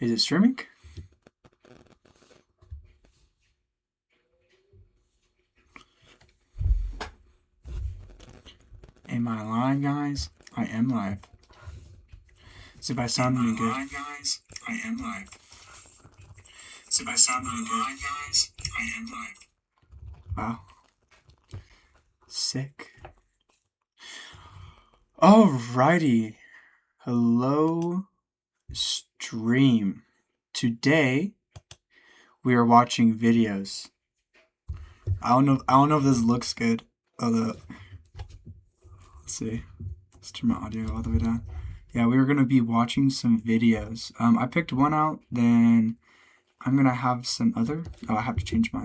Is it streaming? Am I live, guys? I am live. So if I sound any good. Live, guys. I am live. So if I sound any good. Live, guys. I am live. Wow. Sick. Alrighty. Hello, stream. Today we are watching videos. I don't know if this looks good. Let's see. Let's turn my audio all the way down. Yeah, we are gonna be watching some videos. I picked one out, then I'm gonna have some other. Oh, I have to change what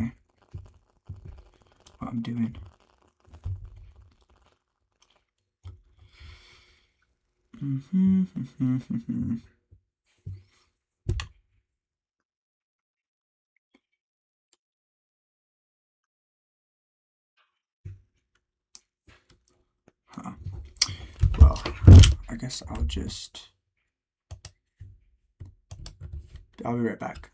I'm doing. Well, I guess I'll be right back.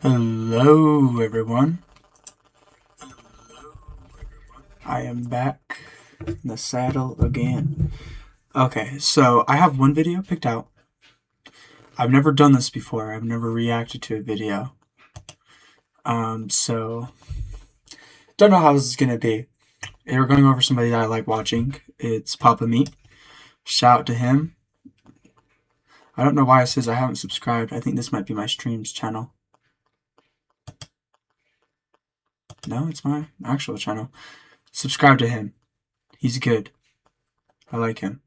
Hello, everyone. I am back in the saddle again. Okay, so I have one video picked out. I've never done this before. I've never reacted to a video. So don't know how this is gonna be. We're going over somebody that I like watching. It's Papa Meat. Shout out to him. I don't know why it says I haven't subscribed. I think this might be my streams channel. No, it's my actual channel. Subscribe to him. He's good. I like him.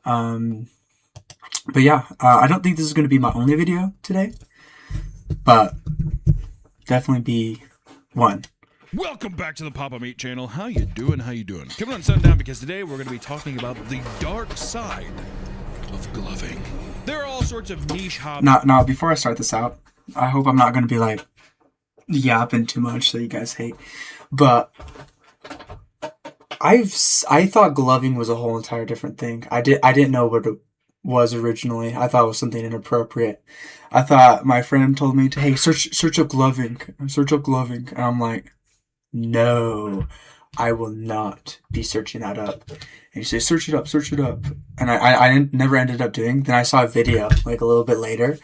But yeah, I don't think this is going to be my only video today, but definitely be one. Welcome back to the Papa Meat channel. How you doing? How you doing? Coming on sundown because today we're going to be talking about the dark side of gloving. There are all sorts of niche hobbies. Now, before I start this out, I hope I'm not going to be like yapping too much so you guys hate. But I thought gloving was a whole entire different thing. I didn't know what it was originally. I thought it was something inappropriate. I thought my friend told me to, hey, search up gloving, and I'm like, no, I will not be searching that up. And you say, search it up, and I never ended up doing. Then I saw a video like a little bit later.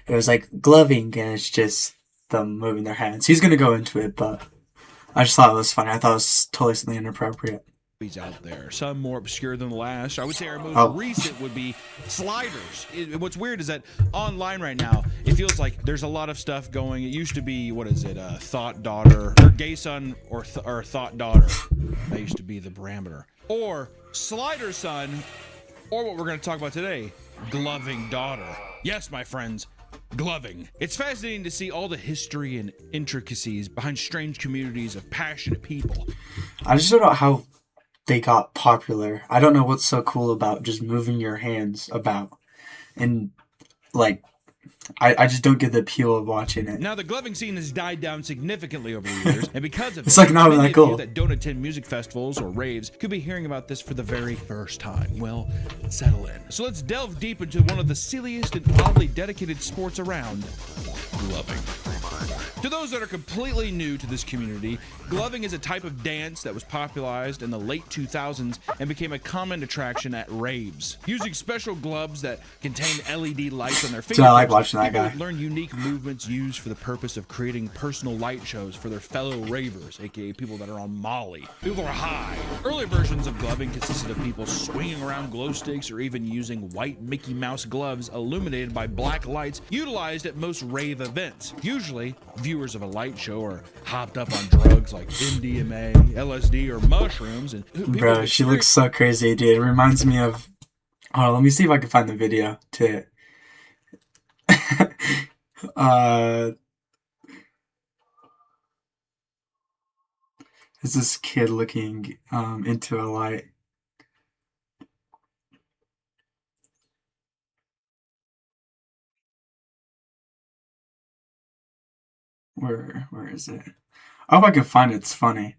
It was like gloving, and it's just them moving their hands. He's gonna go into it, but I just thought it was funny. I thought it was totally something inappropriate. Out there, some more obscure than the last. I would say our most recent would be sliders. What's weird is that online right now, it feels like there's a lot of stuff going. It used to be, what is it, thought daughter, or gay son, or thought daughter. That used to be the parameter. Or slider son, or what we're going to talk about today, gloving daughter. Yes, my friends, gloving. It's fascinating to see all the history and intricacies behind strange communities of passionate people. I just don't know how they got popular. I don't know what's so cool about just moving your hands about, and like I just don't get the appeal of watching it. Now the gloving scene has died down significantly over the years, and because of it's like not many that cool. Of you that don't attend music festivals or raves could be hearing about this for the very first time. Well, settle in. So let's delve deep into one of the silliest and oddly dedicated sports around, gloving. To those that are completely new to this community, gloving is a type of dance that was popularized in the late 2000s and became a common attraction at raves. Using special gloves that contain LED lights on their fingertips, I like watching that people guy. would learn unique movements used for the purpose of creating personal light shows for their fellow ravers, aka people that are on Molly. People are high. Early versions of gloving consisted of people swinging around glow sticks or even using white Mickey Mouse gloves illuminated by black lights utilized at most rave events. Usually, viewers of a light show are hopped up on drugs like MDMA, LSD, or mushrooms. And bro, she looks so crazy, dude. It reminds me of. Oh, let me see if I can find the video to. It's this kid looking into a light. Where is it? I hope I can find it. It's funny.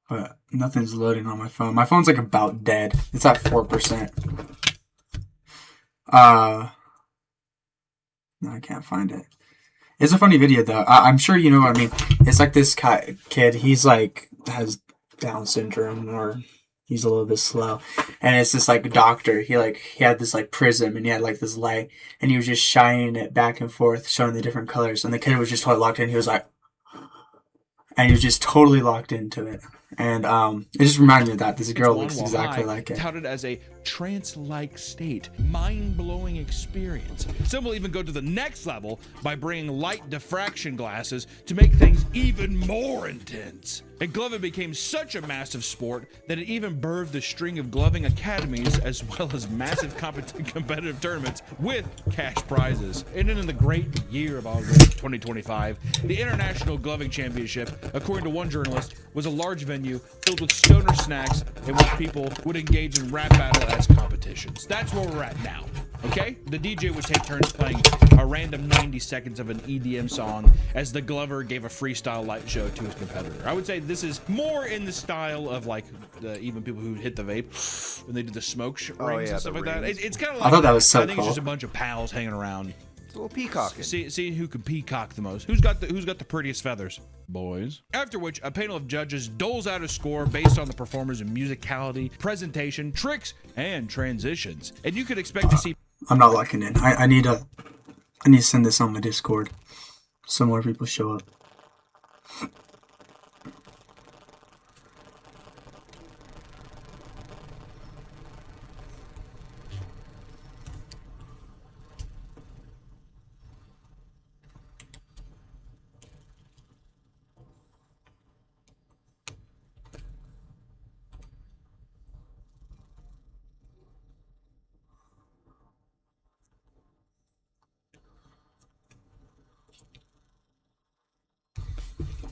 But nothing's loading on my phone. My phone's like about dead. It's at 4%. No, I can't find it. It's a funny video though. I'm sure you know what I mean. It's like this kid. He's like has Down syndrome, or he's a little bit slow. And it's this like doctor. He had this like prism, and he had like this light, and he was just shining it back and forth, showing the different colors. And the kid was just totally locked in. He was like, and he was just totally locked into it. And it just reminded me of that. This girl looks exactly like it. Touted as a trance-like state, mind-blowing experience. Some will even go to the next level by bringing light diffraction glasses to make things even more intense. And gloving became such a massive sport that it even birthed a string of gloving academies as well as massive competitive tournaments with cash prizes. And then in the great year of August 2025, the International Gloving Championship, according to one journalist, was a large venue filled with stoner snacks in which people would engage in rap battle as competitions. That's where we're at now. Okay? The DJ would take turns playing a random 90 seconds of an EDM song as the glover gave a freestyle light show to his competitor. I would say this is more in the style of like even people who hit the vape when they do the smoke rings and stuff like that. It's kind of like, I thought that was so I think cool. it's just a bunch of pals hanging around. It's a little peacocking. See who can peacock the most. Who's got the prettiest feathers? Boys. After which, a panel of judges doles out a score based on the performer's musicality, presentation, tricks, and transitions. And you could expect to see. I'm not locking in. I need to send this on my Discord so more people show up.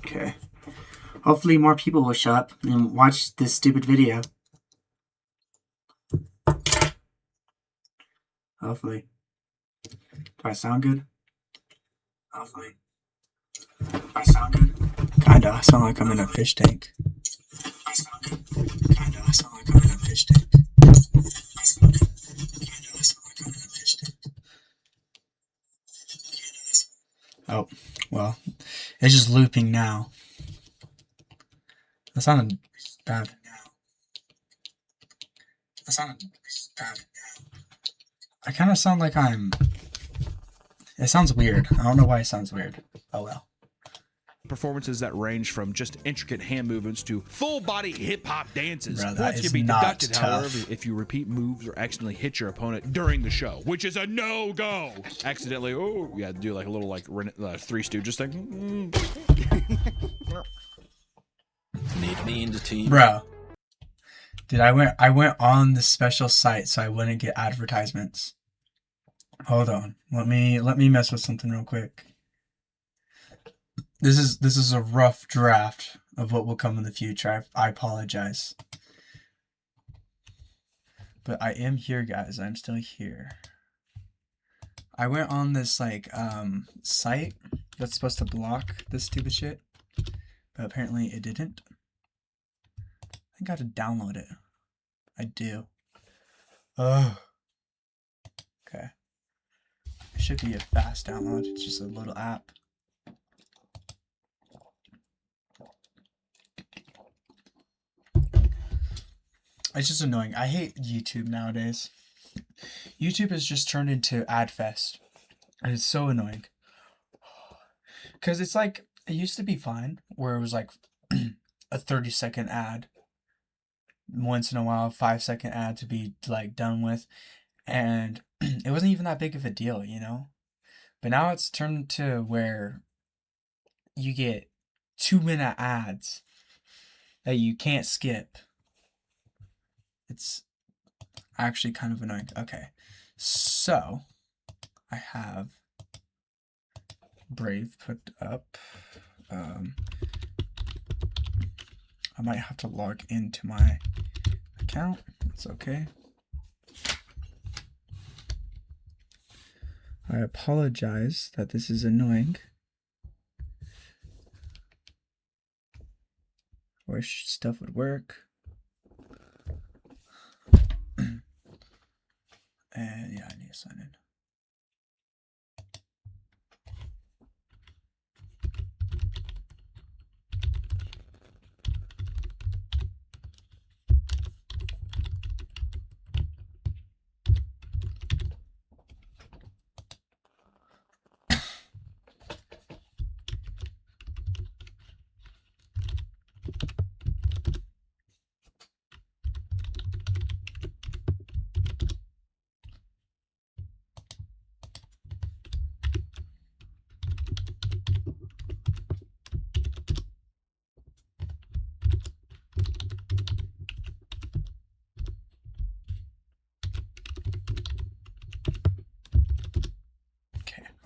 Okay. Hopefully more people will show up and watch this stupid video. Hopefully. Do I sound good? Hopefully. Do I sound good? Kinda. I sound like I'm in a fish tank. It's just looping now. That sounded bad. That sounded bad. I kind of sound like I'm... It sounds weird. I don't know why it sounds weird. Oh well. Performances that range from just intricate hand movements to full-body hip-hop dances. Bro, that Points is can be not deducted, tough. however, if you repeat moves or accidentally hit your opponent during the show, which is a no-go. Accidentally, oh, you had to do like a little like Three Stooges thing. Need me in the team. Bro. Dude, I went on the special site so I wouldn't get advertisements. Hold on. Let me mess with something real quick. This is a rough draft of what will come in the future. I apologize. But I am here, guys. I'm still here. I went on this like site that's supposed to block this stupid shit, but apparently it didn't. I think I have to download it. I do. Oh. Okay. It should be a fast download. It's just a little app. It's just annoying. I hate YouTube nowadays. YouTube has just turned into ad fest. And it's so annoying. Because it's like, it used to be fine, where it was like a 30-second ad. Once in a while, 5-second ad to be like done with. And it wasn't even that big of a deal, you know? But now it's turned to where you get 2-minute ads that you can't skip. It's actually kind of annoying. Okay, so I have Brave put up. I might have to log into my account. It's okay. I apologize that this is annoying. Wish stuff would work. And yeah, I need to sign in.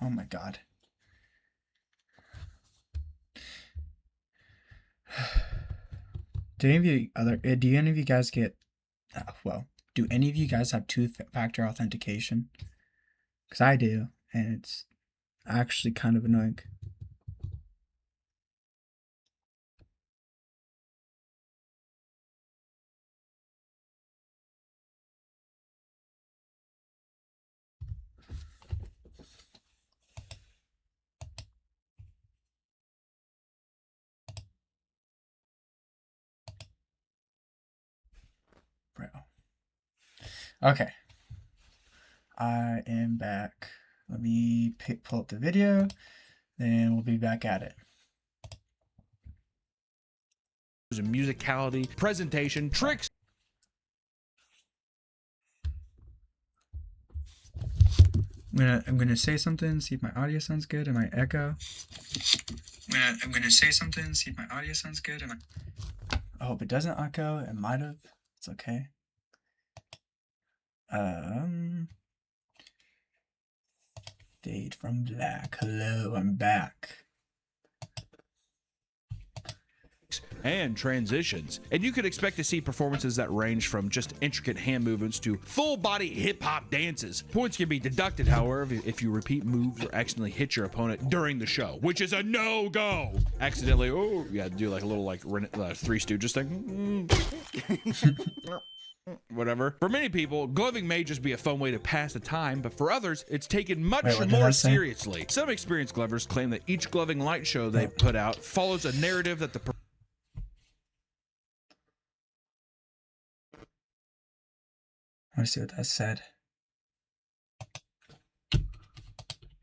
Oh my god. Do any of you guys get do any of you guys have two-factor authentication? Because I do, and it's actually kind of annoying. Bro. Okay. I am back. Let me pull up the video, then we'll be back at it. There's a musicality, presentation, tricks. I'm gonna say something, see if my audio sounds good. Am I echo? I'm gonna say something, see if my audio sounds good. I hope it doesn't echo. It might have. It's okay. Fade from black. Hello, I'm back. And transitions. And you could expect to see performances that range from just intricate hand movements to full-body hip-hop dances. Points can be deducted, however, if you repeat moves or accidentally hit your opponent during the show, which is a no-go. Accidentally, oh, you had to do like a little like Three Stooges thing. whatever. For many people, gloving may just be a fun way to pass the time, but for others, it's taken much Wait, what did more I say? seriously. Some experienced glovers claim that each gloving light show they put out follows a narrative that the Let me see what that said.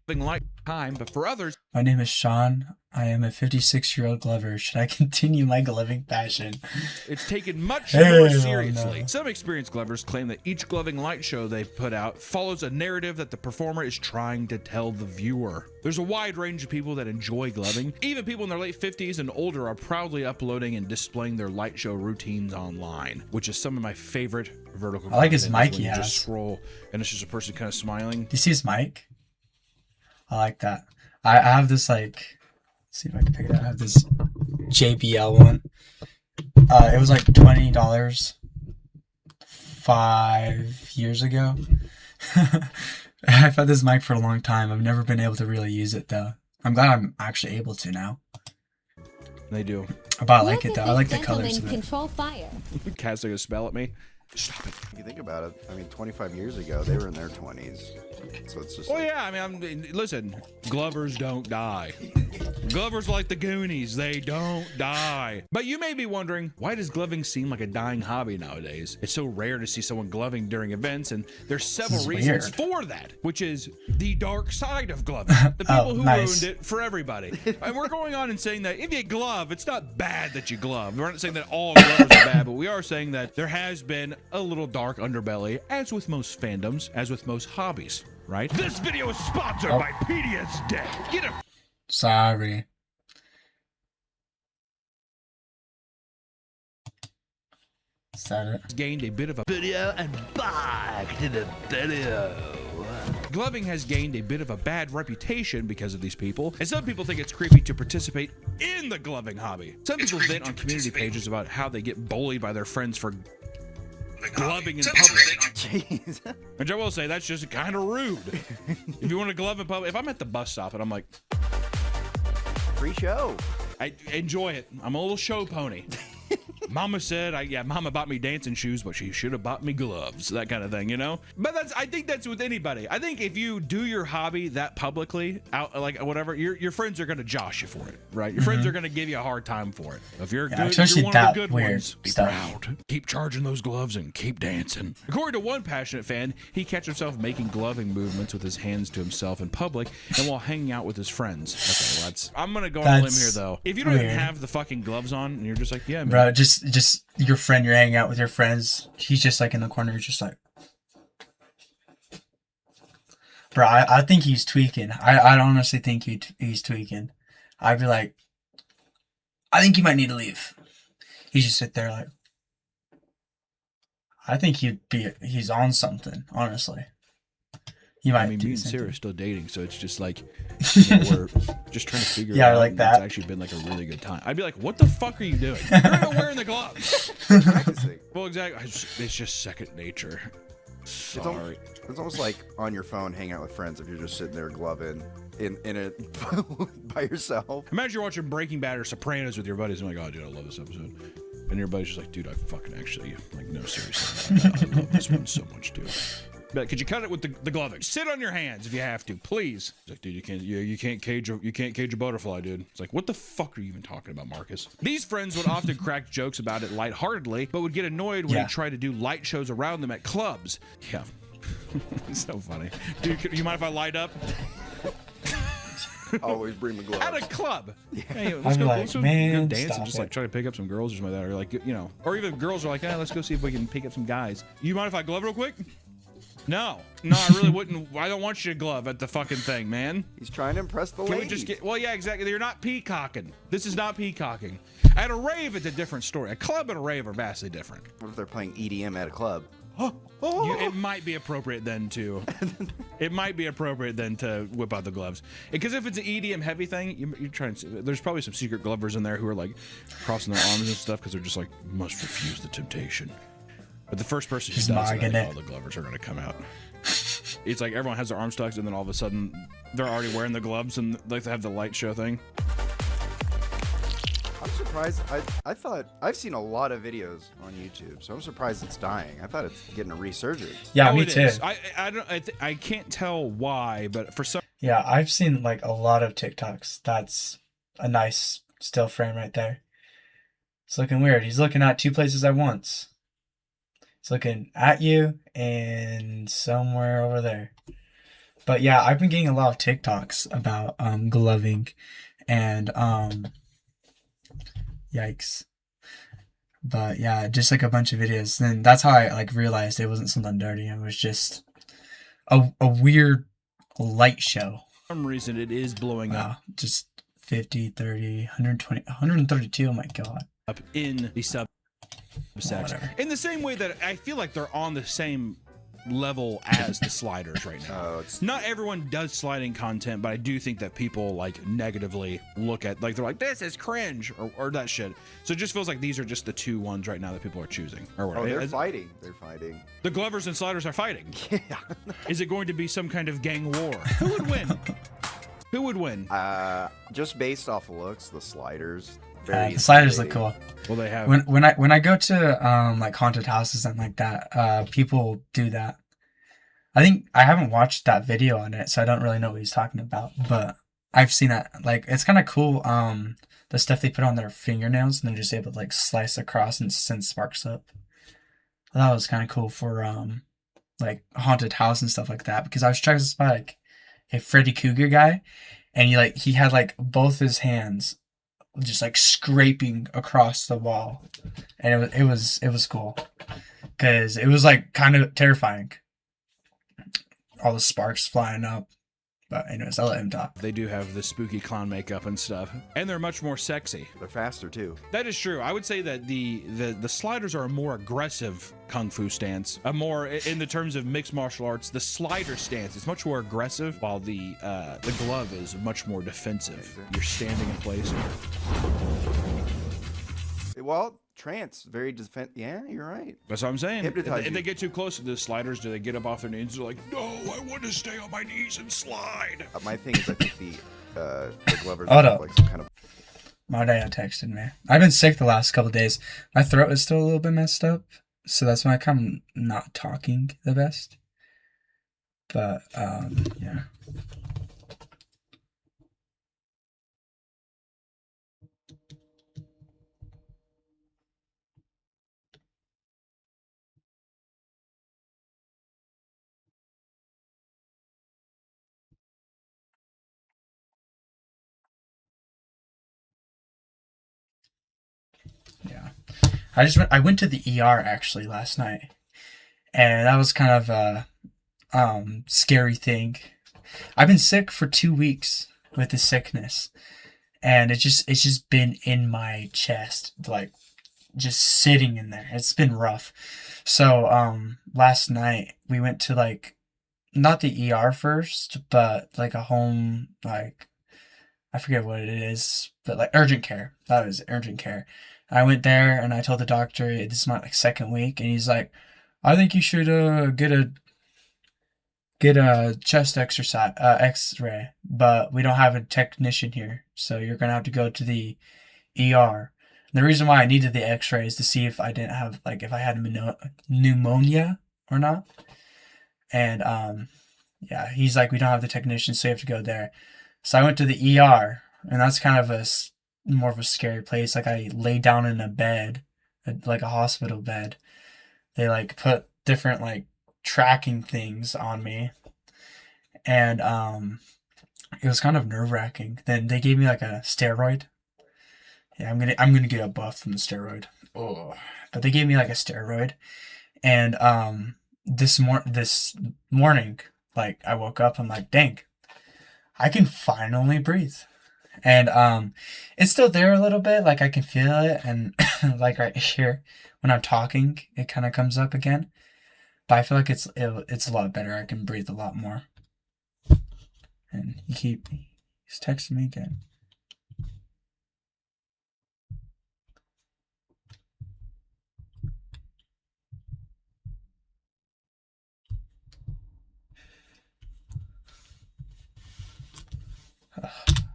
light time, but for others, My name is Sean. I am a 56-year-old glover. Should I continue my gloving passion? it's taken much Hell more no. seriously. Some experienced glovers claim that each gloving light show they put out follows a narrative that the performer is trying to tell the viewer. There's a wide range of people that enjoy gloving. Even people in their late 50s and older are proudly uploading and displaying their light show routines online, which is some of my favorite vertical I like his content, is mic when he you has. just scroll and it's just a person kind of smiling. Do you see his mic? I like that. I have this, like, let's see if I can pick it up. I have this JBL one. It was like $20 5 years ago. I've had this mic for a long time. I've never been able to really use it though. I'm glad I'm actually able to now. They do. But I like it though. I like the colors of it. Control fire. Casting a spell at me. Stop it. If you think about it, I mean, 25 years ago, they were in their 20s. So it's just Well, like, yeah, I mean, listen, glovers don't die. Glovers like the Goonies, they don't die. But you may be wondering, why does gloving seem like a dying hobby nowadays? It's so rare to see someone gloving during events, and there's several is reasons weird. for that, which is the dark side of gloving. The people who nice. ruined it for everybody. And we're going on and saying that if you glove, it's not bad that you glove. We're not saying that all glovers are bad, but we are saying that there has been a little dark underbelly, as with most fandoms, as with most hobbies, right? This video is sponsored by PDS Day. Get a Sorry. Is that it? gained a bit of a Video and back to the video. Gloving has gained a bit of a bad reputation because of these people, and some people think it's creepy to participate in the gloving hobby. Some people vent on community pages about how they get bullied by their friends for gloving in public. jeez. Which I will say, that's just kind of rude. If you want to glove in public, if I'm at the bus stop and I'm like, Free show. I enjoy it. I'm a little show pony. Mama said, Mama bought me dancing shoes, but she should have bought me gloves, that kind of thing, you know? But I think that's with anybody. I think if you do your hobby that publicly, out like whatever, your friends are going to josh you for it, right? Your friends are going to give you a hard time for it. If you're good, especially you're one of that the good weird ones, be stuff. proud. Keep charging those gloves and keep dancing. According to one passionate fan, he catch himself making gloving movements with his hands to himself in public and while hanging out with his friends. Okay, well, I'm going to go on a limb That's here, though. If you don't even weird. have the fucking gloves on and you're just like, yeah, man. Bro, just your friend, you're hanging out with your friends. He's just like in the corner, just like, bro. I think he's tweaking. I honestly think he's tweaking. I'd be like, I think you might need to leave. He just sit there like, I think he's on something. Honestly, he might I mean, do me and something. Sarah are still dating, so it's just like we're just trying to figure it Yeah, out. like and that. It's actually been like a really good time. I'd be like, "What the fuck are you doing? You're not wearing the gloves." Practicing. Well, exactly. It's just second nature. Sorry. It's almost like on your phone, hang out with friends if you're just sitting there gloving in it by yourself. Imagine you're watching Breaking Bad or Sopranos with your buddies. And like, "Oh, dude, I love this episode," and your buddy's just like, "Dude, I fucking actually like, no, seriously, I love this one so much, dude." But could you cut it with the gloving? Sit on your hands if you have to, please. It's like, dude, you can't cage a butterfly, dude. It's like, what the fuck are you even talking about, Marcus? These friends would often crack jokes about it lightheartedly, but would get annoyed when he tried to do light shows around them at clubs. Yeah, it's so funny. Dude, you mind if I light up Always bring the gloves. at a club? Hey, I'd let's be go, like, let's go man, dance and stop just it. like try to pick up some girls or something like that, or like, you know, or even girls are like, let's go see if we can pick up some guys. You mind if I glove real quick? No, I really wouldn't. I don't want you to glove at the fucking thing, man. He's trying to impress the Can ladies. we just get? Well, yeah, exactly. You're not peacocking. This is not peacocking. At a rave, it's a different story. A club and a rave are vastly different. What if they're playing EDM at a club? It might be appropriate then to. It might be appropriate then to whip out the gloves, because if it's an EDM heavy thing, you're trying to. There's probably some secret glovers in there who are like crossing their arms and stuff because they're just like must refuse the temptation. But the first person who Just does mogging that, it. all the glovers are going to come out. It's like everyone has their arms tucked, and then all of a sudden they're already wearing the gloves and like they have the light show thing. I'm surprised. I thought I've seen a lot of videos on YouTube, so I'm surprised it's dying. I thought it's getting a resurgence. Yeah, Oh, me it too. is. I can't tell why, but for some Yeah, I've seen like a lot of TikToks. That's a nice still frame right there. It's looking weird. He's looking at two places at once. He's looking at you and somewhere over there. But yeah, I've been getting a lot of TikToks about gloving and yikes. But yeah, just like a bunch of videos. Then that's how I like realized it wasn't something dirty. It was just a weird light show. reason, it is blowing Wow, just 50, 30, 120, 132. Oh my god. up in the subsex. Whatever. In the same way that I feel like they're on the same level as the sliders right now. Oh, it's Not everyone does sliding content, but I do think that people like negatively look at, like, they're like, this is cringe or that shit. So it just feels like these are just the two ones right now that people are choosing or whatever. they're fighting. They're fighting. The Glovers and sliders are fighting. Yeah. Is it going to be some kind of gang war? Who would win? Who would win? Just based off of looks, the sliders. The sliders look cool. Well, they have. When I go to like haunted houses and like that, people do that. I think I haven't watched that video on it, so I don't really know what he's talking about. But I've seen that. Like, it's kind of cool. The stuff they put on their fingernails, and they're just able to like slice across and send sparks up. That was kind of cool for like haunted house and stuff like that. Because I was trying to spy like a Freddy Krueger guy, and he had like both his hands just like scraping across the wall, and it was cool because it was like kind of terrifying, all the sparks flying up. But anyways, I'll let him talk. They do have the spooky clown makeup and stuff, and they're much more sexy. They're faster too. That is true. I would say that the sliders are a more aggressive kung fu stance. A more, in the terms of mixed martial arts, the slider stance is much more aggressive, while the glove is much more defensive. You're standing in place. Well, trance, very defense. Yeah, you're right. That's what I'm saying. Hypnotize If you. they get too close to the sliders, do they get up off their knees? They're like, no, I want to stay on my knees and slide. My thing is, I think the Glovers Hold have up. like some kind of. My dad texted me. I've been sick the last couple of days. My throat is still a little bit messed up, so that's why I'm kind of not talking the best. But yeah. Yeah. I went to the ER actually last night, and that was kind of a scary thing. I've been sick for 2 weeks with the sickness, and it's just been in my chest, like just sitting in there. It's been rough. So last night we went to like not the ER first, but like a home, like I forget what it is, but like urgent care. That was urgent care. I went there and I told the doctor this is my like second week, and he's like, I think you should get a chest exercise X-ray, but we don't have a technician here, so you're gonna have to go to the ER. And the reason why I needed the X-ray is to see if I didn't have like if I had pneumonia or not. And yeah, he's like, we don't have the technician, so you have to go there. So I went to the ER, and that's kind of more of a scary place. Like I lay down in a bed, like a hospital bed. They like put different like tracking things on me, and it was kind of nerve-wracking. Then they gave me like a steroid. Yeah, I'm gonna get a buff from the steroid. Oh, but they gave me like a steroid, and this morning, like I woke up, I'm like, dang, I can finally breathe. And it's still there a little bit, like I can feel it, and like right here when I'm talking, it kind of comes up again. But I feel like it's a lot better. I can breathe a lot more. And he's texting me again.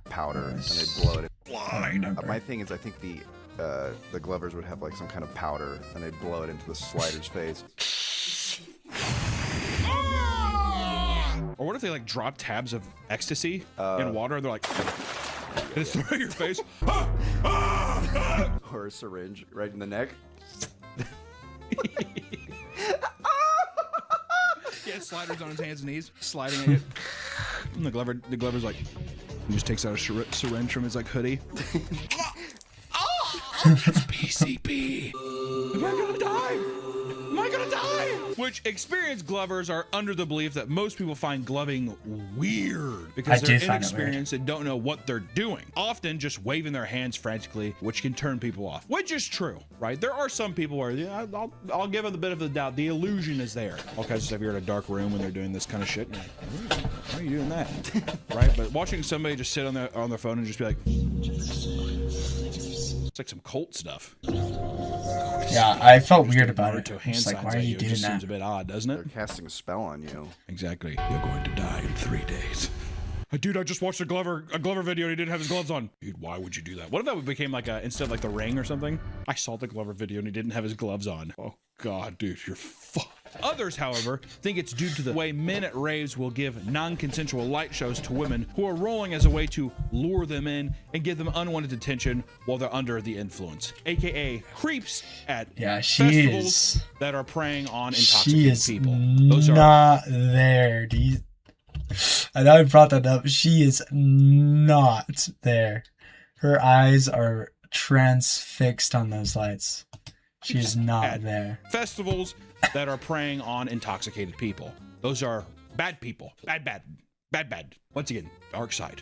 Powder and they blow it. Oh my died. My thing is, I think the Glovers would have like some kind of powder, and they'd blow it into the Slider's face. Or what if they like drop tabs of ecstasy in water and they're like, and it's through your face? Or a syringe right in the neck. Yeah, Slider's on his hands and knees, sliding at it. And the Glover's like, he just takes out a syringe from his like hoodie. That's PCP. Am I gonna die? Am I gonna die? Which experienced Glovers are under the belief that most people find gloving weird because I they're do find it inexperienced and don't know what they're doing. Often just waving their hands frantically, which can turn people off, which is true, right? There are some people where I'll give them the benefit of the doubt. The illusion is there. All kinds of stuff. You're in a dark room when they're doing this kind of shit. And you're like, why are you doing that? Right? But watching somebody just sit on their phone and just be like, it's like some cult stuff. Yeah, I felt weird about it. Naruto hand It's like, signs why are at you It doing just seems that? a bit odd, doesn't They're it? casting a spell on you. Exactly. You're going to die in 3 days. Dude, I just watched a Glover video and he didn't have his gloves on. Dude, why would you do that? What if that became like instead of like the ring or something? I saw the Glover video and he didn't have his gloves on. Oh God, dude, you're fucked. Others, however, think it's due to the way men at raves will give non-consensual light shows to women who are rolling as a way to lure them in and give them unwanted attention while they're under the influence, aka creeps at festivals that are preying on intoxicated people. Those are not there. I know I brought that up. She is not there. Her eyes are transfixed on those lights. She's not there. Festivals that are preying on intoxicated people. Those are bad people. Bad. Once again, dark side.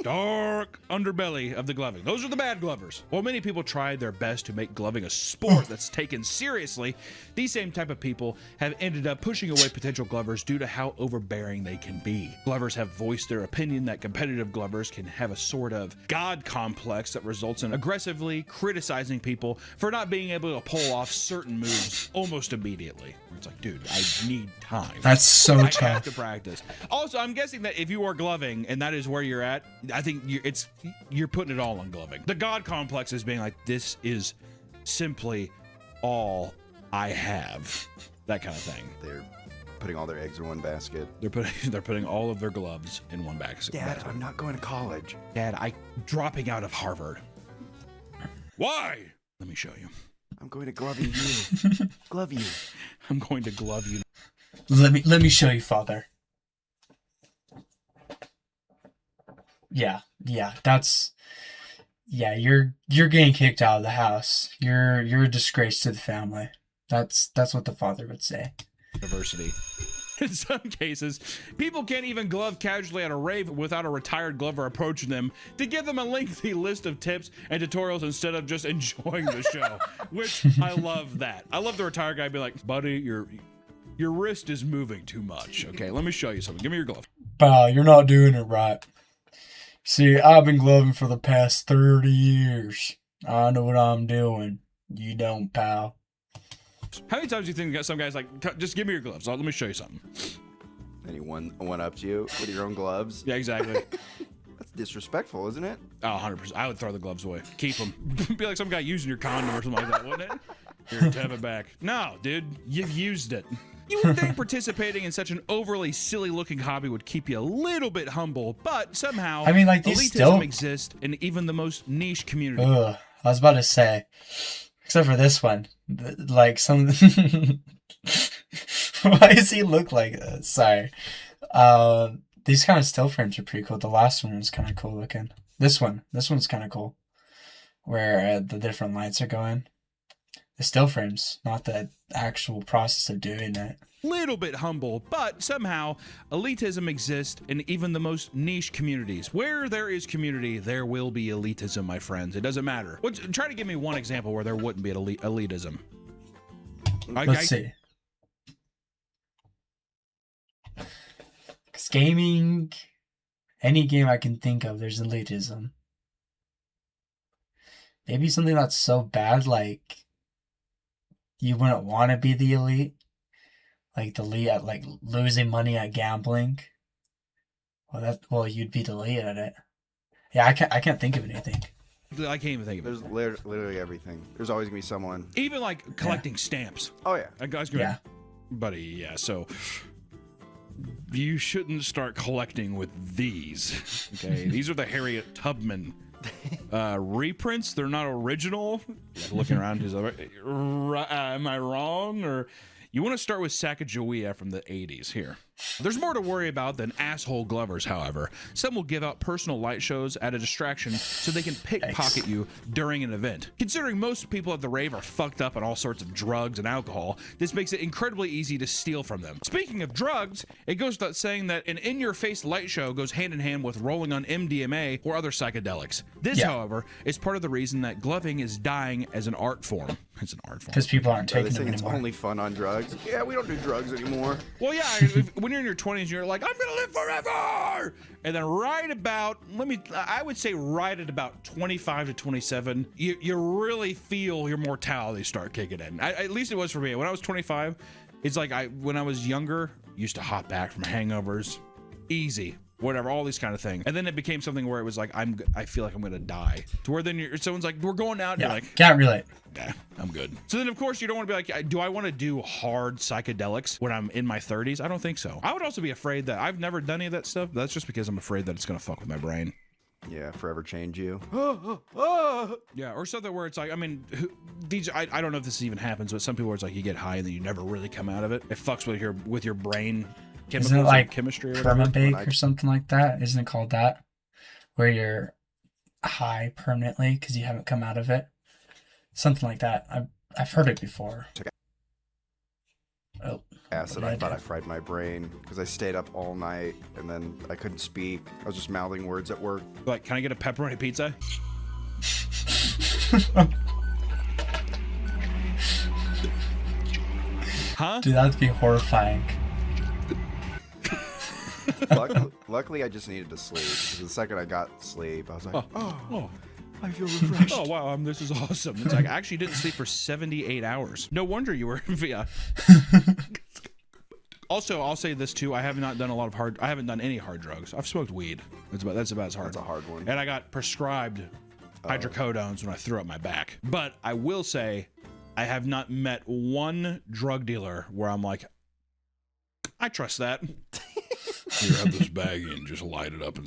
Dark underbelly of the gloving. Those are the bad Glovers. While many people try their best to make gloving a sport that's taken seriously, these same type of people have ended up pushing away potential Glovers due to how overbearing they can be. Glovers have voiced their opinion that competitive Glovers can have a sort of God complex that results in aggressively criticizing people for not being able to pull off certain moves almost immediately. It's like, dude, I need time. That's so I tough. have to practice. Also, I'm guessing that if you are gloving and that is where you're at, I think you're putting it all on gloving. The God complex is being like, this is simply all I have. That kind of thing. They're putting all their eggs in one basket. They're putting all of their gloves in one basket. Dad, I'm not going to college. Dad, I'm dropping out of Harvard. Why? Let me show you. I'm going to glove you. Glove you. I'm going to glove you. Let me show you, Father. Yeah, you're getting kicked out of the house. You're a disgrace to the family. That's what the father would say. University. In some cases, people can't even glove casually at a rave without a retired glover approaching them to give them a lengthy list of tips and tutorials instead of just enjoying the show. Which I love that. I love the retired guy being like, buddy, your wrist is moving too much. Okay, let me show you something. Give me your glove. Pal, you're not doing it right. See, I've been gloving for the past 30 years. I know what I'm doing. You don't, pal. How many times do you think some guys like, just give me your gloves. Let me show you something. Anyone up to you with your own gloves? Yeah, exactly. That's disrespectful, isn't it? Oh, 100%. I would throw the gloves away. Keep them. Be like some guy using your condom or something like that, wouldn't it? Here, have it back. No, dude, you've used it. You would think participating in such an overly silly-looking hobby would keep you a little bit humble, but somehow, I mean, like, these elitism still exists in even the most niche community. Ugh, I was about to say, except for this one, like some. Why does he look like this? Sorry. These kind of still frames are pretty cool. The last one was kind of cool looking. This one's kind of cool, where the different lights are going. The still frames, not the actual process of doing it. Little bit humble, but somehow elitism exists in even the most niche communities. Where there is community, there will be elitism, my friends. It doesn't matter. Try to give me one example where there wouldn't be elitism. Let's see. Because gaming, any game I can think of, there's elitism. Maybe something that's so bad, like you wouldn't want to be the elite. Like the elite at like losing money at gambling. Well, you'd be the elite at it. Yeah, I can't think of anything. I can't even think of it. There's literally everything. There's always gonna be someone. Even like collecting stamps. Oh yeah. That guy's gonna buddy, yeah, so you shouldn't start collecting with these. Okay. These are the Harriet Tubman reprints. They're not original. Looking around, he's like, am I wrong? Or you want to start with Sacagawea from the 80s here. There's more to worry about than asshole glovers, however. Some will give out personal light shows at a distraction so they can pickpocket you during an event. Considering most people at the rave are fucked up on all sorts of drugs and alcohol, this makes it incredibly easy to steal from them. Speaking of drugs, it goes without saying that an in-your-face light show goes hand in hand with rolling on MDMA or other psychedelics. This, however, is part of the reason that gloving is dying as an art form. It's an art form. Because people aren't They taking say them it's anymore. only fun on drugs. Yeah, we don't do drugs anymore. Well, yeah, when you're in your 20s, you're like, I'm gonna live forever, and then right about, I would say right at about 25 to 27, you really feel your mortality start kicking in. At least it was for me. When I was 25, it's like when I was younger, used to hop back from hangovers, easy, whatever, all these kind of things, and then it became something where it was like, I feel like I'm gonna die. To where then someone's like, we're going out, and you're like, can't relate. nah, I'm good. So then, of course, you don't want to be like, do I want to do hard psychedelics when I'm in my 30s? I don't think so. I would also be afraid that I've never done any of that stuff. That's just because I'm afraid that it's going to fuck with my brain. Yeah, forever change you. Yeah, or something where it's like, I mean, I don't know if this even happens, but some people where it's like you get high and then you never really come out of it. It fucks with your brain chemicals, Isn't it like chemistry or whatever. permabake or something like that? Isn't it called that? Where you're high permanently because you haven't come out of it? Something like that. I've heard it before. Oh, Acid. I thought I fried my brain because I stayed up all night and then I couldn't speak. I was just mouthing words at work. Like, can I get a pepperoni pizza? Huh? dude, that'd be horrifying. Luckily, I just needed to sleep. 'Cause the second I got sleep, I was like, Oh. I feel refreshed. Oh wow, this is awesome. It's like I actually didn't sleep for 78 hours. No wonder you were yeah. Also, I'll say this too. I haven't done any hard drugs. I've smoked weed. That's about as hard. That's a hard one. And I got prescribed hydrocodones when I threw up my back. But I will say, I have not met one drug dealer where I'm like, I trust that. Here, have this baggie and just light it up and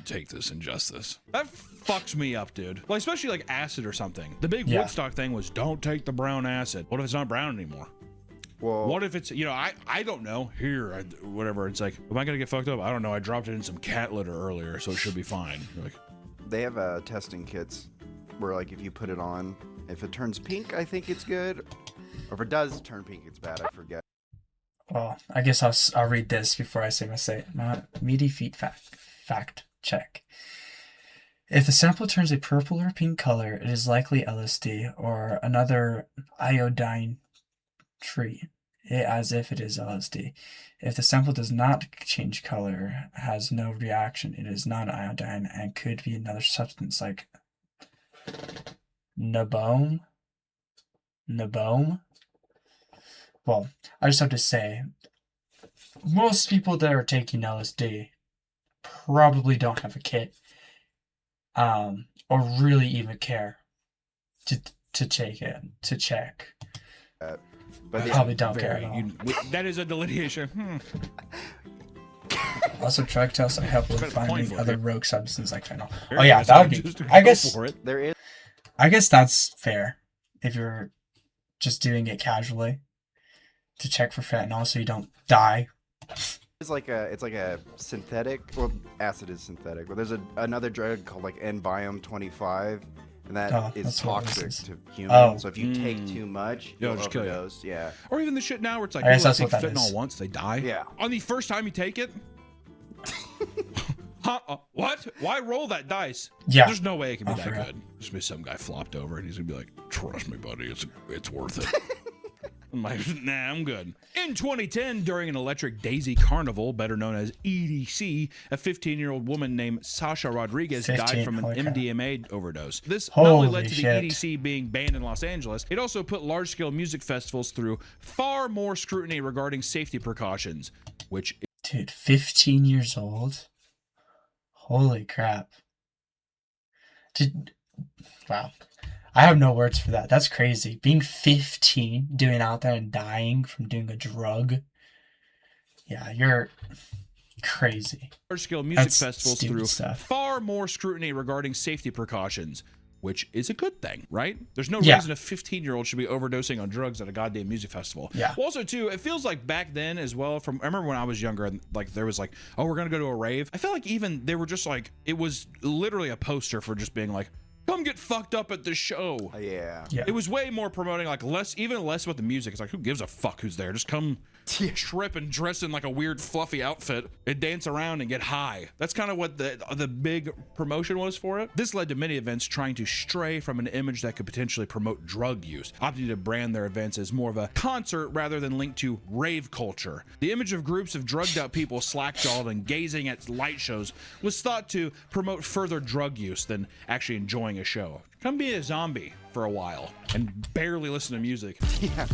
take this, ingest this. That fucks me up, dude. Like, especially like acid or something. The big Woodstock thing was don't take the brown acid. What if it's not brown anymore? Well, What if it's, I don't know. Here, whatever. It's like, am I going to get fucked up? I don't know. I dropped it in some cat litter earlier, so it should be fine. You're like, they have testing kits where, like, if you put it on, if it turns pink, I think it's good. Or if it does turn pink, it's bad. I forget. Well, I guess I'll read this before I say my meaty feet fact check. If the sample turns a purple or pink color, it is likely LSD or another iodine tree, as if it is LSD. If the sample does not change color, has no reaction, it is non-iodine and could be another substance like Naboom. Well, I just have to say, most people that are taking LSD probably don't have a kit, or really even care to take it, to check. But I they, probably don't care at all. that is a delineation. Also, drug tests are helpful in Better point finding for it. other rogue substances like fentanyl. There Oh you yeah, go. that would be. Just I go guess. for it. there is I guess that's fair if you're just doing it casually to check for fentanyl so you don't die. it's like a synthetic. Well, acid is synthetic, but there's another drug called like N-Biome 25, and that is that's what this toxic is. to humans. Oh. So if you take too much, It'll you'll just kill you. overdose. Yeah. Or even the shit now where it's like, I guess people that's that what take that fentanyl is. once, they die. Yeah. On the first time you take it? What? Why roll that dice? Yeah. There's no way it can be I that forgot. good. There's gonna be some guy flopped over and he's gonna be like, trust me, buddy, it's worth it. I'm like, nah, I'm good. In 2010, during an Electric Daisy Carnival, better known as EDC, a 15-year-old woman named Sasha Rodriguez died 15, from an holy crap. MDMA overdose. This not only led Holy to shit. the EDC being banned in Los Angeles, it also put large-scale music festivals through far more scrutiny regarding safety precautions, which Dude, 15 years old? Holy crap. Wow. I have no words for that. That's crazy. Being 15, doing out there and dying from doing a drug. Yeah, you're crazy. Large-scale music That's festivals stupid through stuff. far more scrutiny regarding safety precautions, which is a good thing, right? There's no Yeah. reason a 15-year-old should be overdosing on drugs at a goddamn music festival. Yeah. Well, also, too, it feels like back then as well, I remember when I was younger, and like there was like, oh, we're going to go to a rave. I felt like even they were just like, it was literally a poster for just being like, come get fucked up at the show. Yeah. Yeah. It was way more promoting like even less about the music. It's like, who gives a fuck who's there? Just come trip and dress in like a weird fluffy outfit and dance around and get high. That's kind of what the big promotion was for it. This led to many events trying to stray from an image that could potentially promote drug use, opting to brand their events as more of a concert rather than linked to rave culture. The image of groups of drugged out people slack-jawed and gazing at light shows was thought to promote further drug use than actually enjoying a show. Come be a zombie for a while and barely listen to music. Yeah.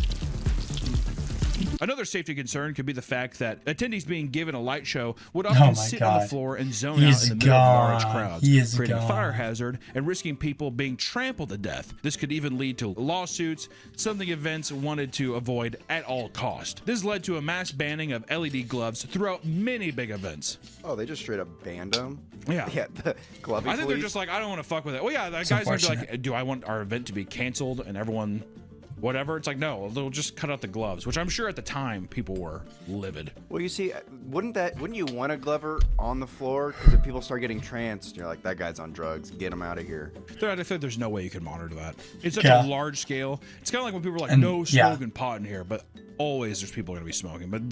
Another safety concern could be the fact that attendees being given a light show would Oh often my sit on the God. floor and zone He's out in the middle of large gone. crowds, He is creating a gone. fire hazard and risking people being trampled to death. This could even lead to lawsuits, something events wanted to avoid at all cost. This led to a mass banning of LED gloves throughout many big events. Oh, they just straight up banned them. Yeah. Yeah. The gloving I think they're police. just like, I don't want to fuck with it. Well, yeah, the It's guys gonna be unfortunate. like, do I want our event to be canceled and everyone whatever? It's like, no, they'll just cut out the gloves, which I'm sure at the time people were livid. Well, you see, wouldn't you want a Glover on the floor? Because if people start getting tranced, you're like, that guy's on drugs. Get him out of here. I think there's no way you can monitor that. It's such Yeah. a large scale. It's kind of like when people are like, And- no yeah. smoking pot in here, but always there's people going to be smoking. But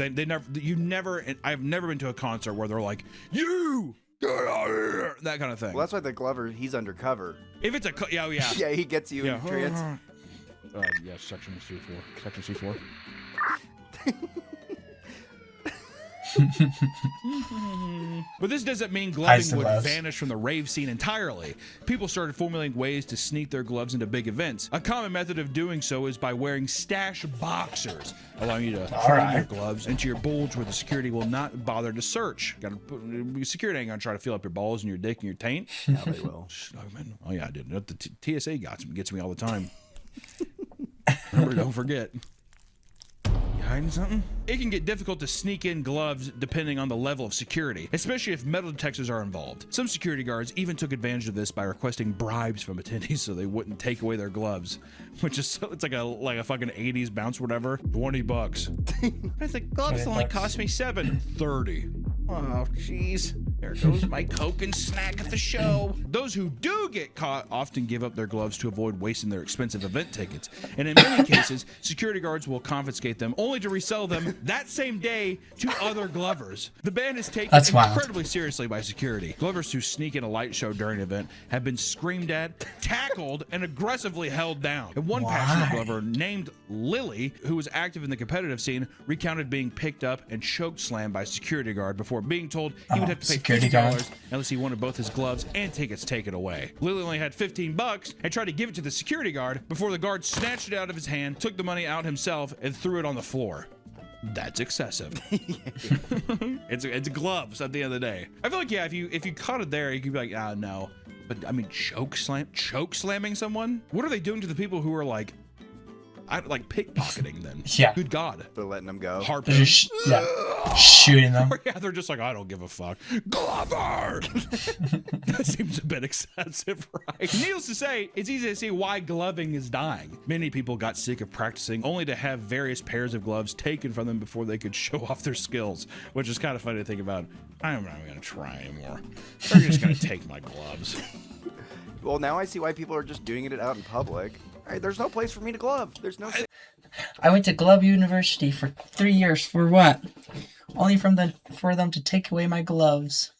I've never been to a concert where they're like, you get out of here, that kind of thing. Well, that's why the Glover, he's undercover. If it's yeah, yeah. Yeah, he gets you Yeah. in trance. Yeah, section C4. Section C4. But this doesn't mean Highs gloving and would lows. vanish from the rave scene entirely. People started formulating ways to sneak their gloves into big events. A common method of doing so is by wearing stash boxers, allowing you to throw right. your gloves into your bulge where the security will not bother to search. Security ain't gonna try to fill up your balls and your dick and your taint. Yeah, they will. Oh yeah, I did. The TSA gets me all the time. Remember, don't forget. You hiding something? It can get difficult to sneak in gloves depending on the level of security, especially if metal detectors are involved. Some security guards even took advantage of this by requesting bribes from attendees so they wouldn't take away their gloves, which is it's like a fucking 80s bounce, whatever. $20. I think gloves only $20. cost me $7.30. Oh, jeez. There goes my Coke and snack at the show. Those who do get caught often give up their gloves to avoid wasting their expensive event tickets. And in many cases, security guards will confiscate them only to resell them that same day to other glovers. The ban is taken That's wild. incredibly seriously by security. Glovers who sneak in a light show during an event have been screamed at, tackled, and aggressively held down. And one passionate Why? glover named Lily, who was active in the competitive scene, recounted being picked up and choke slammed by a security guard before being told he would have to pay security $50 guard. unless he wanted both his gloves and tickets taken away. Lily only had $15 and tried to give it to the security guard before the guard snatched it out of his hand, took the money out himself, and threw it on the floor. That's excessive. It's gloves at the end of the day. I feel like, yeah, if you caught it there, you could be like, ah, no. But I mean, choke slamming someone? What are they doing to the people who are like pickpocketing then? Yeah. Good God. They're letting them go. Harpoon. Just shooting them. Yeah, they're just like, I don't give a fuck. Glover! That seems a bit excessive, right? Needless to say, it's easy to see why gloving is dying. Many people got sick of practicing only to have various pairs of gloves taken from them before they could show off their skills, which is kind of funny to think about. I'm not going to try anymore. They're just going to take my gloves. Well, now I see why people are just doing it out in public. All right, there's no place for me to glove. There's no. I went to Glove University for 3 years for what? Only for them to take away my gloves.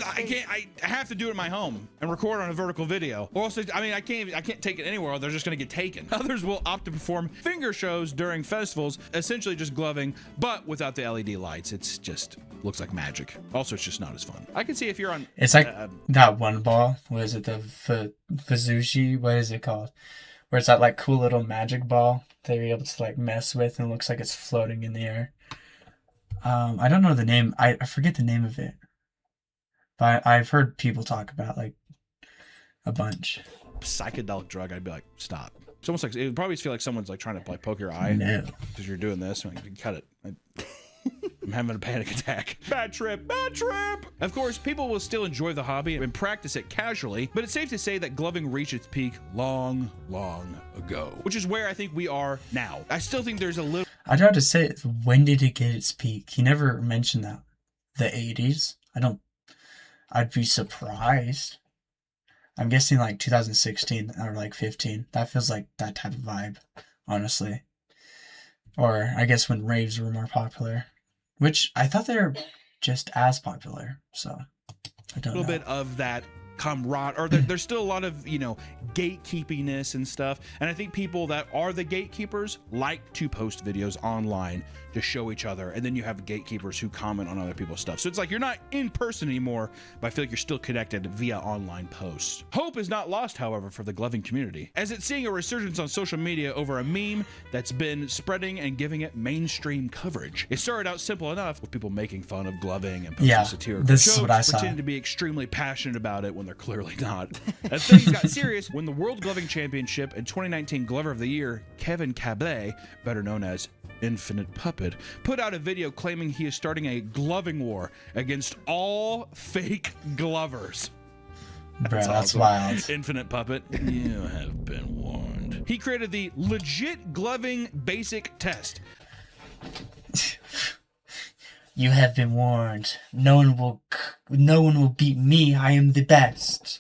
I have to do it in my home and record on a vertical video. Or else, I can't take it anywhere. They're just going to get taken. Others will opt to perform finger shows during festivals, essentially just gloving, but without the LED lights. It's just looks like magic. Also, it's just not as fun. I can see if you're on. It's like that one ball. What is it? The Fazushi? What is it called? Where it's that like cool little magic ball that you're able to like mess with and it looks like it's floating in the air. I don't know the name. I forget the name of it. But I've heard people talk about like a bunch. Psychedelic drug, I'd be like, stop. It's almost like, it would probably feel like someone's like trying to like poke your eye. No. Because you're doing this. I'm like, cut it. I'm having a panic attack. Bad trip, bad trip. Of course, people will still enjoy the hobby and practice it casually, but it's safe to say that gloving reached its peak long, long ago, which is where I think we are now. I still think there's a little. I'd have to say, when did it get its peak? He never mentioned that. The 80s? I'd be surprised. I'm guessing like 2016 or like 15. That feels like that type of vibe, honestly. Or I guess when raves were more popular, which I thought they were just as popular. So I don't know. A little bit of that camaraderie, or there's still a lot of, you know, gatekeepiness and stuff. And I think people that are the gatekeepers like to post videos online to show each other, and then you have gatekeepers who comment on other people's stuff. So it's like you're not in person anymore, but I feel like you're still connected via online posts. Hope is not lost, however, for the gloving community, as it's seeing a resurgence on social media over a meme that's been spreading and giving it mainstream coverage. It started out simple enough, with people making fun of gloving and posting satirical this jokes, is what I saw. pretending to be extremely passionate about it when they're clearly not. As things got serious, when the World Gloving Championship and 2019 Glover of the Year, Kevin Cablet, better known as Infinite Puppet, put out a video claiming he is starting a gloving war against all fake glovers. Bro, that's wild. Infinite Puppet, you have been warned. He created the legit gloving basic test. You have been warned. No one will beat me. I am the best.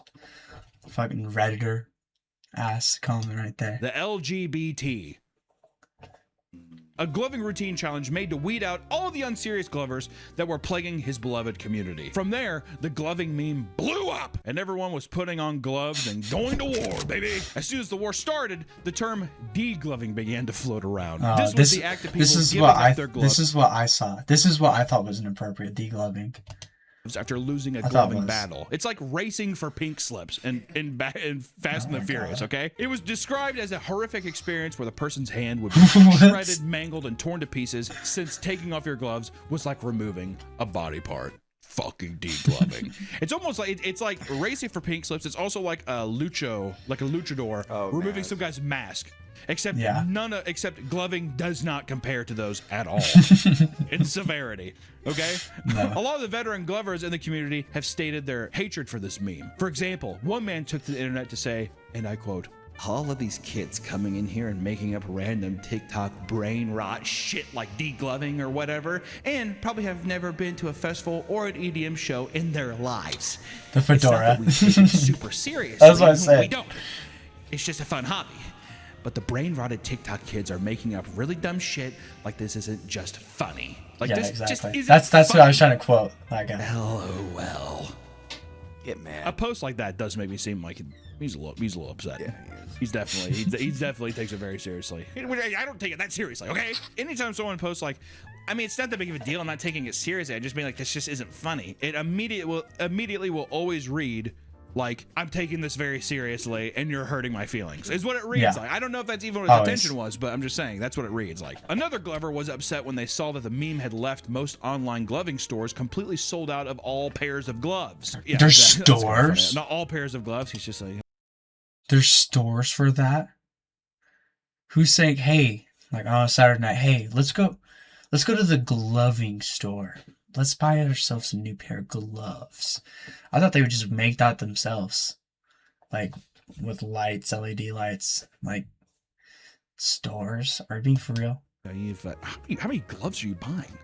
Fucking Redditor ass comment right there. The LGBT. A gloving routine challenge made to weed out all the unserious glovers that were plaguing his beloved community. From there, the gloving meme blew up, and everyone was putting on gloves and going to war, baby. As soon as the war started, the term de-gloving began to float around. This was the act of people giving up their gloves. This is what I saw. This is what I thought was inappropriate, de-gloving. After losing a gloving battle. It's like racing for pink slips in Fast and the Furious, okay? It was described as a horrific experience where the person's hand would be shredded, mangled, and torn to pieces, since taking off your gloves was like removing a body part. Fucking de-gloving. It's almost like it's like racing for pink slips. It's also like a luchador removing some guy's mask. Except except gloving does not compare to those at all in severity. Okay? No. A lot of the veteran glovers in the community have stated their hatred for this meme. For example, one man took to the internet to say, and I quote, "All of these kids coming in here and making up random TikTok brain rot shit like de-gloving or whatever, and probably have never been to a festival or an EDM show in their lives. The fedora. It's not that we take it super seriously. That's what I said. We don't. It's just a fun hobby. But the brain-rotted TikTok kids are making up really dumb shit like this isn't just funny. Like this just isn't That's funny. what I was trying to quote. That guy. LOL. Get mad. A post like that does make me seem like he's a little upset. Yeah, he definitely takes it very seriously. I don't take it that seriously, okay? Anytime someone posts like, I mean, it's not that big of a deal. I'm not taking it seriously. I just mean like this just isn't funny. It immediately will always read like, I'm taking this very seriously and you're hurting my feelings, is what it reads like. I don't know if that's even what his intention was, but I'm just saying that's what it reads like. Another glover was upset when they saw that the meme had left most online gloving stores completely sold out of all pairs of gloves. Yeah, There's stores? Not all pairs of gloves. He's just like, there's stores for that? Who's saying, hey, like on a Saturday night, hey, let's go to the gloving store. Let's buy ourselves a new pair of gloves. I thought they would just make that themselves. Like, with lights, LED lights. Like, stores? Are you being for real? how many gloves are you buying?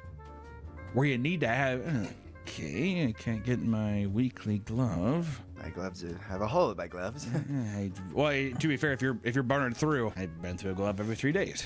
Where you need to have... Okay, I can't get my weekly glove. My gloves have a hole in my gloves. Well, to be fair, if you're burning through, I've been through a glove every 3 days.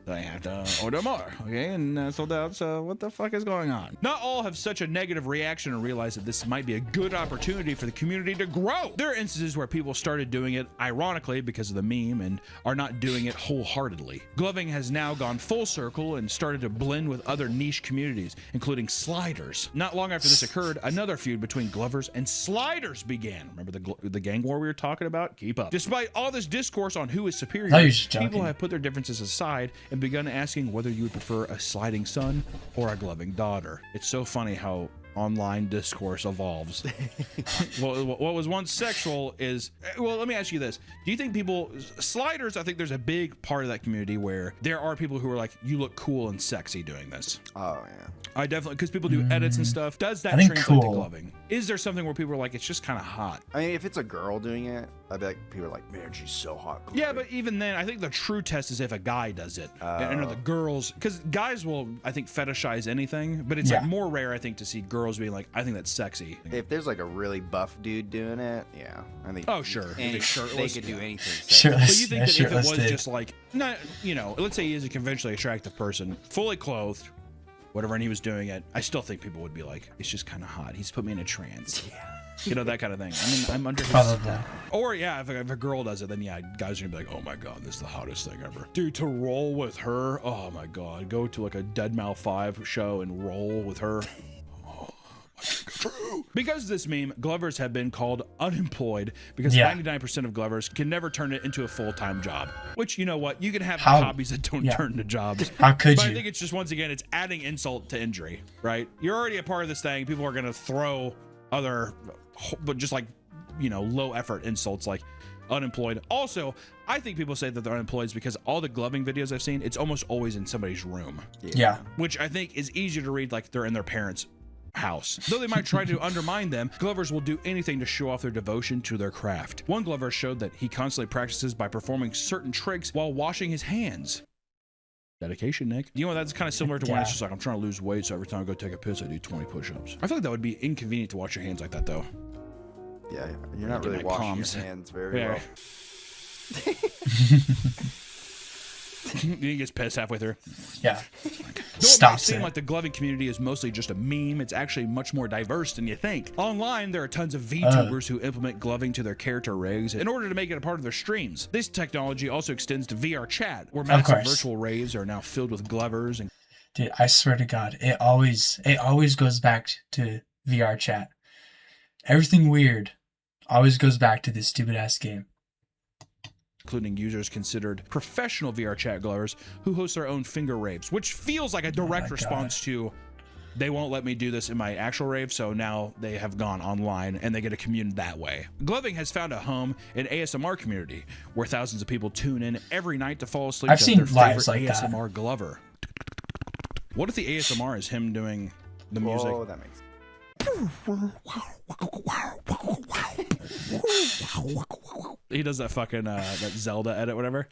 I have to order more, okay? And sold out, so what the fuck is going on? Not all have such a negative reaction and realize that this might be a good opportunity for the community to grow. There are instances where people started doing it ironically because of the meme and are not doing it wholeheartedly. Gloving has now gone full circle and started to blend with other niche communities, including sliders. Not long after this occurred, another feud between glovers and sliders began. Remember the gang war we were talking about? Keep up. Despite all this discourse on who is superior, people have put their differences aside and begun asking whether you would prefer a sliding son or a gloving daughter. It's so funny how online discourse evolves. What was once sexual is, well, let me ask you this. Do you think sliders, I think there's a big part of that community where there are people who are like, you look cool and sexy doing this. Oh yeah. I definitely, because people do edits and stuff. Does that I think translate to cool. gloving? Is there something where people are like, it's just kind of hot? I mean, if it's a girl doing it, I bet people are like, man, she's so hot. Yeah, but even then, I think the true test is if a guy does it. And the girls, because guys will, I think, fetishize anything, but it's like more rare, I think, to see girls being like, I think that's sexy. If there's like a really buff dude doing it, yeah, I think. Oh, sure. They, Shirtless, they could do yeah. anything. Sure. But you think that if it was dude. just like, not, you know, let's say he is a conventionally attractive person, fully clothed, whatever, and he was doing it, I still think people would be like, it's just kind of hot. He's put me in a trance. You know, that kind of thing. I mean, I'm under his... Probably. Or, yeah, if a girl does it, then, yeah, guys are going to be like, oh, my God, this is the hottest thing ever. Dude, to roll with her, oh, my God. Go to, like, a Deadmau 5 show and roll with her. True. Because of this meme, Glovers have been called unemployed because 99% of Glovers can never turn it into a full-time job. Which, you know what? You can have hobbies that don't turn into jobs. How could but you? I think it's just, once again, it's adding insult to injury, right? You're already a part of this thing. People are going to throw other, but just like, you know, low-effort insults like unemployed. Also, I think people say that they're unemployed is because all the gloving videos I've seen, it's almost always in somebody's room. Yeah. Which I think is easier to read like they're in their parents' house. Though they might try to undermine them, Glovers will do anything to show off their devotion to their craft. One Glover showed that he constantly practices by performing certain tricks while washing his hands. Dedication, Nick. You know, that's kind of similar to when it's just like, I'm trying to lose weight, so every time I go take a piss, I do 20 push-ups. I feel like that would be inconvenient to wash your hands like that, though. Yeah, you're not really washing your hands very well. He gets pissed halfway through. Yeah. Though it might Stops seem it. like the gloving community is mostly just a meme, it's actually much more diverse than you think. Online, there are tons of VTubers who implement gloving to their character rigs in order to make it a part of their streams. This technology also extends to VR chat, where massive virtual raves are now filled with glovers. And Dude, I swear to God, it always goes back to VR chat. Everything weird always goes back to this stupid ass game. including users considered professional VR chat glovers who host their own finger raves, which feels like a direct response to, they won't let me do this in my actual rave, so now they have gone online and they get a community that way. Gloving has found a home in ASMR community, where thousands of people tune in every night to fall asleep to their favorite ASMR glover. What if the ASMR is him doing the music? Oh, that makes sense. He does that fucking that Zelda edit, whatever.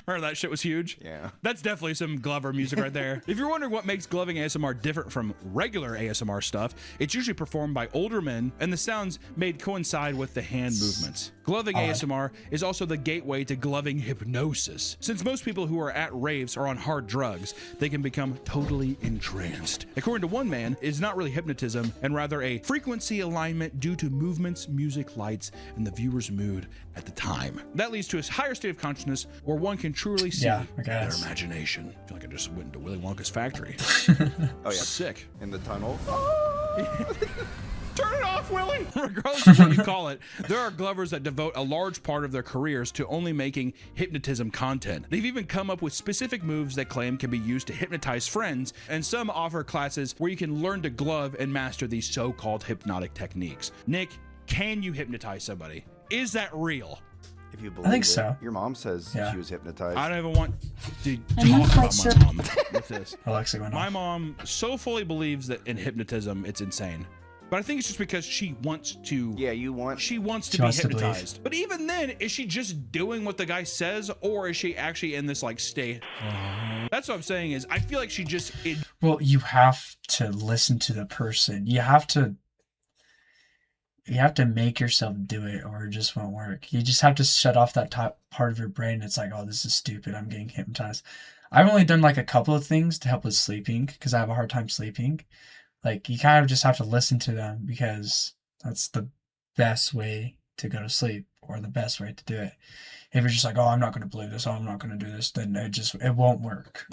Remember that shit was huge? Yeah. That's definitely some Glover music right there. If you're wondering what makes gloving ASMR different from regular ASMR stuff, it's usually performed by older men, and the sounds made coincide with the hand movements. Gloving ASMR is also the gateway to gloving hypnosis. Since most people who are at raves are on hard drugs, they can become totally entranced. According to one man, it's not really hypnotism, and rather a frequency alignment due to movements, music, lights, and the viewer's mood at the time. That leads to a higher state of consciousness where one can truly see their imagination. I feel like I just went into Willy Wonka's factory. Oh yeah, Sick. in the tunnel. Turn it off, Willie! Regardless of what you call it, there are glovers that devote a large part of their careers to only making hypnotism content. They've even come up with specific moves that claim can be used to hypnotize friends, and some offer classes where you can learn to glove and master these so-called hypnotic techniques. Nick, can you hypnotize somebody? Is that real? If you believe I think it. so. Your mom says she was hypnotized. I don't even want to I'm not talk quite about sure. my mom with this. Alexa went My off. mom so fully believes that in hypnotism, it's insane. But I think it's just because she wants to. Yeah, you want. She wants to She be wants to believe. hypnotized. But even then, is she just doing what the guy says, or is she actually in this like state? That's what I'm saying. Is I feel like she just. Well, you have to listen to the person. You have to make yourself do it, or it just won't work. You just have to shut off that top part of your brain. It's like, oh, this is stupid. I'm getting hypnotized. I've only done like a couple of things to help with sleeping because I have a hard time sleeping. Like, you kind of just have to listen to them because that's the best way to go to sleep, or the best way to do it. If you're just like, oh, I'm not going to believe this, oh, I'm not going to do this, then it won't work.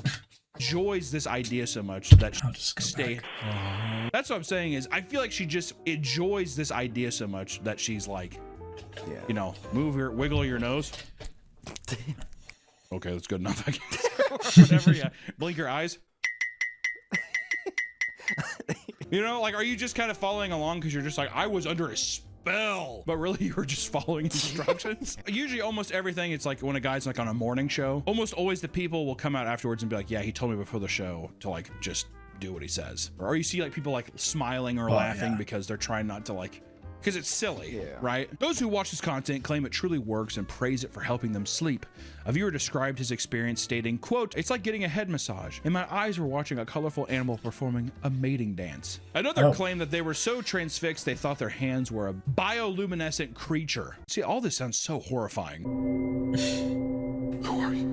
enjoys this idea so much that I'll just go stay. back. That's what I'm saying. Is I feel like she just enjoys this idea so much that she's like, Yeah. you know, wiggle your nose. Okay, that's good enough. I guess. Whatever. Yeah. Blink your eyes. You know, like, are you just kind of following along because you're just like, I was under a spell, but really you were just following instructions? Usually almost everything, it's like when a guy's like on a morning show, almost always the people will come out afterwards and be like, yeah, he told me before the show to like just do what he says. Or you see like people like smiling or laughing because they're trying not to like, because it's silly, right? Those who watch this content claim it truly works and praise it for helping them sleep. A viewer described his experience stating, quote, "It's like getting a head massage, and my eyes were watching a colorful animal performing a mating dance." Another claimed that they were so transfixed they thought their hands were a bioluminescent creature. See, all this sounds so horrifying. Who are you?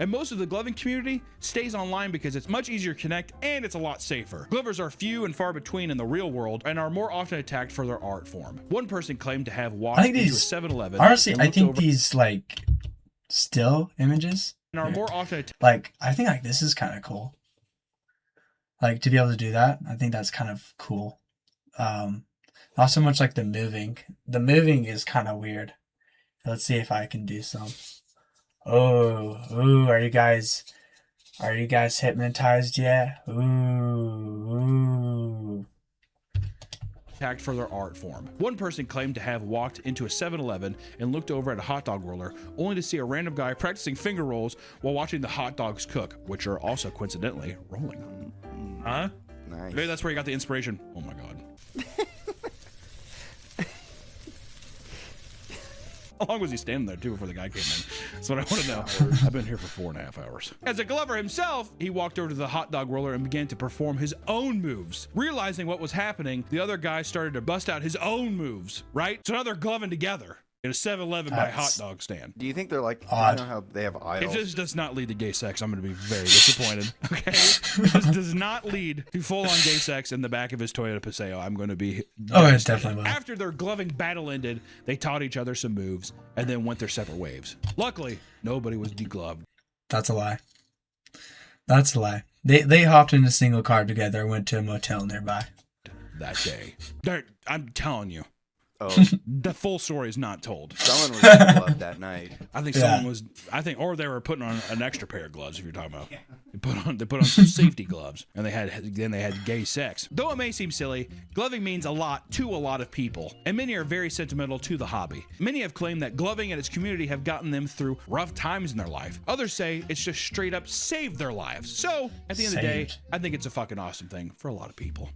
And most of the gloving community stays online because it's much easier to connect and it's a lot safer. Glovers are few and far between in the real world and are more often attacked for their art form. One person claimed to have walked into a 7-Eleven. Honestly, I think these like still images and are more often like, I think like this is kind of cool. Like to be able to do that, I think that's kind of cool. Not so much like the moving. The moving is kind of weird. Let's see if I can do some. Oh, are you guys hypnotized yet? Ooh. attacked for their art form. One person claimed to have walked into a 7-Eleven and looked over at a hot dog roller, only to see a random guy practicing finger rolls while watching the hot dogs cook, which are also coincidentally rolling. Huh? Nice. Maybe that's where you got the inspiration. Oh my god. How long was he standing there too before the guy came in? That's what I want to know. I've been here for 4.5 hours. As a Glover himself, he walked over to the hot dog roller and began to perform his own moves. Realizing what was happening, the other guy started to bust out his own moves, right? So now they're gloving together in a 7-Eleven by hot dog stand. Do you think they're like, odd. you know how they have aisles? If this does not lead to gay sex, I'm going to be very disappointed. Okay? If this does not lead to full-on gay sex in the back of his Toyota Paseo, I'm going to be... Oh, it definitely will. After their gloving battle ended, they taught each other some moves and then went their separate ways. Luckily, nobody was degloved. That's a lie. That's a lie. They hopped in a single car together and went to a motel nearby. That day. I'm telling you. Oh, The full story is not told. someone was gloved that night. I think someone was. Or they were putting on an extra pair of gloves. If you're talking about, they put on some safety gloves, and they had gay sex. Though it may seem silly, gloving means a lot to a lot of people, and many are very sentimental to the hobby. Many have claimed that gloving and its community have gotten them through rough times in their life. Others say it's just straight up saved their lives. So at the end of the day, I think it's a fucking awesome thing for a lot of people.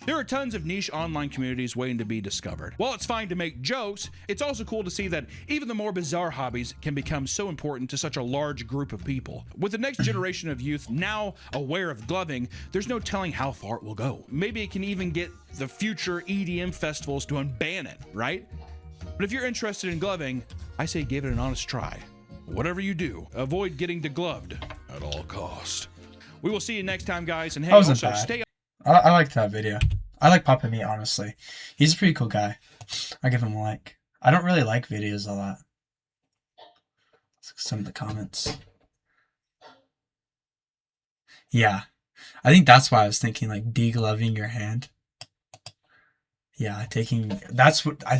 There are tons of niche online communities waiting to be discovered. While it's fine to make jokes, it's also cool to see that even the more bizarre hobbies can become so important to such a large group of people. With the next generation of youth now aware of gloving, there's no telling how far it will go. Maybe it can even get the future EDM festivals to unban it, right? But if you're interested in gloving, I say give it an honest try. Whatever you do, avoid getting degloved at all cost. We will see you next time, guys, and hey, also stay I liked that video. I like Papa Meat, honestly. He's a pretty cool guy. I give him a like. I don't really like videos a lot. Some of the comments. Yeah. I think that's why I was thinking, like, degloving your hand. Yeah, I think that's what I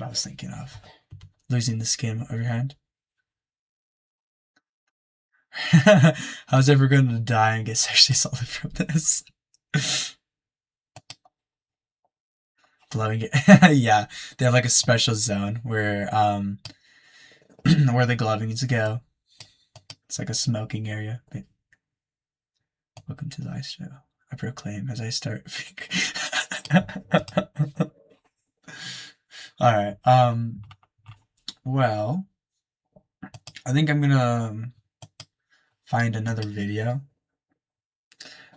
was thinking of. Losing the skin of your hand. I was ever going to die and get sexually assaulted from this. Blowing it. Yeah, they have like a special zone where where the glovings go. It's like a smoking area. But welcome to the ice show. I proclaim as I start. All right. Well, I think I'm gonna find another video.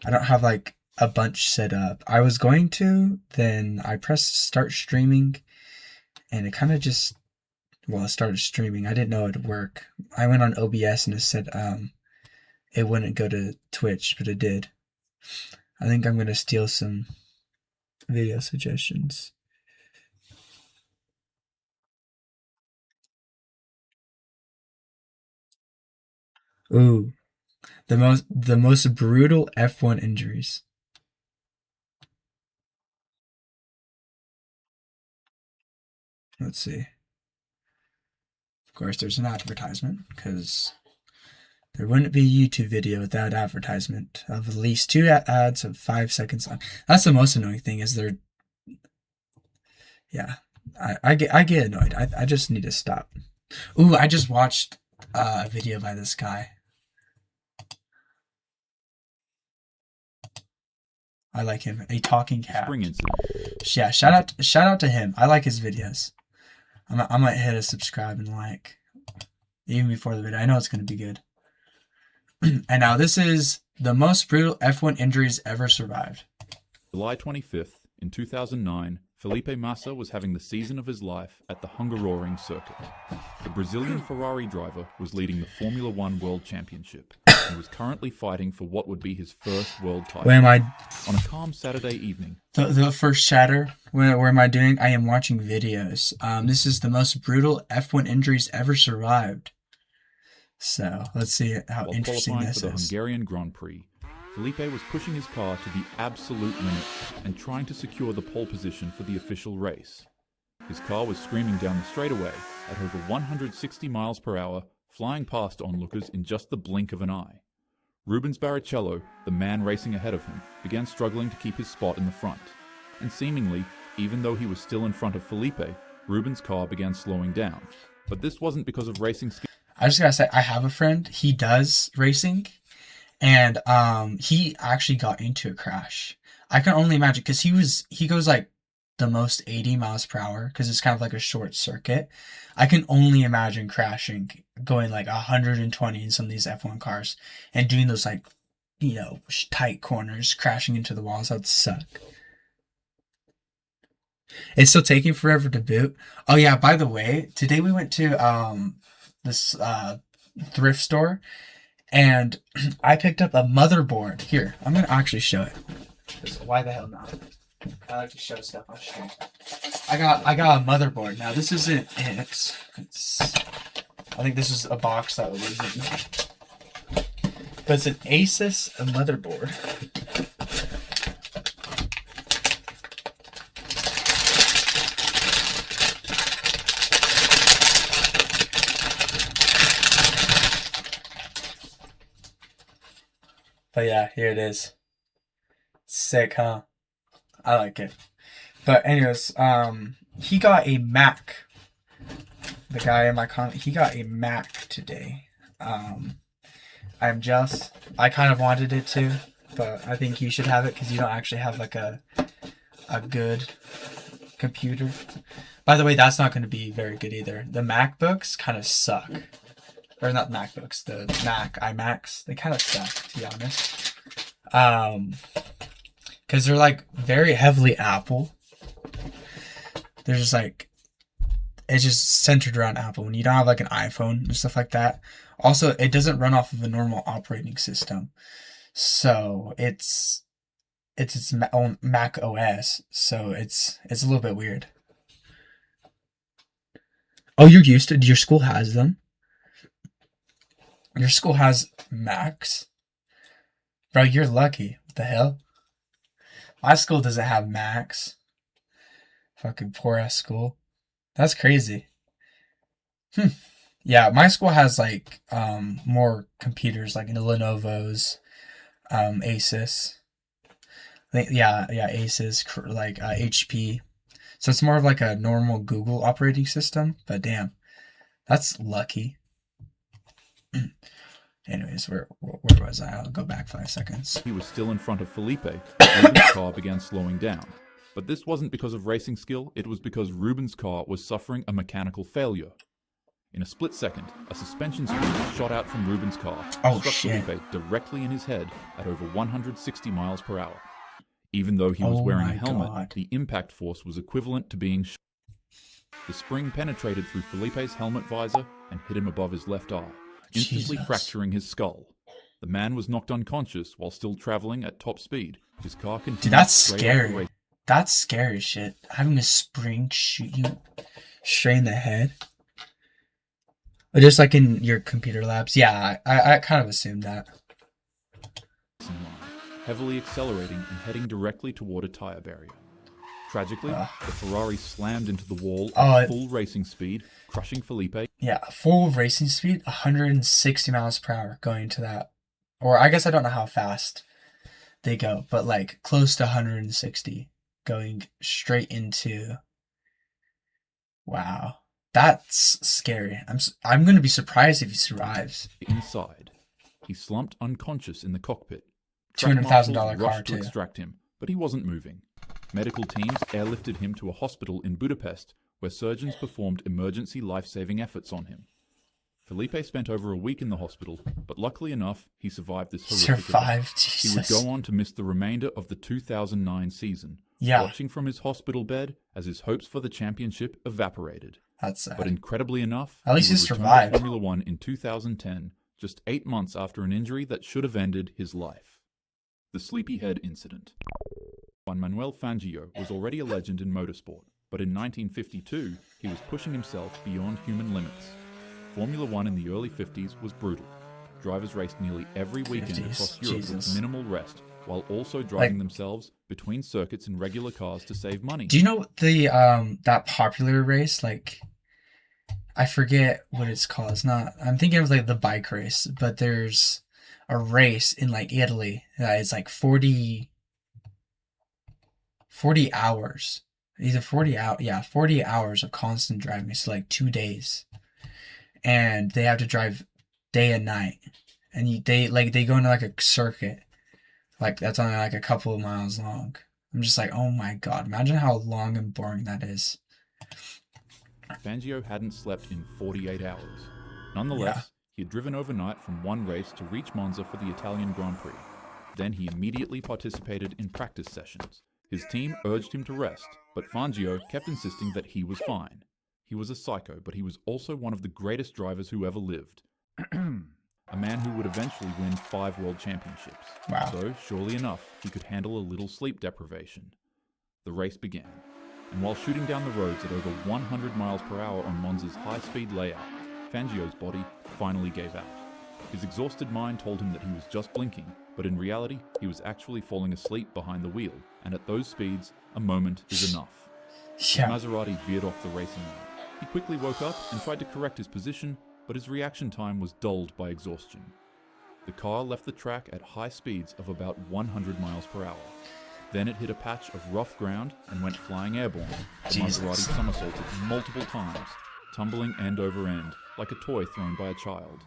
I don't have like a bunch set up. I was going to, then I pressed start streaming and it kind of just, well, it started streaming. I didn't know it would work. I went on OBS and it said it wouldn't go to Twitch, but it did. I think I'm going to steal some video suggestions. Ooh, the most brutal F1 injuries. Let's see. course, there's an advertisement, because there wouldn't be a YouTube video without advertisement of at least 2 ads of 5 seconds long. That's the most annoying thing, is they're... Yeah, I get annoyed. I just need to stop. Ooh, I just watched a video by this guy. I like him. A talking cat. Spring incident. Yeah, shout out to him. I like his videos. I might hit a subscribe and like even before the video. I know it's gonna be good. And now this is the most brutal F1 injuries ever survived. July 25th, in 2009, Felipe Massa was having the season of his life at the Hungaroring circuit. The Brazilian Ferrari driver was leading the Formula One World Championship and was currently fighting for what would be his first world title. Where am I? On a calm Saturday evening, The first chatter. Where am I doing? I am watching videos. This is the most brutal F1 injuries ever survived. So let's see how while interesting qualifying this for the is. Hungarian Grand Prix, Felipe was pushing his car to the absolute limit and trying to secure the pole position for the official race. His car was screaming down the straightaway at over 160 miles per hour, flying past onlookers in just the blink of an eye. Rubens Barrichello, the man racing ahead of him, began struggling to keep his spot in the front. And seemingly, even though he was still in front of Felipe, Rubens' car began slowing down. But this wasn't because of racing skills. I just gotta say, I have a friend. He does racing, and he actually got into a crash. I can only imagine, because he goes like the most 80 miles per hour, because it's kind of like a short circuit. I can only imagine crashing, going like 120 in some of these F1 cars, and doing those like, you know, tight corners, crashing into the walls. That'd suck. It's still taking forever to boot. Oh yeah, by the way, today we went to this thrift store, and I picked up a motherboard. Here, I'm gonna actually show it. Why the hell not? I like to show stuff. I'll show you. I got a motherboard. Now this isn't it. I think this is a box that was in. But it's an Asus motherboard. But yeah, here it is. Sick, huh? I like it. But anyways, he got a Mac. The guy in my comment, he got a Mac today. I'm jealous. I kind of wanted it too, but I think you should have it because you don't actually have like a good computer. By the way, that's not going to be very good either. The MacBooks kind of suck. Or not MacBooks, the Mac iMacs. They kind of suck, to be honest. Because they're like very heavily Apple. They're just like, it's just centered around Apple. When you don't have like an iPhone and stuff like that. Also, it doesn't run off of a normal operating system. So it's its own Mac OS. So it's a little bit weird. Oh, you're used to, your school has them? Your school has Macs? Bro, you're lucky. What the hell? My school doesn't have Macs. Fucking poor ass school. That's crazy. Yeah, my school has like more computers, like the Lenovo's, Asus. Asus, like HP. So it's more of like a normal Google operating system. But damn, that's lucky. Anyways, where was I? I'll go back 5 seconds. He was still in front of Felipe. Rubens' car began slowing down. But this wasn't because of racing skill, it was because Rubens' car was suffering a mechanical failure. In a split second, a suspension spring shot out from Rubens' car, Oh, struck shit. Felipe directly in his head at over 160 miles per hour. Even though he was Oh wearing a my helmet, God. the impact force was equivalent to being shot. The spring penetrated through Felipe's helmet visor and hit him above his left eye, instantly Jesus. fracturing his skull. The man was knocked unconscious while still traveling at top speed. His car continued Dude, that's straight off the scary. race. That's scary shit. Having a spring shoot you straight in the head. Or just like in your computer labs. Yeah, I kind of assumed that. Line, heavily accelerating and heading directly toward a tire barrier. Tragically, the Ferrari slammed into the wall Oh, at full racing speed, crushing Felipe. Yeah, full racing speed, 160 miles per hour going to that. Or I guess I don't know how fast they go, but like close to 160 going straight into. Wow, that's scary. I'm going to be surprised if he survives. Inside, he slumped unconscious in the cockpit. $200,000 car rushed to too. extract him, but he wasn't moving. Medical teams airlifted him to a hospital in Budapest, where surgeons performed emergency life-saving efforts on him. Felipe spent over a week in the hospital, but luckily enough, he survived this horrific event. Survived, He would Jesus. go on to miss the remainder of the 2009 season, Yeah. watching from his hospital bed as his hopes for the championship evaporated. That's sad. But incredibly enough, At least he he would return to survived. Formula One in 2010, just 8 months after an injury that should have ended his life. The Sleepyhead Incident. Juan Manuel Fangio was already a legend in motorsport, but in 1952, he was pushing himself beyond human limits. Formula One in the early 50s was brutal. Drivers raced nearly every weekend 50s, across Europe Jesus. with minimal rest, while also driving Like- themselves between circuits in regular cars to save money. Do you know the that popular race? Like, I forget what it's called. It's not. I'm thinking of like the bike race, but there's a race in like Italy that is like 40 hours. Either 40 hours of constant driving. So like 2 days, and they have to drive day and night, and they go into like a circuit, like that's only like a couple of miles long. I'm just like, oh my god, imagine how long and boring that is. Fangio hadn't slept in 48 hours. Nonetheless, he had driven overnight from one race to reach Monza for the Italian Grand Prix. Then he immediately participated in practice sessions. His team urged him to rest, but Fangio kept insisting that he was fine. He was a psycho, but he was also one of the greatest drivers who ever lived. A man who would eventually win 5 world championships. Wow. So, surely enough, he could handle a little sleep deprivation. The race began, and while shooting down the roads at over 100 miles per hour on Monza's high-speed layout, Fangio's body finally gave out. His exhausted mind told him that he was just blinking, but in reality, he was actually falling asleep behind the wheel, and at those speeds, a moment is enough. His Yeah. Maserati veered off the racing line. He quickly woke up and tried to correct his position, but his reaction time was dulled by exhaustion. The car left the track at high speeds of about 100 miles per hour. Then it hit a patch of rough ground and went flying airborne. The Jesus. Maserati somersaulted multiple times, tumbling end over end, like a toy thrown by a child.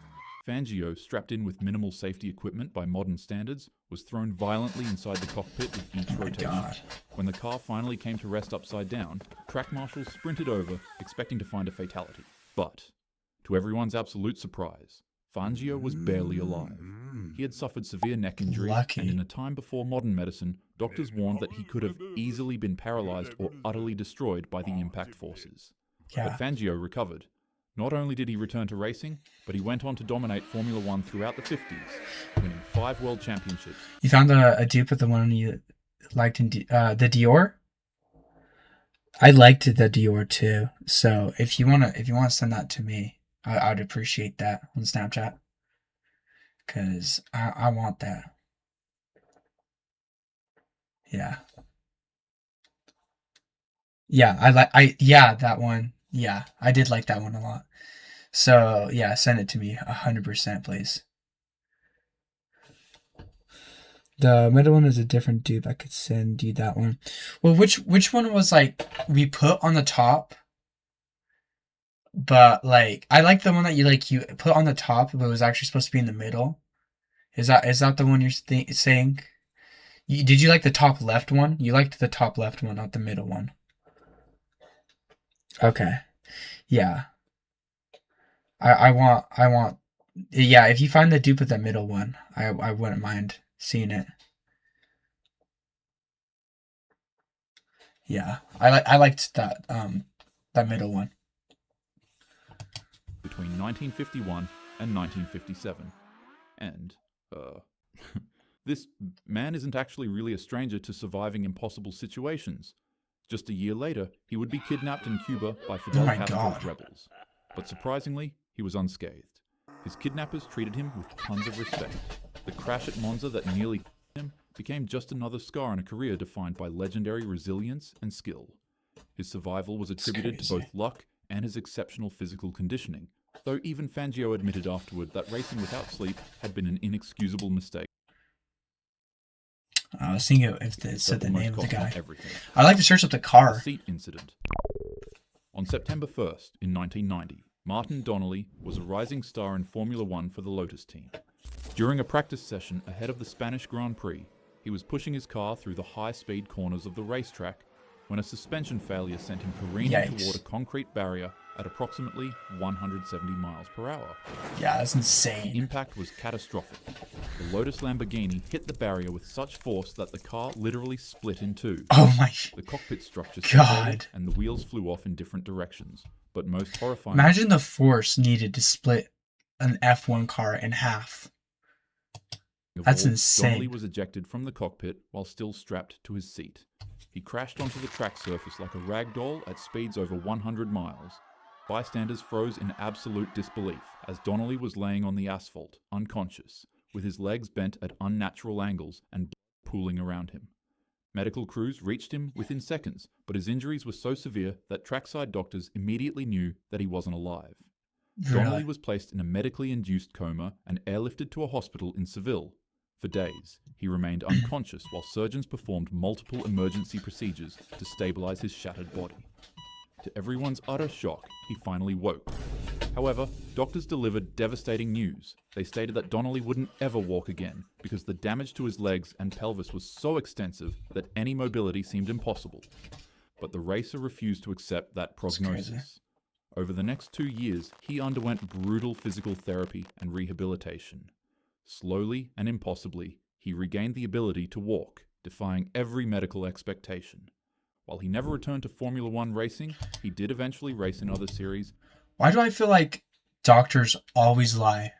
Fangio, strapped in with minimal safety equipment by modern standards, was thrown violently inside the cockpit with each rotation. God. When the car finally came to rest upside down, track marshals sprinted over, expecting to find a fatality. But, to everyone's absolute surprise, Fangio was barely alive. He had suffered severe neck injury, Lucky. and in a time before modern medicine, doctors warned that he could have easily been paralyzed or utterly destroyed by the impact forces. Yeah. But Fangio recovered. Not only did he return to racing, but he went on to dominate Formula One throughout the 50s, winning 5 world championships. You found a dupe of the one you liked in the Dior? I liked the Dior too. So if you wanna send that to me, I'd appreciate that on Snapchat. Cause I want that. Yeah. Yeah, that one. Yeah, I did like that one a lot. So yeah, send it to me 100%, please. The middle one is a different dupe. I could send you that one. Well, which one was like we put on the top? But like I like the one that you put on the top, but it was actually supposed to be in the middle. Is that the one you're saying? Did you like the top left one? You liked the top left one, not the middle one. Okay. Yeah. I want. Yeah, if you find the dupe of the middle one, I wouldn't mind seeing it. Yeah, I liked that that middle one. Between 1951 and 1957. And, this man isn't actually really a stranger to surviving impossible situations. Just a year later, he would be kidnapped in Cuba by Fidel my Castro's God. rebels. But surprisingly, he was unscathed. His kidnappers treated him with tons of respect. The crash at Monza that nearly killed him became just another scar in a career defined by legendary resilience and skill. His survival was attributed to both luck and his exceptional physical conditioning, though even Fangio admitted afterward that racing without sleep had been an inexcusable mistake. I was thinking if it said the That name of the almost cost guy. him everything. I'd like to search up the The car. seat incident. On September 1st, in 1990, Martin Donnelly was a rising star in Formula One for the Lotus team. During a practice session ahead of the Spanish Grand Prix, he was pushing his car through the high-speed corners of the racetrack when a suspension failure sent him careening Yikes. toward a concrete barrier at approximately 170 miles per hour. Yeah, that's The insane. impact was catastrophic. The Lotus Lamborghini hit the barrier with such force that the car literally split in two. Oh my. The cockpit structure God. separated and the wheels flew off in different directions. But most horrifying... Imagine the force needed to split an F1 car in half. of That's all, insane. Donnelly was ejected from the cockpit while still strapped to his seat. He crashed onto the track surface like a rag doll at speeds over 100 miles. Bystanders froze in absolute disbelief as Donnelly was laying on the asphalt, unconscious, with his legs bent at unnatural angles and blood pooling around him. Medical crews reached him within seconds, but his injuries were so severe that trackside doctors immediately knew that he wasn't alive. Donnelly Really? was placed in a medically induced coma and airlifted to a hospital in Seville. For days, he remained unconscious while surgeons performed multiple emergency procedures to stabilize his shattered body. To everyone's utter shock, he finally woke. However, doctors delivered devastating news. They stated that Donnelly wouldn't ever walk again because the damage to his legs and pelvis was so extensive that any mobility seemed impossible. But the racer refused to accept that crazy. prognosis. Over the next 2 years, he underwent brutal physical therapy and rehabilitation. Slowly and impossibly, he regained the ability to walk, defying every medical expectation. While he never returned to Formula One racing, he did eventually race in other series. Why do I feel like doctors always lie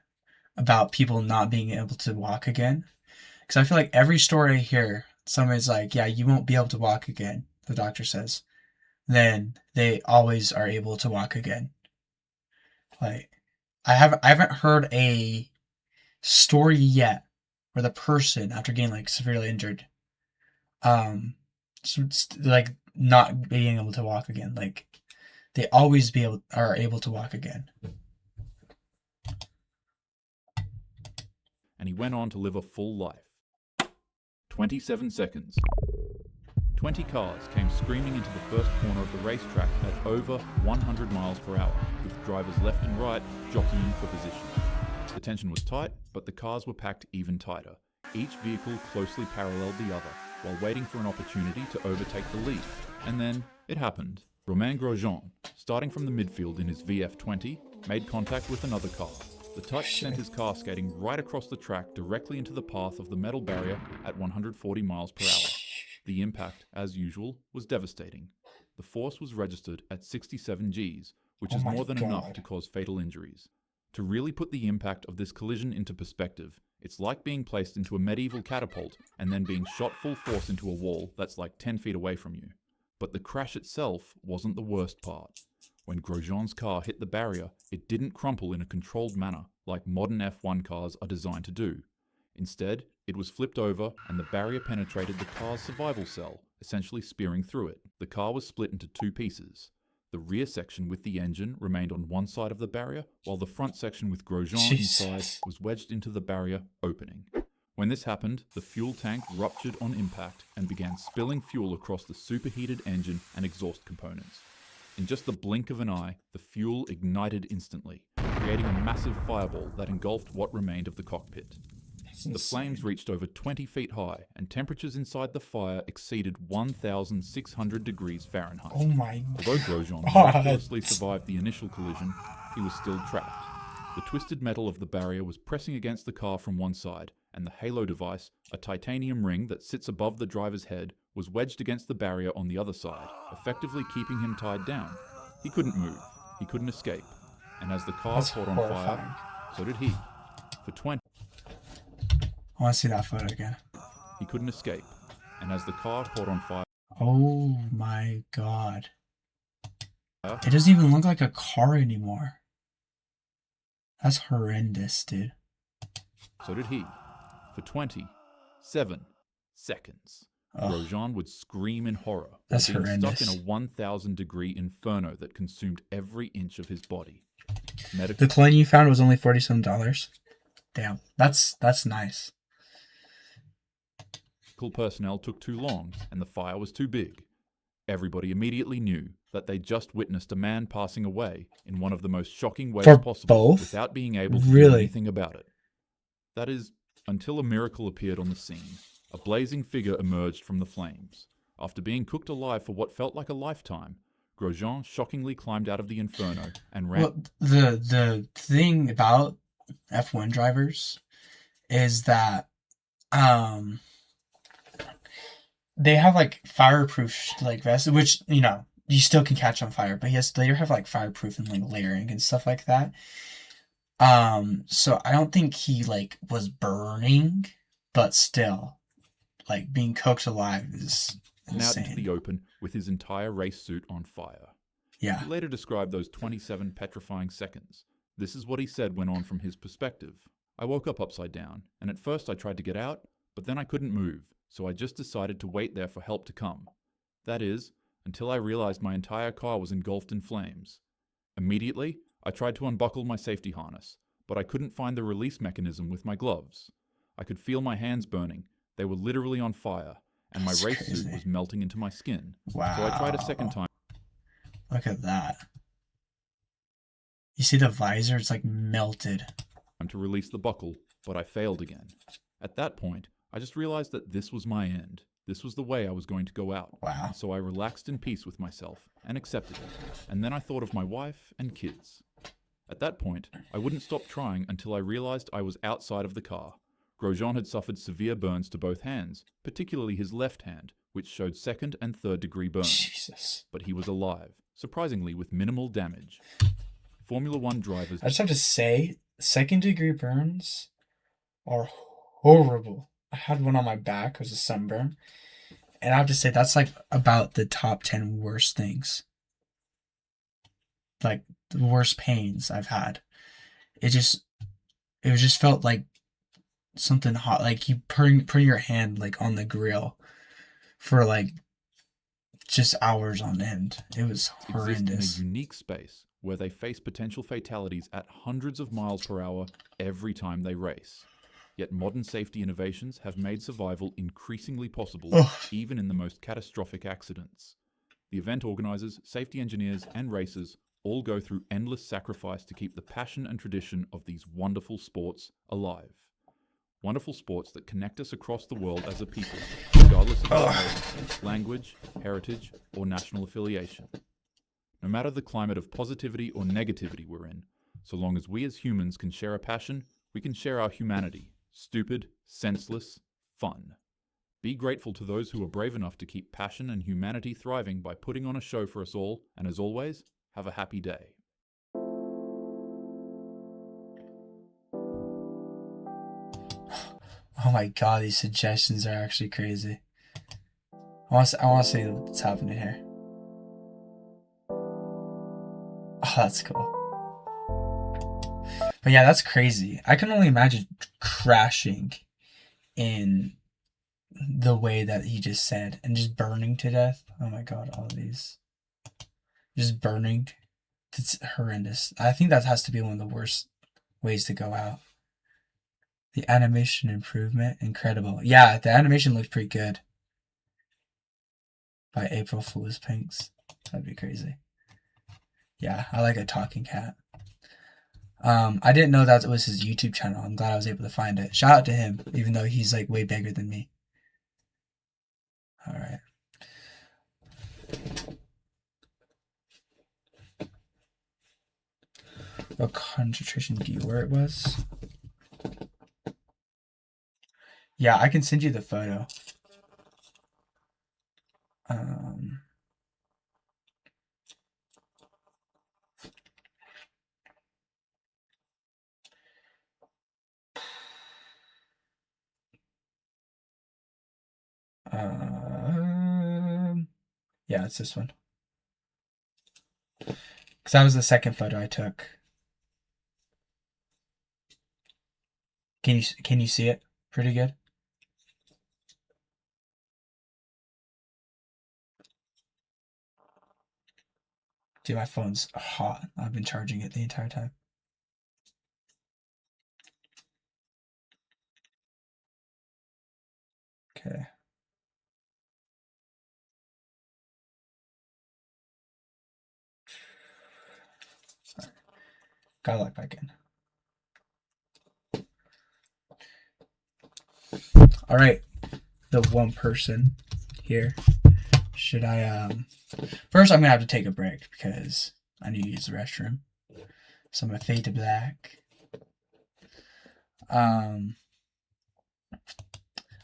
about people not being able to walk again? Because I feel like every story I hear, somebody's like, yeah, you won't be able to walk again, the doctor says. Then they always are able to walk again. Like, I haven't heard a story yet where the person, after getting like severely injured, like not being able to walk again. Like, they always are able to walk again. And he went on to live a full life. 27 seconds. 20 cars came screaming into the first corner of the racetrack at over 100 miles per hour, with drivers left and right jockeying for position. The tension was tight, but the cars were packed even tighter. Each vehicle closely paralleled the other, while waiting for an opportunity to overtake the lead. And then, it happened. Romain Grosjean, starting from the midfield in his VF20, made contact with another car. The touch sent his car skating right across the track directly into the path of the metal barrier at 140 miles per hour. The impact, as usual, was devastating. The force was registered at 67 Gs, which is my more than enough God. to cause fatal injuries. To really put the impact of this collision into perspective, it's like being placed into a medieval catapult and then being shot full force into a wall that's like 10 feet away from you. But the crash itself wasn't the worst part. When Grosjean's car hit the barrier, it didn't crumple in a controlled manner like modern F1 cars are designed to do. Instead, it was flipped over and the barrier penetrated the car's survival cell, essentially spearing through it. The car was split into two pieces. The rear section with the engine remained on one side of the barrier, while the front section with Grosjean Jesus. inside was wedged into the barrier opening. When this happened, the fuel tank ruptured on impact and began spilling fuel across the superheated engine and exhaust components. In just the blink of an eye, the fuel ignited instantly, creating a massive fireball that engulfed what remained of the cockpit. The flames reached over 20 feet high, and temperatures inside the fire exceeded 1,600 degrees Fahrenheit. Oh my Although Grosjean God. miraculously survived the initial collision, he was still trapped. The twisted metal of the barrier was pressing against the car from one side, and the halo device, a titanium ring that sits above the driver's head, was wedged against the barrier on the other side, effectively keeping him tied down. He couldn't move, he couldn't escape, and as the car That's caught on horrifying. fire, so did he. For 20, I want to see that photo again. he couldn't escape, and as the car caught on fire, Oh my God. It doesn't even look like a car anymore. That's horrendous, dude. so did he. For 20, 7, seconds. Oh, Grosjean would scream in horror, That's being stuck horrendous. in a 1,000-degree inferno that consumed every inch of his body. the coin you found was only $47. Damn, that's nice. Medical personnel took too long, and the fire was too big. Everybody immediately knew that they just witnessed a man passing away in one of the most shocking ways For possible both? without being able to do Really? anything about it. That is, until a miracle appeared on the scene. A blazing figure emerged from the flames. After being cooked alive for what felt like a lifetime, Grosjean shockingly climbed out of the inferno and ran. Well, the thing about F1 drivers is that they have like fireproof like vests, which you still can catch on fire, but they have like fireproof and like layering and stuff like that. So I don't think he like was burning, but still, like being cooked alive is Out into insane. the open with his entire race suit on fire. Yeah. He later described those 27 petrifying seconds. This is what he said went on from his perspective. I woke up upside down, and at first I tried to get out, but then I couldn't move, so I just decided to wait there for help to come. That is, until I realized my entire car was engulfed in flames. Immediately, I tried to unbuckle my safety harness, but I couldn't find the release mechanism with my gloves. I could feel my hands burning. They were literally on fire, and my That's race crazy. suit was melting into my skin. Wow. So I tried a second time. Look at that. You see the visor? It's like melted. To release the buckle, but I failed again. At that point, I just realized that this was my end. This was the way I was going to go out. Wow. And so I relaxed in peace with myself and accepted it. And then I thought of my wife and kids. At that point, I wouldn't stop trying until I realized I was outside of the car. Grosjean had suffered severe burns to both hands, particularly his left hand, which showed second and third degree burns. Jesus. But he was alive, surprisingly with minimal damage. Formula One drivers... I just have to say, second degree burns are horrible. I had one on my back. It was a sunburn. And I have to say, that's like about the top 10 worst things. Like, the worst pains I've had. It just felt like something hot. Like you putting your hand like on the grill for like just hours on end. It was exist in horrendous. a unique space where they face potential fatalities at hundreds of miles per hour every time they race. Yet modern safety innovations have made survival increasingly possible, Ugh. even in the most catastrophic accidents. The event organizers, safety engineers, and racers all go through endless sacrifice to keep the passion and tradition of these wonderful sports alive. Wonderful sports that connect us across the world as a people, regardless of our race, language, heritage, or national affiliation. No matter the climate of positivity or negativity we're in, so long as we as humans can share a passion, we can share our humanity. Stupid, senseless, fun. Be grateful to those who are brave enough to keep passion and humanity thriving by putting on a show for us all, and as always, have a happy day. Oh my god, these suggestions are actually crazy. I want to see what's happening here. Oh, that's cool. But yeah, that's crazy. I can only imagine crashing in the way that he just said and just burning to death. Oh my god, all of these. Just burning. It's horrendous. I think that has to be one of the worst ways to go out. The animation improvement, incredible. Yeah, the animation looks pretty good. By April Fool's Pinks. That'd be crazy. Yeah, I like a talking cat. I didn't know that was his YouTube channel. I'm glad I was able to find it. Shout out to him, even though he's like way bigger than me. Alright. What concentration do you where it was? Yeah, I can send you the photo. Yeah, it's this one. Because that was the second photo I took. Can you see it pretty good? Dude, my phone's hot. I've been charging it the entire time. Okay. Sorry. Gotta log back in. All right, the one person here. Should I first I'm gonna have to take a break because I need to use the restroom. So I'm gonna fade to black. I'm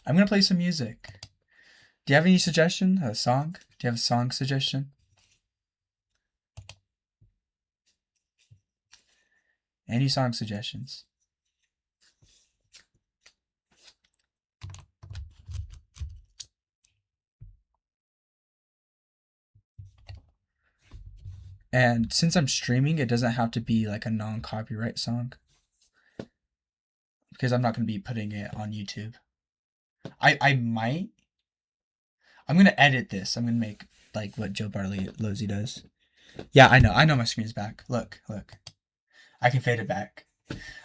gonna play some music. Do you have any suggestion? A song? Do you have a song suggestion? Any song suggestions? And since I'm streaming, it doesn't have to be like a non-copyright song. Because I'm not going to be putting it on YouTube. I might. I'm going to edit this. I'm going to make like what Joe Bartolozzi does. Yeah, I know my screen's back. Look. I can fade it back.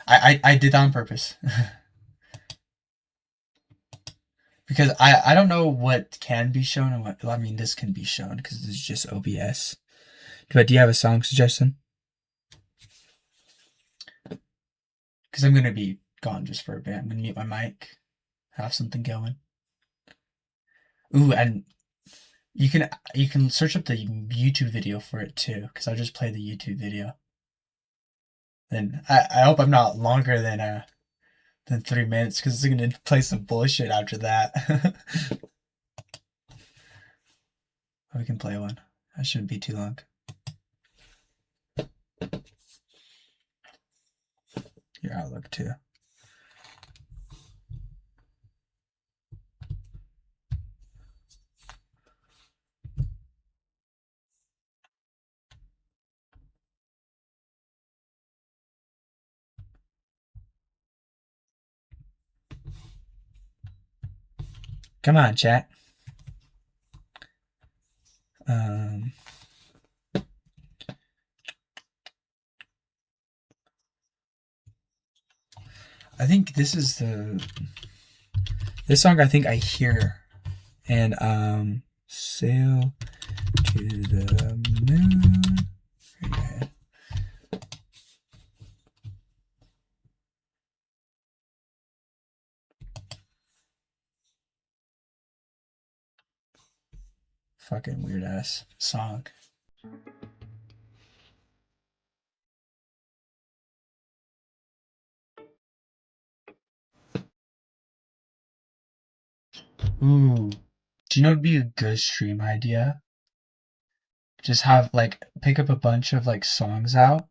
I did that on purpose. Because I don't know what can be shown and what, I mean, this can be shown because this is just OBS. But do you have a song suggestion? Because I'm going to be gone just for a bit. I'm going to mute my mic, have something going. Ooh, and you can search up the YouTube video for it too, because I'll just play the YouTube video. Then I hope I'm not longer than 3 minutes, because it's going to play some bullshit after that. We can play one. That shouldn't be too long. Your Outlook too. Come on, chat. I think this is this song I think I hear, and Sail to the Moon. Okay. Fucking weird ass song. Ooh. Do you know what'd be a good stream idea? Just have like pick up a bunch of like songs out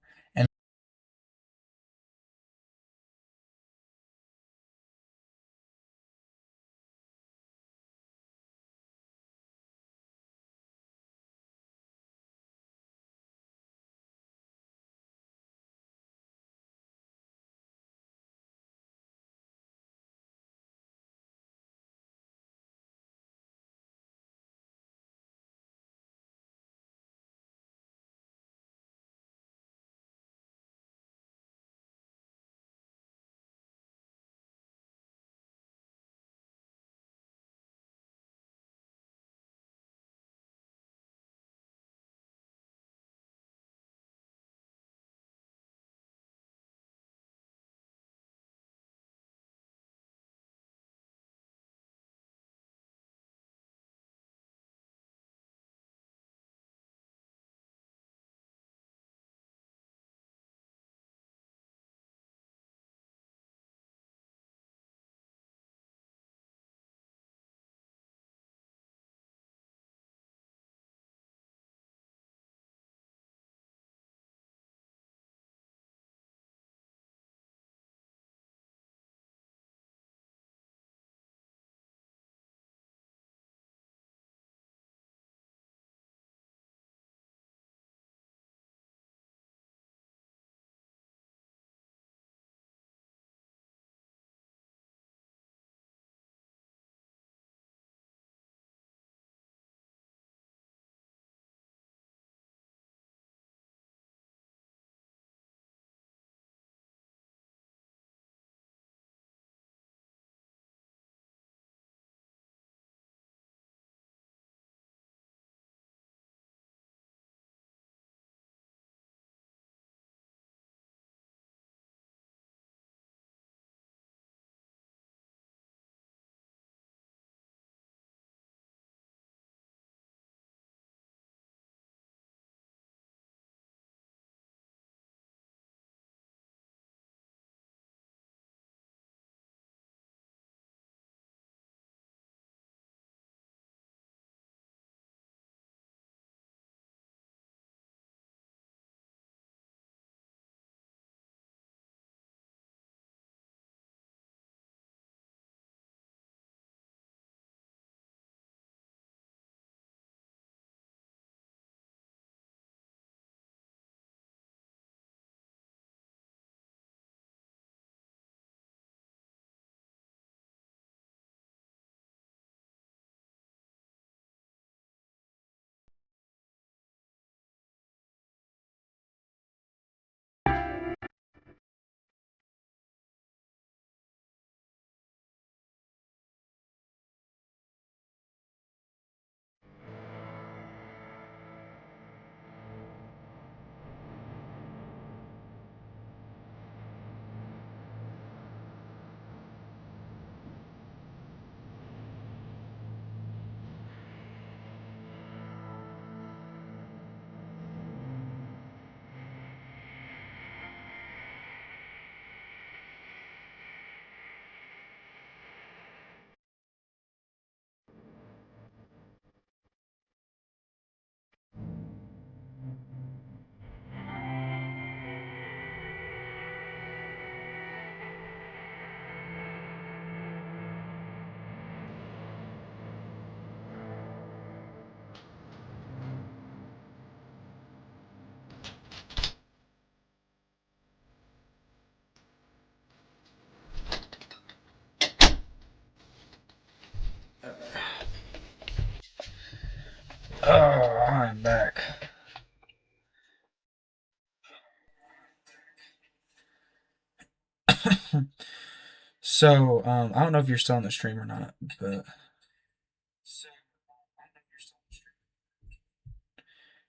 So, I don't know if you're still on the stream or not, but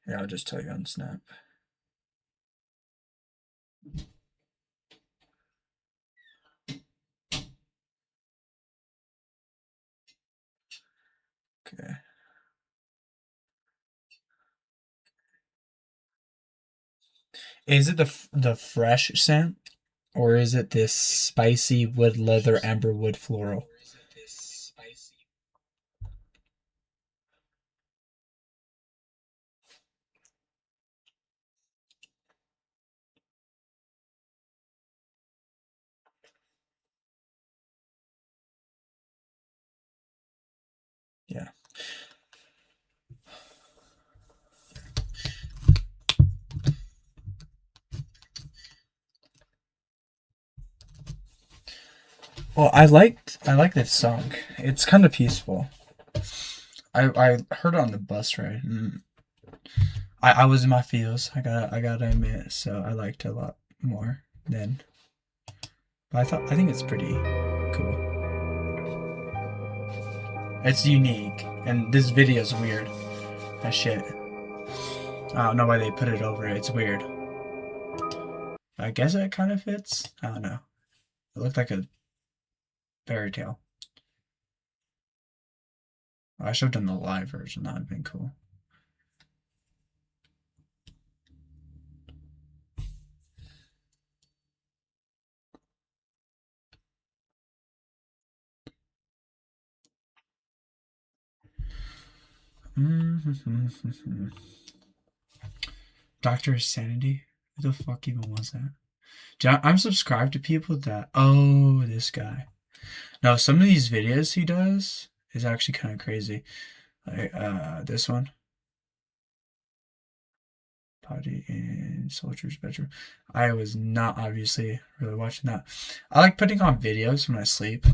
yeah, I'll just tell you on Snap. Okay. Is it the fresh scent, or is it this spicy wood leather amber wood floral? Yeah. Well, I like this song. It's kind of peaceful. I heard it on the bus ride. I was in my feels. I gotta admit, so I liked it a lot more then. But I think it's pretty cool. It's unique, and this video's weird as shit. I don't know why they put it over it. It's weird. I guess it kind of fits. I don't know. It looked like a fairy tale. I should have done the live version. That would have been cool. Dr. Sanity? Who the fuck even was that? Dude, I'm subscribed to people that... Oh, this guy. No, some of these videos he does is actually kind of crazy. Like, this one. Potty in Soldier's Bedroom. I was not obviously really watching that. I like putting on videos when I sleep.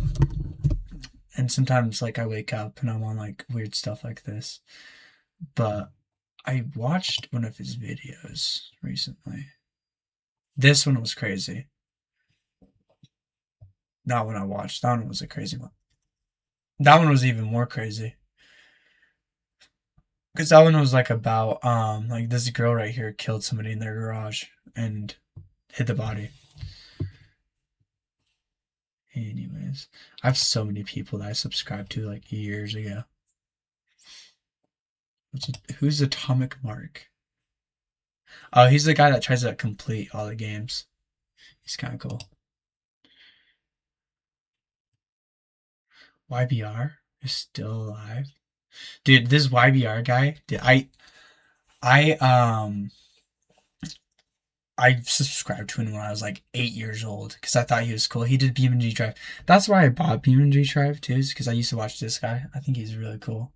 And sometimes, like, I wake up and I'm on, like, weird stuff like this. But I watched one of his videos recently. This one was crazy. That one I watched. That one was a crazy one. That one was even more crazy. Because that one was, like, about, like, this girl right here killed somebody in their garage and hid the body. Anyways, I have so many people that I subscribed to, like, years ago. Who's Atomic Mark? Oh, he's the guy that tries to complete all the games. He's kind of cool. YBR is still alive. Dude, this YBR guy, dude, I subscribed to him when I was like 8 years old because I thought he was cool. He did BeamNG Drive. That's why I bought BeamNG Drive too, is because I used to watch this guy. I think he's really cool.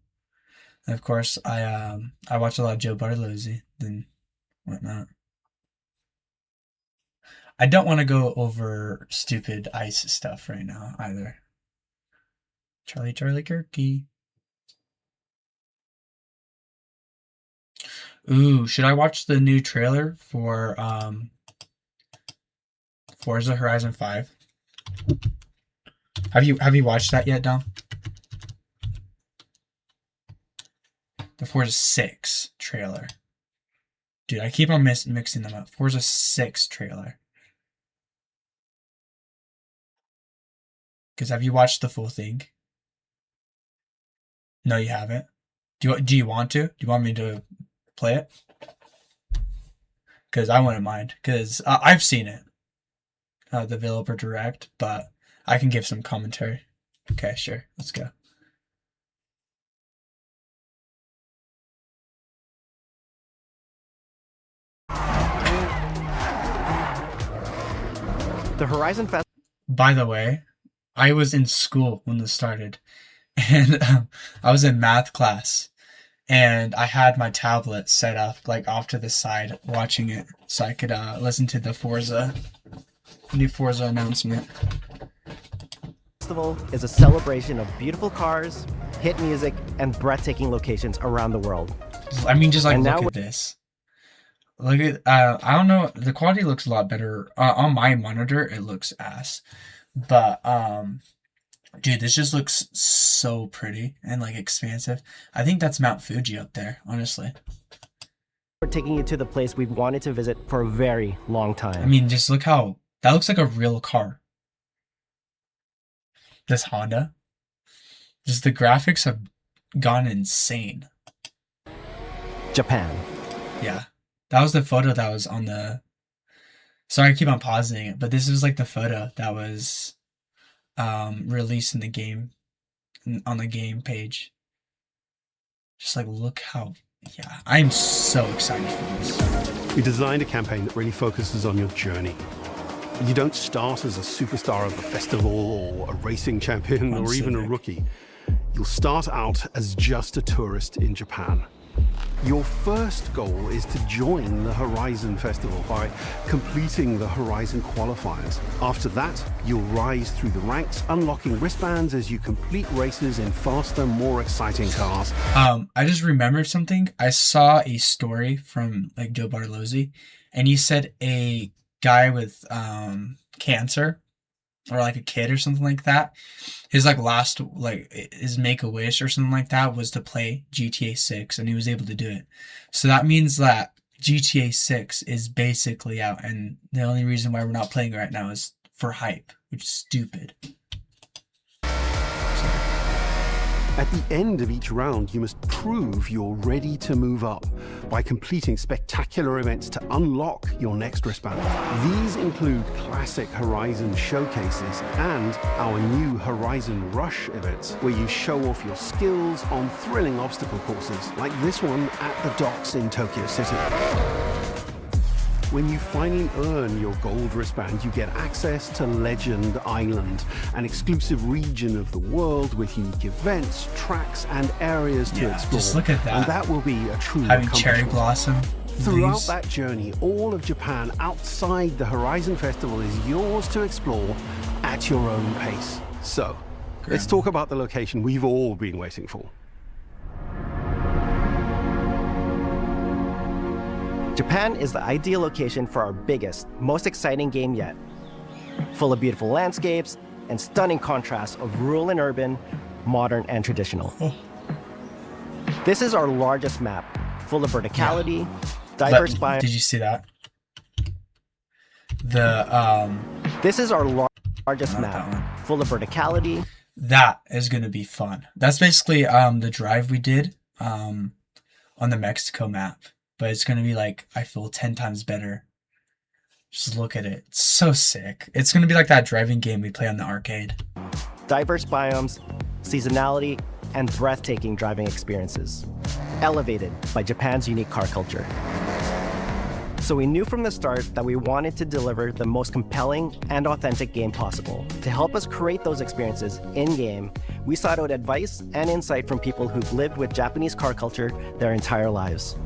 And of course, I watch a lot of Joe Bartolozzi and whatnot. I don't want to go over stupid ice stuff right now either. Charlie Kirky. Ooh, should I watch the new trailer for Forza Horizon 5? Have you watched that yet, Dom? The Forza 6 trailer. Dude, I keep on mixing them up. Forza 6 trailer. Because have you watched the full thing? No, you haven't. Do you want to? Do you want me to play it? Because I wouldn't mind. Because I've seen it. The developer direct, but I can give some commentary. Okay, sure. Let's go. The Horizon Fest. By the way, I was in school when this started, and I was in math class, and I had my tablet set up like off to the side, watching it, so I could listen to the new Forza announcement. Festival is a celebration of beautiful cars, hit music, and breathtaking locations around the world. I mean, just like And now look at this. Look at I don't know. The quality looks a lot better on my monitor. It looks ass, but dude, this just looks so pretty and like expansive. I think that's Mount Fuji up there, honestly. We're taking you to the place we've wanted to visit for a very long I time. mean, just look how that looks like a real car. This Honda. Just the graphics have gone insane. Japan. Yeah. That was the photo that was on the... Sorry, I keep on pausing it, but this is like the photo that was released in the game, on the game page. Just like, look how... Yeah, I'm so excited for this. We designed a campaign that really focuses on your journey. You don't start as a superstar of the festival or a racing champion or even a rookie. You'll start out as just a tourist in Japan. Your first goal is to join the Horizon Festival by completing the Horizon qualifiers. After that, you'll rise through the ranks, unlocking wristbands as you complete races in faster, more exciting cars. I just remembered something. I saw a story from like Joe Bartolozzi, and he said a guy with cancer, or like a kid or something like that, his like last, like his make-a-wish or something like that was to play GTA 6, and he was able to do it. So that means that GTA 6 is basically out, and the only reason why we're not playing it right now is for hype, which is stupid. At the end of each round, you must prove you're ready to move up by completing spectacular events to unlock your next wristband. These include classic Horizon showcases and our new Horizon Rush events, where you show off your skills on thrilling obstacle courses, like this one at the docks in Tokyo City. When you finally earn your gold wristband, you get access to Legend Island, an exclusive region of the world with unique events, tracks, and areas to explore. Just look at that. And that will be a true Having cherry accomplishment. blossom Throughout leaves. that journey, all of Japan outside the Horizon Festival is yours to explore at your own pace. So, let's talk about the location we've all been waiting for. Japan is the ideal location for our biggest, most exciting game yet. Full of beautiful landscapes and stunning contrasts of rural and urban, modern and traditional. This is our largest map, full of verticality, diverse biomes. Did you see that? The This is our largest map, full of verticality. That is gonna be fun. That's basically the drive we did on the Mexico map. But it's gonna be like, I feel 10 times better. Just look at it. It's so sick. It's gonna be like that driving game we play on the arcade. Diverse biomes, seasonality, and breathtaking driving experiences, elevated by Japan's unique car culture. So we knew from the start that we wanted to deliver the most compelling and authentic game possible. To help us create those experiences in-game, we sought out advice and insight from people who've lived with Japanese car culture their entire lives.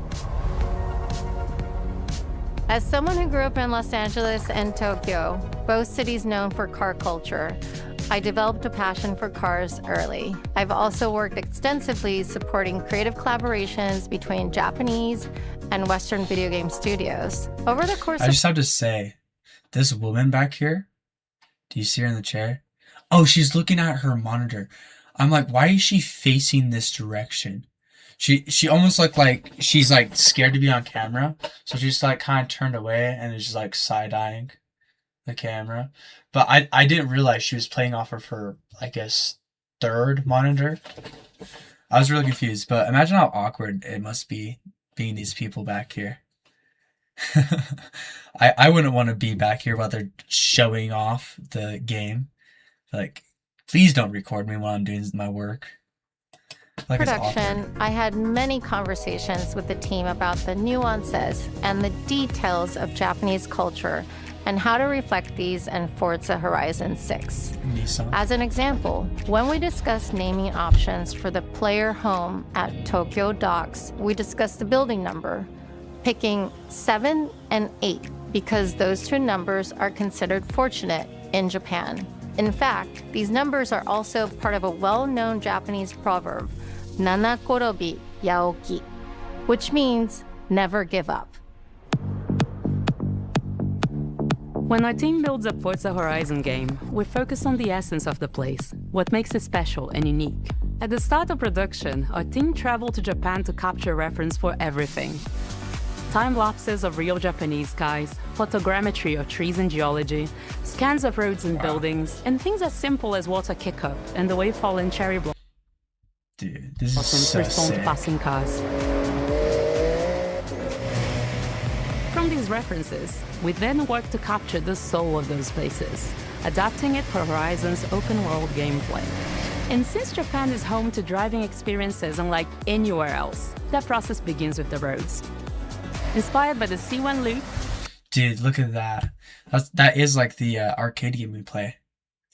As someone who grew up in Los Angeles and Tokyo, both cities known for car culture, I developed a passion for cars early. I've also worked extensively supporting creative collaborations between Japanese and Western video game studios. Over the course I just have to say, this woman back here, do you see her in the chair? Oh, she's looking at her monitor. I'm like, why is she facing this direction? She almost looked like she's like scared to be on camera, so she's like kind of turned away and is just like side-eyeing the camera. But I didn't realize she was playing off of her, I guess, third monitor. I was really confused, but imagine how awkward it must be being these people back here. I wouldn't want to be back here while they're showing off the game. Like, please don't record me while I'm doing my work. Like production, I had many conversations with the team about the nuances and the details of Japanese culture and how to reflect these in Forza Horizon 6. Nissan. As an example, when we discussed naming options for the player home at Tokyo Docks, we discussed the building number, picking 7 and 8 because those two numbers are considered fortunate in Japan. In fact, these numbers are also part of a well-known Japanese proverb, Nana Korobi Yaoki, which means never give up. When our team builds a Forza Horizon game, we focus on the essence of the place, what makes it special and unique. At the start of production, our team traveled to Japan to capture reference for everything. Time lapses of real Japanese skies, photogrammetry of trees and geology, scans of roads and buildings, and things as simple as water kick-up and the way fallen cherry blossoms Dude, this is so correspond to sick. passing cars. From these references, we then work to capture the soul of those places, adapting it for Horizon's open-world gameplay. And since Japan is home to driving experiences unlike anywhere else, that process begins with the roads. Inspired by the C1 loop, Dude, look at that. That is like the arcade game we play.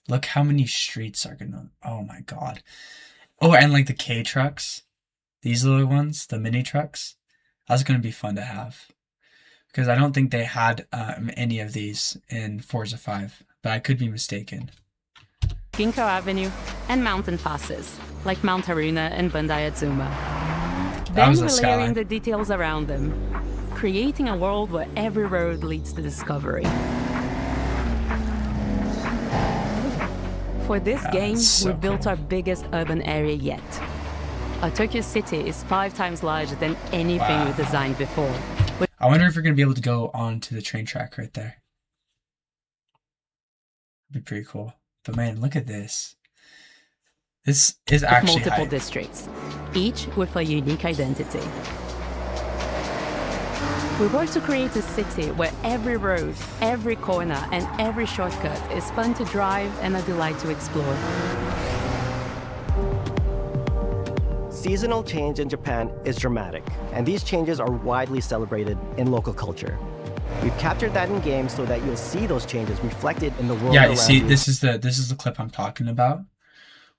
Look how many streets are gonna. Oh my god. Oh, and like the K trucks, these little ones, the mini trucks. That's gonna be fun to have. Because I don't think they had any of these in Forza 5, but I could be mistaken. Ginkgo Avenue, and mountain passes, like Mount Haruna and Bandai Atsuma. Then was a we're skyline. layering the details around them, creating a world where every road leads to discovery. For this game, so we've built our biggest urban area yet. Our Tokyo city is 5 times larger than anything we've designed before. I wonder if we're going to be able to go onto the train track right there. That'd be pretty cool. But man, look at this. This is With actually multiple hype. districts, each with a unique identity. We work to create a city where every road, every corner, and every shortcut is fun to drive and a delight to explore. Seasonal change in Japan is dramatic, and these changes are widely celebrated in local culture. We've captured that in games so that you'll see those changes reflected in the world Yeah, around you see, you. this is the clip I'm talking about,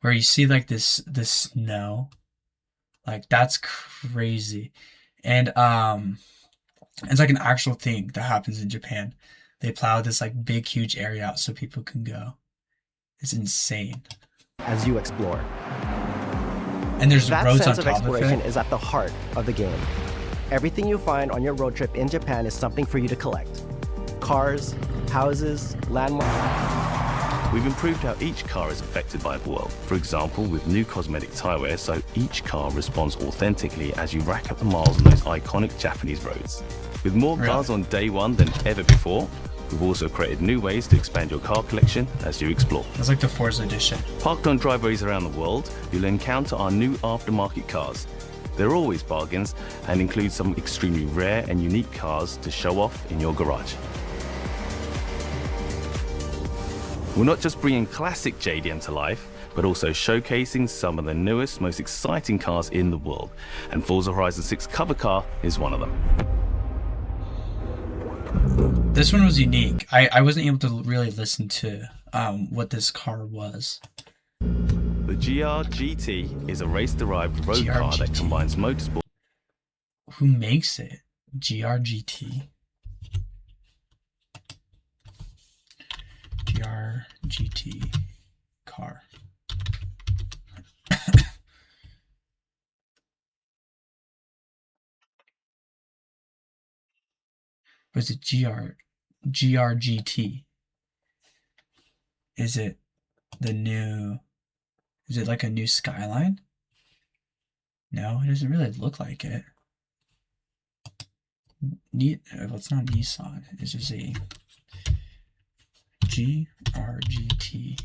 where you see like this snow, like that's crazy, and it's like an actual thing that happens in Japan. They plow this like big huge area out so people can go. It's insane. As you explore. And there's That roads on sense of top of exploration it. is at the heart of the game. Everything you find on your road trip in Japan is something for you to collect. Cars, houses, landmarks. We've improved how each car is affected by the world. For example, with new cosmetic tire wear, so each car responds authentically as you rack up the miles on those iconic Japanese roads. With more cars on day one than ever before, we've also created new ways to expand your car collection as you explore. It's like the Forza edition. Parked on driveways around the world, you'll encounter our new aftermarket cars. They're always bargains and include some extremely rare and unique cars to show off in your garage. We're not just bringing classic JDM to life, but also showcasing some of the newest, most exciting cars in the world. And Forza Horizon 6 cover car is one of them. This one was unique. I wasn't able to really listen to what this car was. The GR GT is a race-derived road GR car that GT. combines motorsport. Who makes it? GRGT. GRGT car. Was it GRGT? Is it the new? Is it like a new Skyline? No, it doesn't really look like it. Well, it's not Nissan. It's just a GRGT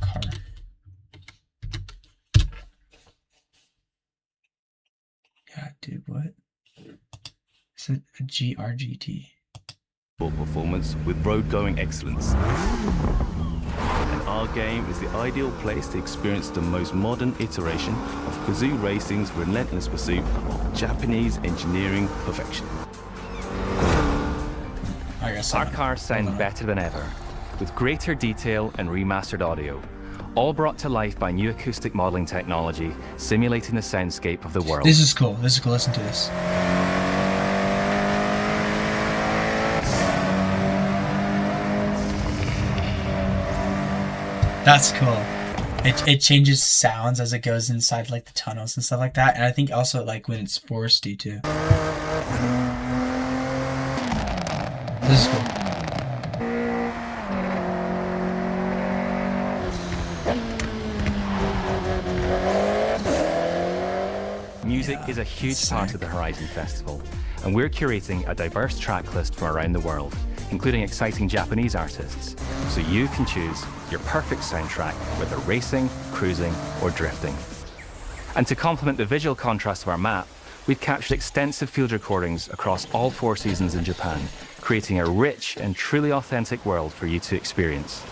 car. Yeah, dude, what? It's a GRGT. Performance with road-going excellence. And our game is the ideal place to experience the most modern iteration of Kazoo Racing's relentless pursuit of Japanese engineering perfection. I guess our cars sound better than ever, with greater detail and remastered audio, all brought to life by new acoustic modeling technology, simulating the soundscape of the world. This is cool. This is cool. Listen to this. That's cool. It changes sounds as it goes inside like the tunnels and stuff like that. And I think also like when it's foresty too. This is cool. Music is a huge part of the Horizon Festival, and we're curating a diverse track list from around the world, including exciting Japanese artists, so you can choose your perfect soundtrack, whether racing, cruising, or drifting. And to complement the visual contrast of our map, we've captured extensive field recordings across all 4 seasons in Japan, creating a rich and truly authentic world for you to experience.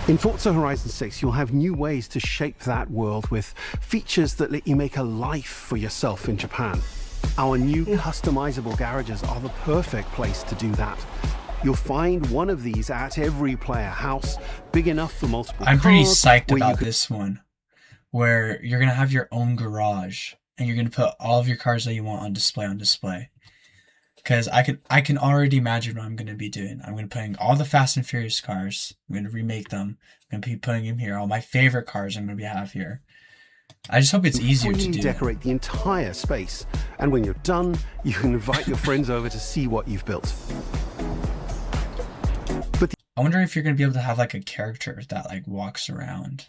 In Forza Horizon 6, you'll have new ways to shape that world with features that let you make a life for yourself in Japan. Our new customizable garages are the perfect place to do that. You'll find one of these at every player house, big enough for multiple cars. I'm pretty psyched about this one, where you're gonna have your own garage and you're gonna put all of your cars that you want on display. Because I can already imagine what I'm gonna be doing. I'm gonna be putting all the Fast and Furious cars. I'm gonna remake them. I'm gonna be putting them here. All my favorite cars I'm gonna have here. I just hope it's easier to do. Decorate the entire space, and when you're done, you can invite your friends over to see what you've built. But I wonder if you're gonna be able to have like a character that like walks around.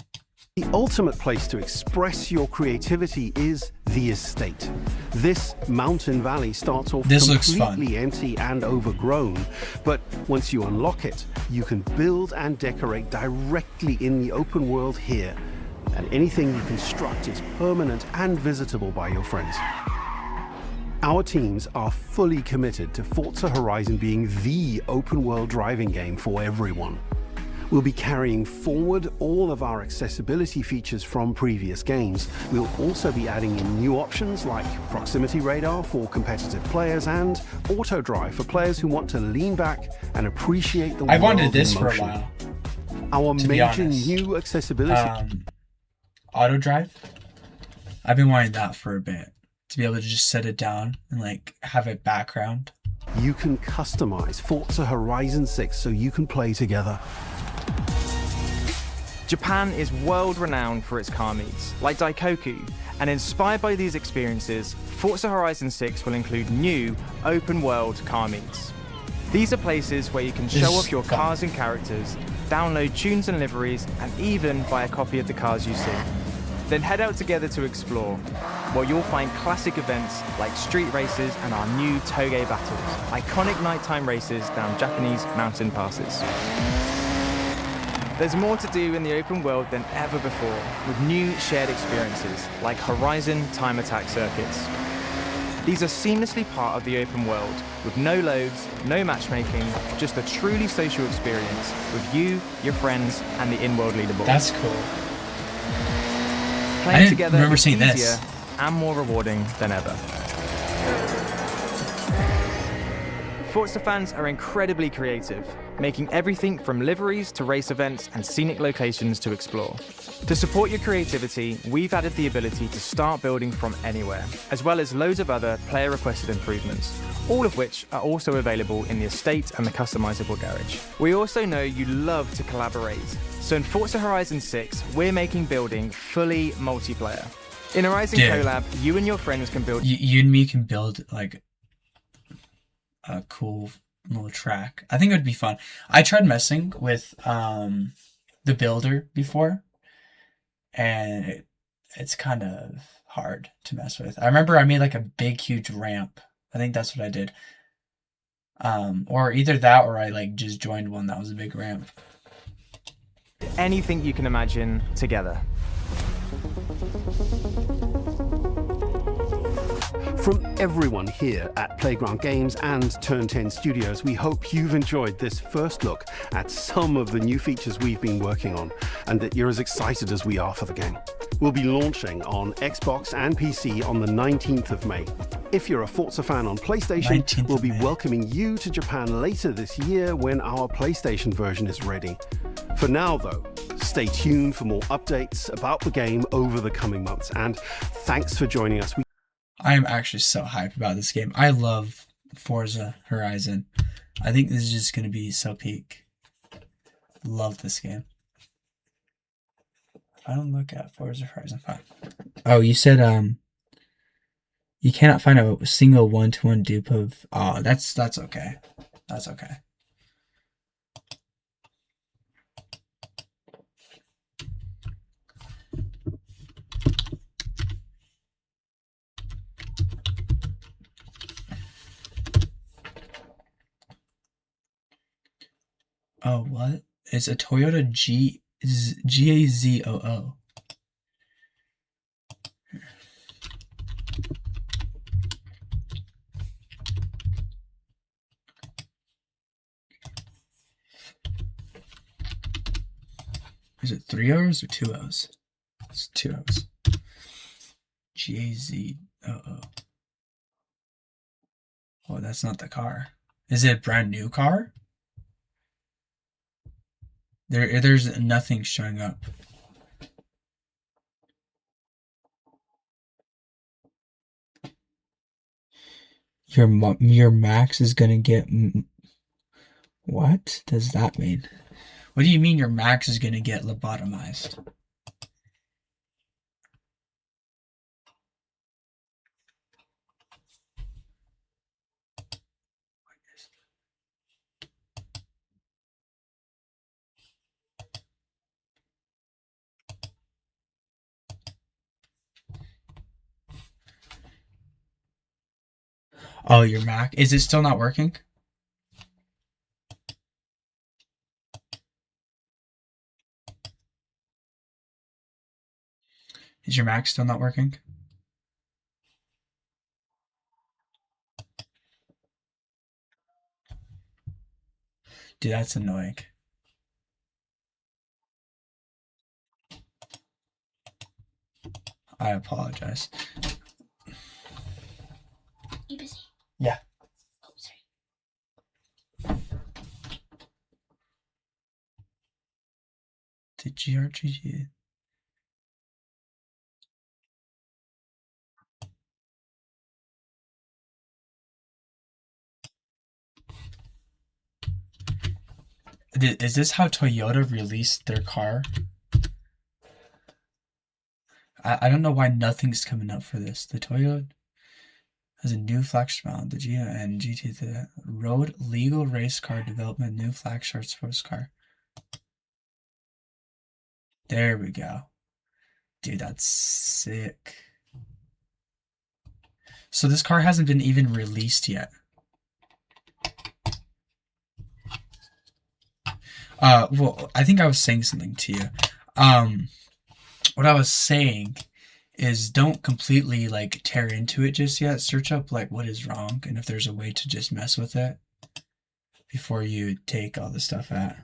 the ultimate place to express your creativity is the estate. This mountain valley starts off completely empty and overgrown, but once you unlock it, you can build and decorate directly in the open world here. And anything you construct is permanent and visitable by your friends. Our teams are fully committed to Forza Horizon being the open world driving game for everyone. We'll be carrying forward all of our accessibility features from previous games. We'll also be adding in new options like proximity radar for competitive players and auto drive for players who want to lean back and appreciate the world. I wanted this in for a motion. while. Our major new accessibility. Auto drive. I've been wanting that for a bit, to be able to just set it down and like have a background. You can customize Forza Horizon 6 so you can play together. Japan is world-renowned for its car meets, like Daikoku, and inspired by these experiences, Forza Horizon 6 will include new, open-world car meets. These are places where you can show off your cars and characters, download tunes and liveries, and even buy a copy of the cars you see. Then head out together to explore, where you'll find classic events like street races and our new Touge battles, iconic nighttime races down Japanese mountain passes. There's more to do in the open world than ever before, with new shared experiences like Horizon Time Attack circuits. These are seamlessly part of the open world, with no loads, no matchmaking, just a truly social experience with you, your friends, and the in-world leaderboard. That's cool. Playing together is easier and more rewarding than ever. Forza fans are incredibly creative, making everything from liveries to race events and scenic locations to explore. To support your creativity, we've added the ability to start building from anywhere, as well as loads of other player-requested improvements, all of which are also available in the estate and the customizable garage. We also know you love to collaborate, so in Forza Horizon 6, we're making building fully multiplayer. In Horizon Collab, you and your friends can build... You and me can build, like, a cool little track. I think it would be fun. I tried messing with the builder before, and it's kind of hard to mess with. I remember I made like a big huge ramp. I think that's what I did. Or either that or I like just joined one that was a big ramp. Anything you can imagine together. From everyone here at Playground Games and Turn 10 Studios, we hope you've enjoyed this first look at some of the new features we've been working on, and that you're as excited as we are for the game. We'll be launching on Xbox and PC on the 19th of May. If you're a Forza fan on PlayStation, we'll be welcoming you to Japan later this year when our PlayStation version is ready. For now, though, stay tuned for more updates about the game over the coming months, and thanks for joining us. I am actually so hyped about this game. I love Forza Horizon. I think this is just going to be so peak. Love this game. I don't look at Forza Horizon 5. Oh, you said You cannot find a single one-to-one dupe of... Oh, that's okay. That's okay. Oh, what? It's a Toyota GAZOO. Is it 3 O's or 2 O's? It's 2 O's. GAZOO. Oh, that's not the car. Is it a brand new car? There's nothing showing up. Your max is gonna get... What does that mean? What do you mean your max is gonna get lobotomized? Oh, your Mac. Is it still not working? Is your Mac still not working? Dude, that's annoying. I apologize. You busy? Yeah. Oh, sorry. The GRGG. Is this how Toyota released their car? I don't know why nothing's coming up for this. The Toyota has a new flagship model, the GM GT, the road legal race car development, new flagship sports car. There we go. Dude, that's sick. So this car hasn't been even released yet. Well, I think I was saying something to you. What I was saying is don't completely like tear into it just yet. Search up like what is wrong and if there's a way to just mess with it before you take all the stuff out.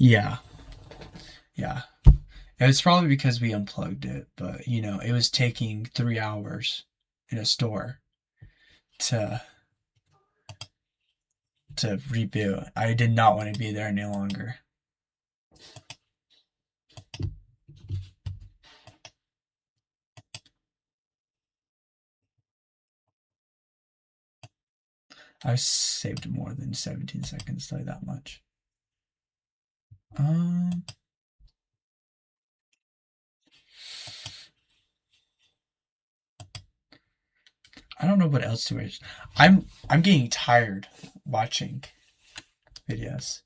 Yeah. Yeah. It's probably because we unplugged it, but you know, it was taking 3 hours in a store to reboot. I did not want to be there any longer. I saved more than 17 seconds, tell you that much. I don't know what else to wish. I'm getting tired watching videos.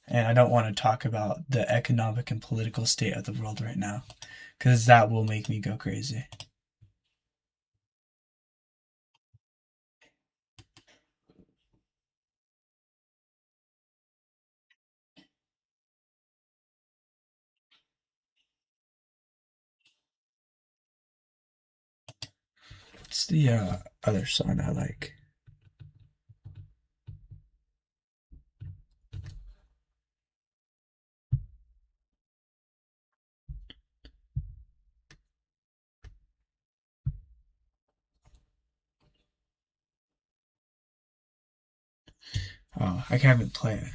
And I don't want to talk about the economic and political state of the world right now, because that will make me go crazy. What's the other song I like? Oh, I can't even play it.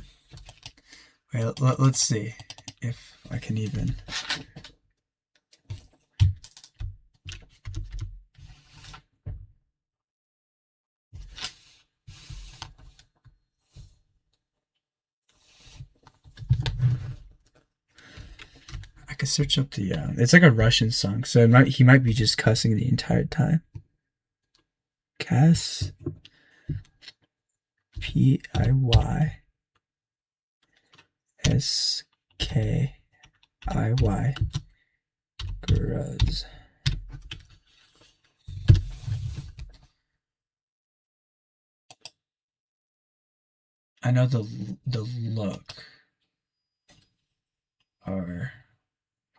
Wait, let's see if I can even. I could search up the. It's like a Russian song, so he might be just cussing the entire time. Cass. P-I-Y. S-K-I-Y. Gruz. I know the look. Or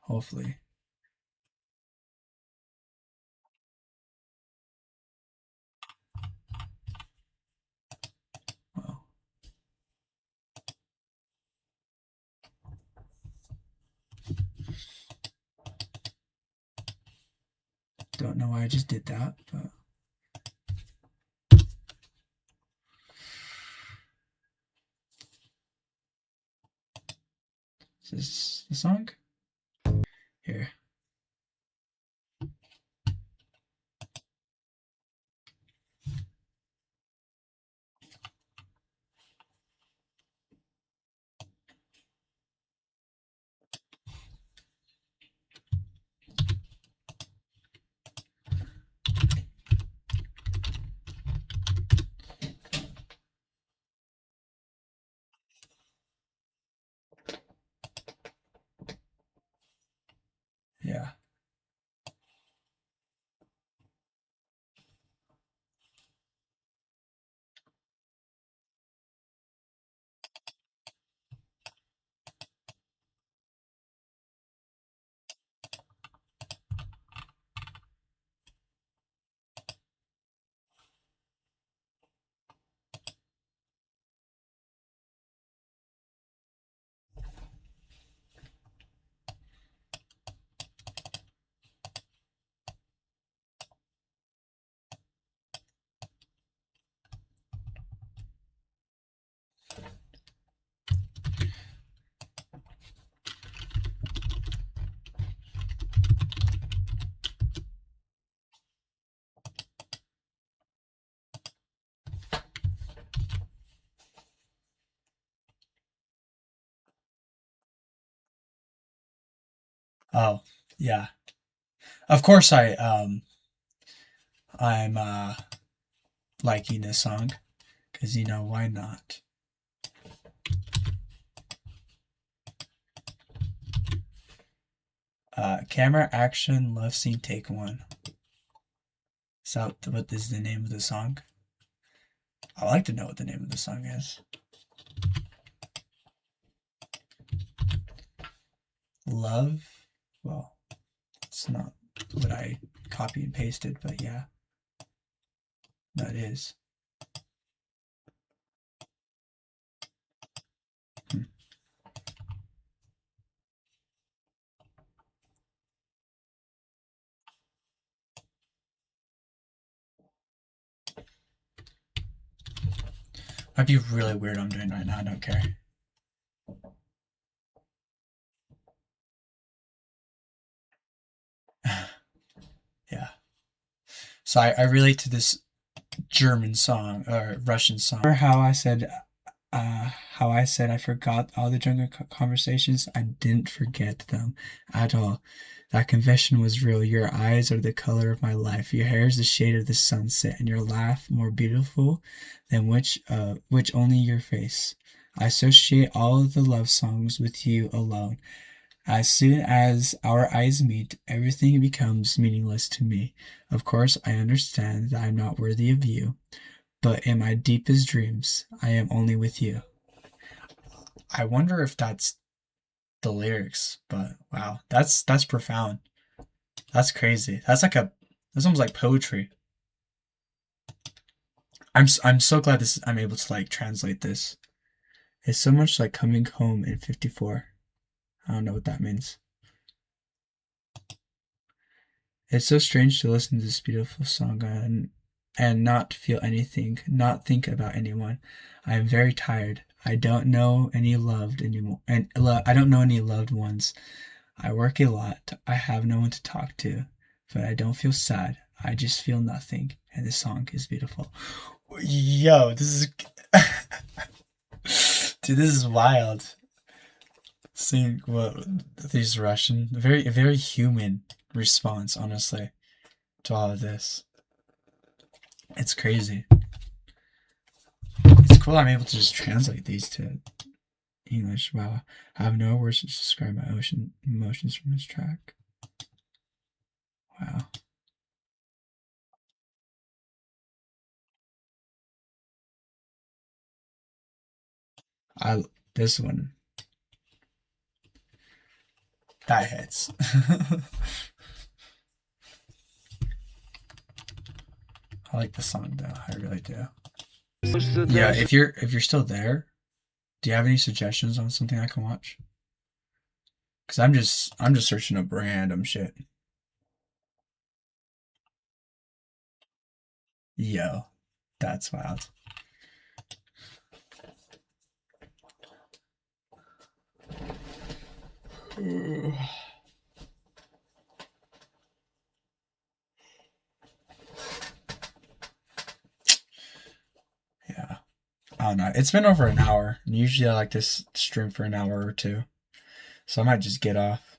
hopefully. Well. Don't know why I just did that, but is this the song? Here. Yeah. Oh, yeah. Of course I'm liking this song, because why not? Camera action love scene take 1. Is that what is the name of the song? I'd like to know what the name of the song is. Love? Well, it's not what I copy and pasted, but yeah. That is. Might be really weird what I'm doing right now, I don't care. Yeah. So I relate to this German song, or Russian song. Remember how I said I forgot all the drunken conversations? I didn't forget them at all. That confession was real. Your eyes are the color of my life. Your hair is the shade of the sunset, and your laugh more beautiful than which only your face. I associate all of the love songs with you alone. As soon as our eyes meet, everything becomes meaningless to me. Of course, I understand that I am not worthy of you, but in my deepest dreams, I am only with you. I wonder if that's the lyrics, but wow, that's profound. That's crazy. That's almost like poetry. I'm so glad I'm able to translate this. It's so much like coming home in 54. I don't know what that means. It's so strange to listen to this beautiful song and not feel anything, not think about anyone. I am very tired. I don't know any loved anymore, and I don't know any loved ones. I work a lot. I have no one to talk to, but I don't feel sad. I just feel nothing, and this song is beautiful. Yo, this is dude, this is wild. Seeing what these Russian, a very human response, honestly, to all of this. It's crazy. It's cool I'm able to just translate these to English. Wow. I have no words to describe my emotions from this track. Wow. This one. That hits. I like the song though, I really do. Yeah, if you're still there, do you have any suggestions on something I can watch? Cause I'm just searching up random shit. Yo, that's wild. Yeah. I don't know. It's been over an hour. And usually I like this stream for an hour or two. So I might just get off.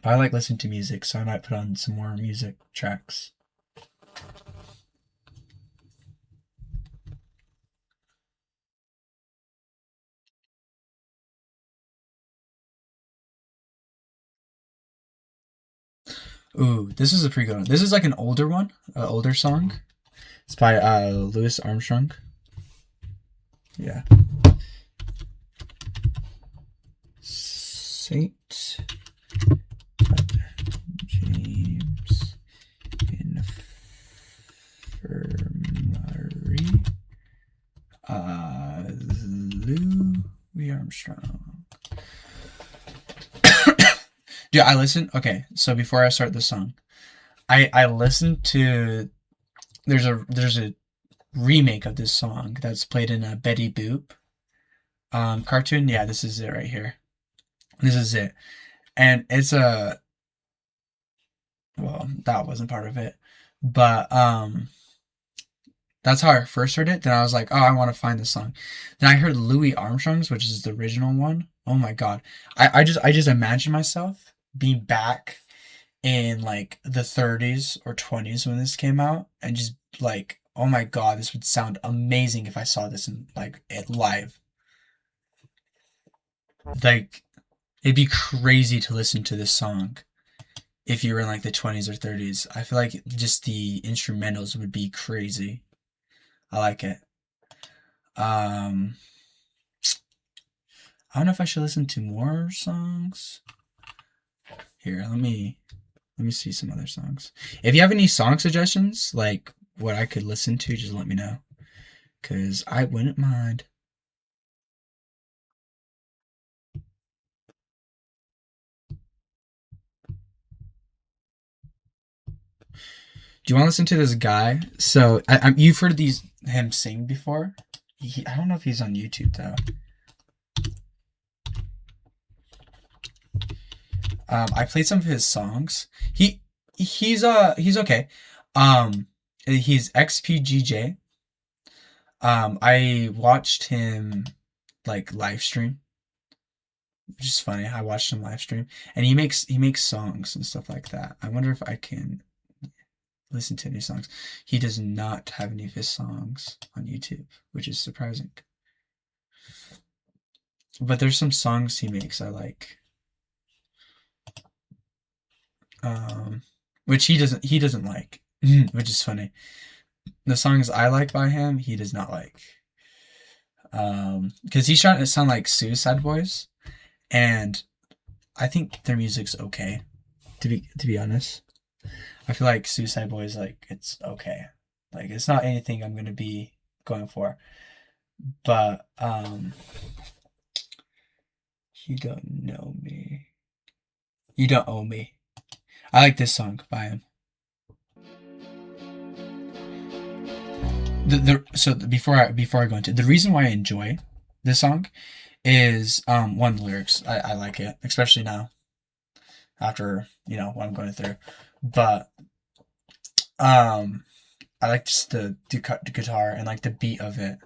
But I like listening to music, so I might put on some more music tracks. Ooh, this is a pretty good one. This is like an older one, an older song. It's by Louis Armstrong. Yeah. Saint James Infirmary. Louis Armstrong. Dude, I listened. Okay, so before I start the song, I listened to. There's a remake of this song that's played in a Betty Boop cartoon. Yeah, this is it right here. This is it, and it's a. Well, that wasn't part of it, but that's how I first heard it. Then I was like, oh, I want to find this song. Then I heard Louis Armstrong's, which is the original one. Oh my god, I just imagine myself being back in like the 30s or 20s when this came out, and just like, oh my god, this would sound amazing if I saw this in like it live. Like, it'd be crazy to listen to this song if you were in like the 20s or 30s. I feel like just the instrumentals would be crazy. I like it. I don't know if I should listen to more songs. Here, let me see some other songs. If you have any song suggestions, like what I could listen to, just let me know, because I wouldn't mind. Do you want to listen to this guy? So you've heard him sing before. I don't know if he's on YouTube though. I played some of his songs. He's okay. He's XPGJ. I watched him like live stream, which is funny. I watched him live stream, and he makes songs and stuff like that. I wonder if I can listen to any songs. He does not have any of his songs on YouTube, which is surprising. But there's some songs he makes I like. Which he doesn't like, which is funny. The songs I like by him, he does not like. Because he's trying to sound like Suicide Boys, and I think their music's okay. To be honest, I feel like Suicide Boys, like, it's okay. Like, it's not anything I'm gonna be going for. But you don't know me. You don't owe me. I like this song by him. Before I go into it, the reason why I enjoy this song is one, the lyrics. I like it, especially now after what I'm going through. But I like just the guitar and like the beat of it.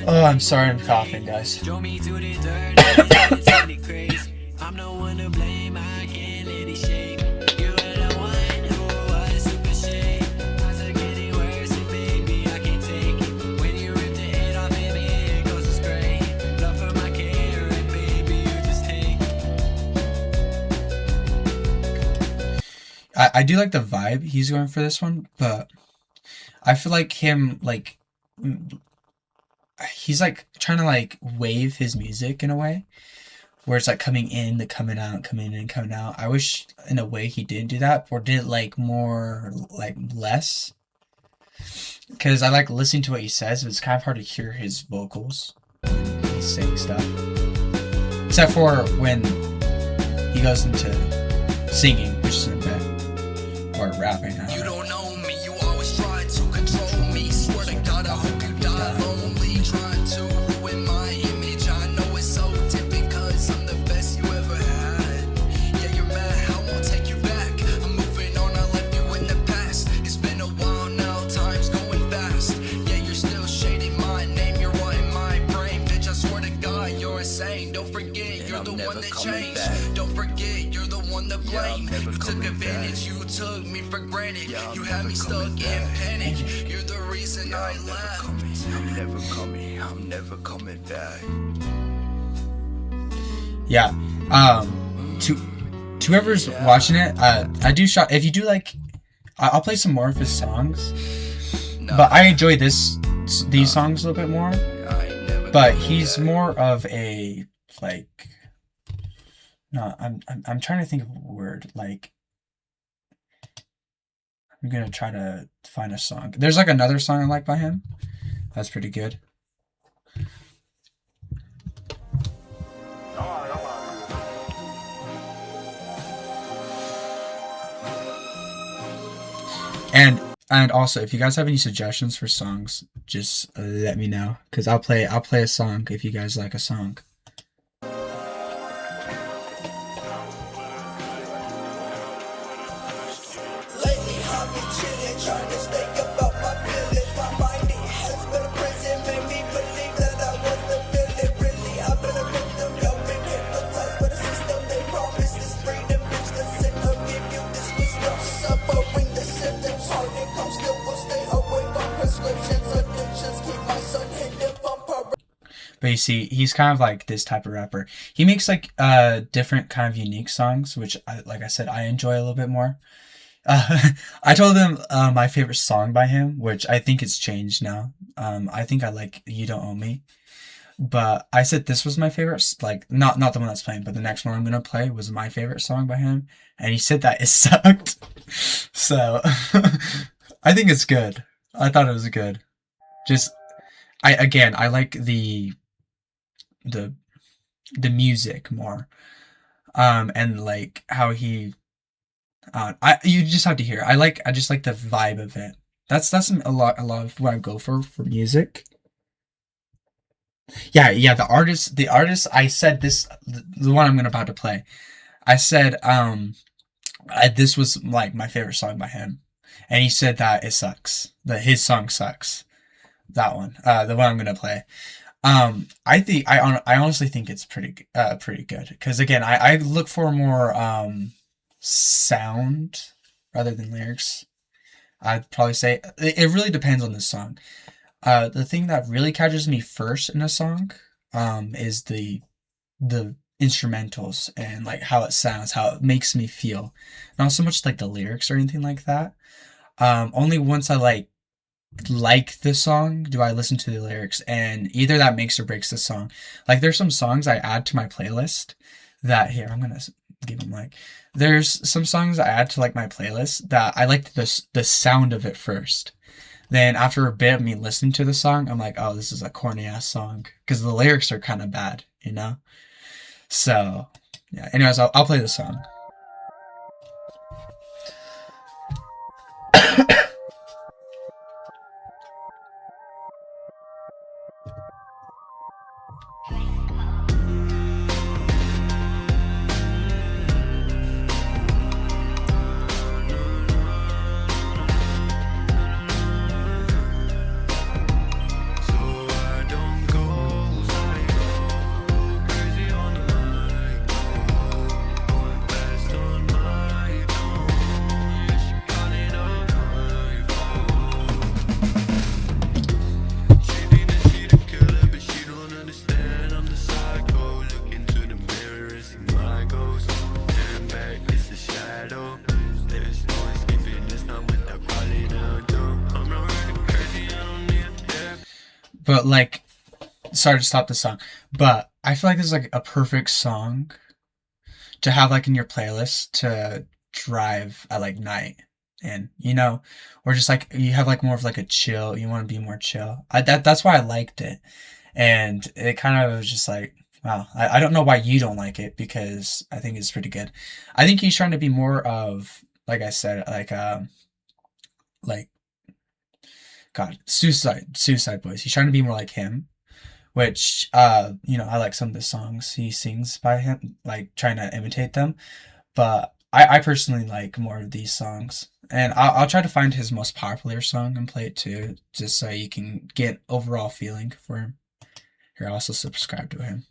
Oh, I'm sorry, I'm coughing, guys. I do like the vibe he's going for this one, but I feel like him, like, he's like trying to like wave his music in a way where it's like coming in, the coming out, coming in, coming out. I wish in a way he didn't do that, or did it like more, like less, because I like listening to what he says, but it's kind of hard to hear his vocals when he's saying stuff, except for when he goes into singing, which is in a bit, or rapping. You don't know me, you always try to control me. Swear to God, I hope you die lonely. Trying to ruin my image. I know it's so different, cause I'm the best you ever had. Yeah, you're mad, I won't take you back. I'm moving on, I left you in the past. It's been a while now, time's going fast. Yeah, you're still shading my name, you're in my brain. Bitch, I swear to God, you're insane. Don't forget, you're the one that changed. Don't forget, you're the one to blame. You took advantage, you took me for granted. You had me stuck in panic. You're the reason I left. I'm never coming back. Yeah. To whoever's watching it, I do shot. If you do like, I'll play some more of his songs. But I enjoy these songs a little bit more. But he's more of a like. No, I'm trying to think of a word. Like, I'm gonna try to find a song. There's like another song I like by him. That's pretty good. And also, if you guys have any suggestions for songs, just let me know, cause I'll play a song if you guys like a song. But you see, he's kind of like this type of rapper. He makes like different kind of unique songs, which, like I said, I enjoy a little bit more. I told him my favorite song by him, which I think it's changed now. I think I like You Don't Owe Me. But I said this was my favorite, like, not the one that's playing, but the next one I'm going to play was my favorite song by him. And he said that it sucked. So, I think it's good. I thought it was good. Just, I like the the music more. And like how he I you just have to hear. I just like the vibe of it. That's a lot of what I go for music. Yeah, the artist I said this the one I'm gonna about to play. I said this was like my favorite song by him. And he said that it sucks. That his song sucks. That one. The one I'm gonna play. I honestly think it's pretty good because again I look for more sound rather than lyrics. I'd probably say it really depends on the song. The thing that really catches me first in a song is the instrumentals and like how it sounds, how it makes me feel. Not so much like the lyrics or anything like that. Only once I like the song do I listen to the lyrics, and either that makes or breaks the song. Like there's some songs I add to my playlist that here I'm gonna give them like there's some songs I add to like my playlist that I like the sound of it first. Then after a bit of me listening to the song, I'm like, oh, this is a corny ass song because the lyrics are kind of bad, you know. So yeah. Anyways, I'll play the song. But like, sorry to stop the song, but I feel like this is like a perfect song to have like in your playlist to drive at like night, and you know, or just like you have like more of like a chill. You want to be more chill. That's why I liked it, and it kind of was just like wow. I don't know why you don't like it because I think it's pretty good. I think he's trying to be more of like I said like God, Suicide Boys. He's trying to be more like him, which you know, I like some of the songs he sings by him, like trying to imitate them. But I personally like more of these songs, and I'll try to find his most popular song and play it too, just so you can get overall feeling for him. Here, I also subscribe to him.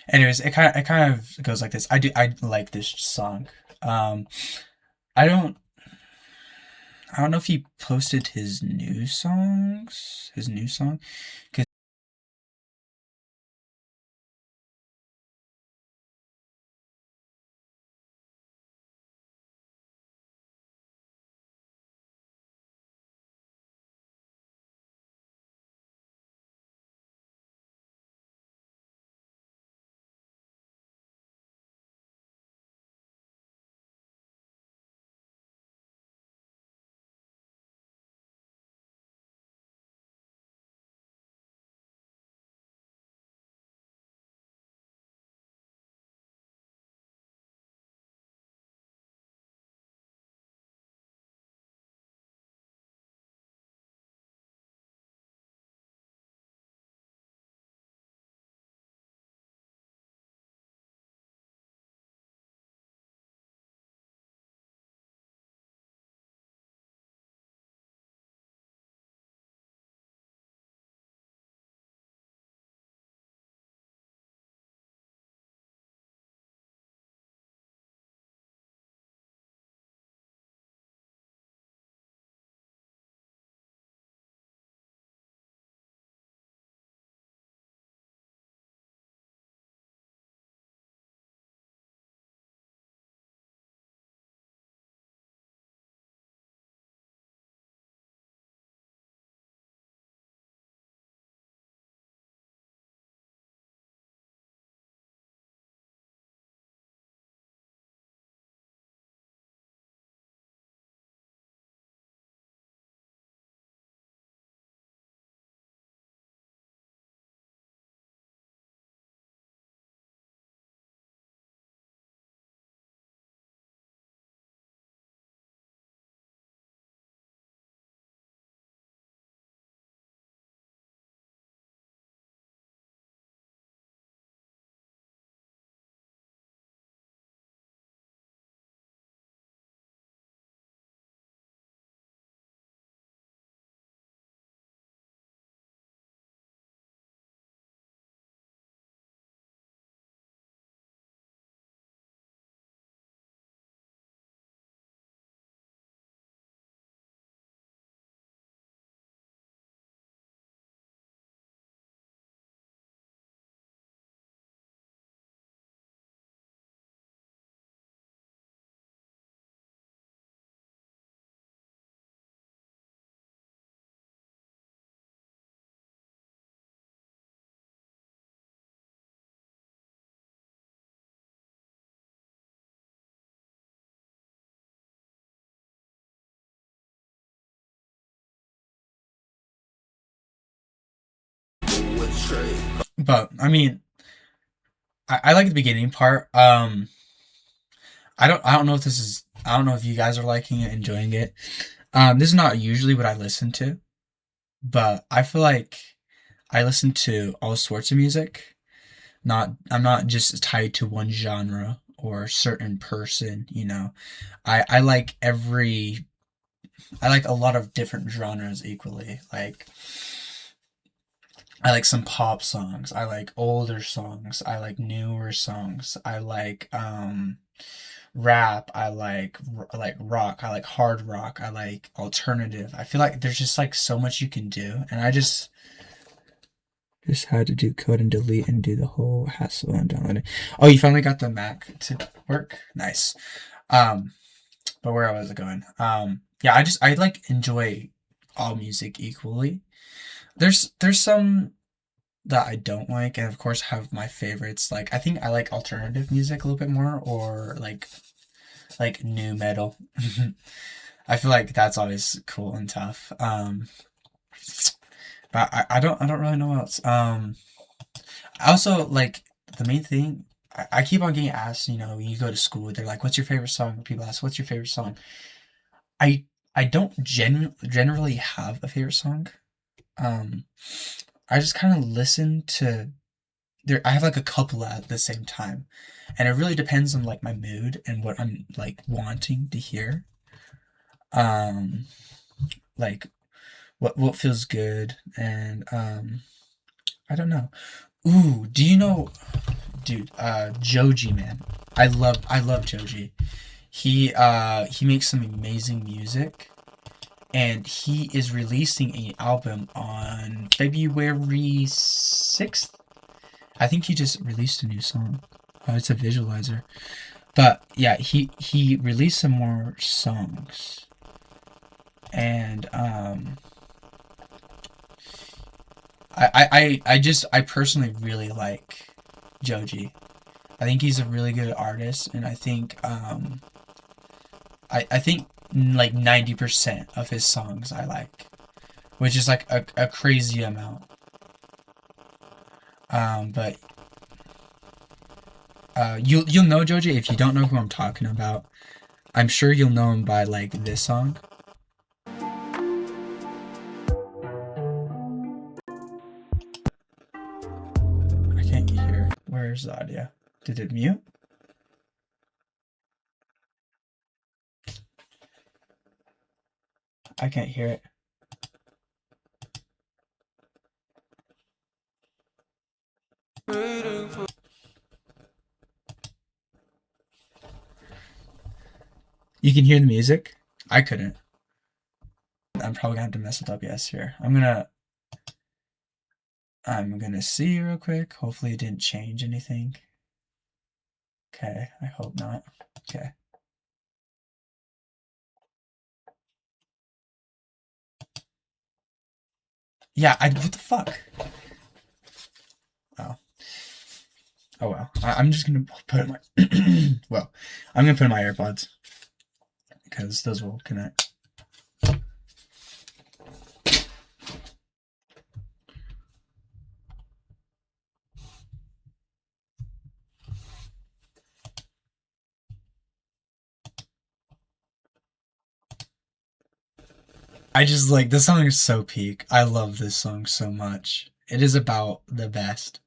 Anyways, it kind of goes like this. I like this song. I don't know if he posted his new song, because But I mean, I like the beginning part. I don't know if this is, I don't know if you guys are liking it, enjoying it. This is not usually what I listen to, but I feel like I listen to all sorts of music. I'm not just tied to one genre or certain person, you know. I like a lot of different genres equally. Like, I like some pop songs. I like older songs. I like newer songs. I like rap. I like rock. I like hard rock. I like alternative. I feel like there's just like so much you can do, and I just had to do code and delete and do the whole hassle and downloading. Oh, you finally got the Mac to work? Nice. But where was it going? Yeah, I like enjoy all music equally. There's some that I don't like, and of course have my favorites. Like, I think I like alternative music a little bit more, or like new metal. I feel like that's always cool and tough. But I don't really know what else. I also, like, the main thing, I keep on getting asked, you know, when you go to school, they're like, what's your favorite song? People ask, what's your favorite song? I don't generally have a favorite song. I just kind of listen to, I have like a couple at the same time, and it really depends on like my mood and what I'm like wanting to hear. Like what feels good, and I don't know. Ooh, do you know, dude, Joji, man. I love Joji. He makes some amazing music, and he is releasing an album on February 6th. I think he just released a new song. It's a visualizer. But yeah, he released some more songs. And I personally really like Joji. I think he's a really good artist, and I think I think like 90% of his songs I like, which is like a crazy amount. But you'll know Joji if you don't know who I'm talking about. I'm sure you'll know him by like this song. I can't hear. Where's the audio? Did it mute? I can't hear it. You can hear the music? I couldn't. I'm probably gonna have to mess with OBS here. I'm gonna see real quick. Hopefully it didn't change anything. Okay, I hope not. Okay. Yeah, what the fuck? Oh. Oh well. I'm just gonna put in my well, I'm gonna put in my AirPods, because those will connect. I just like, this song is so peak. I love this song so much. It is about the best.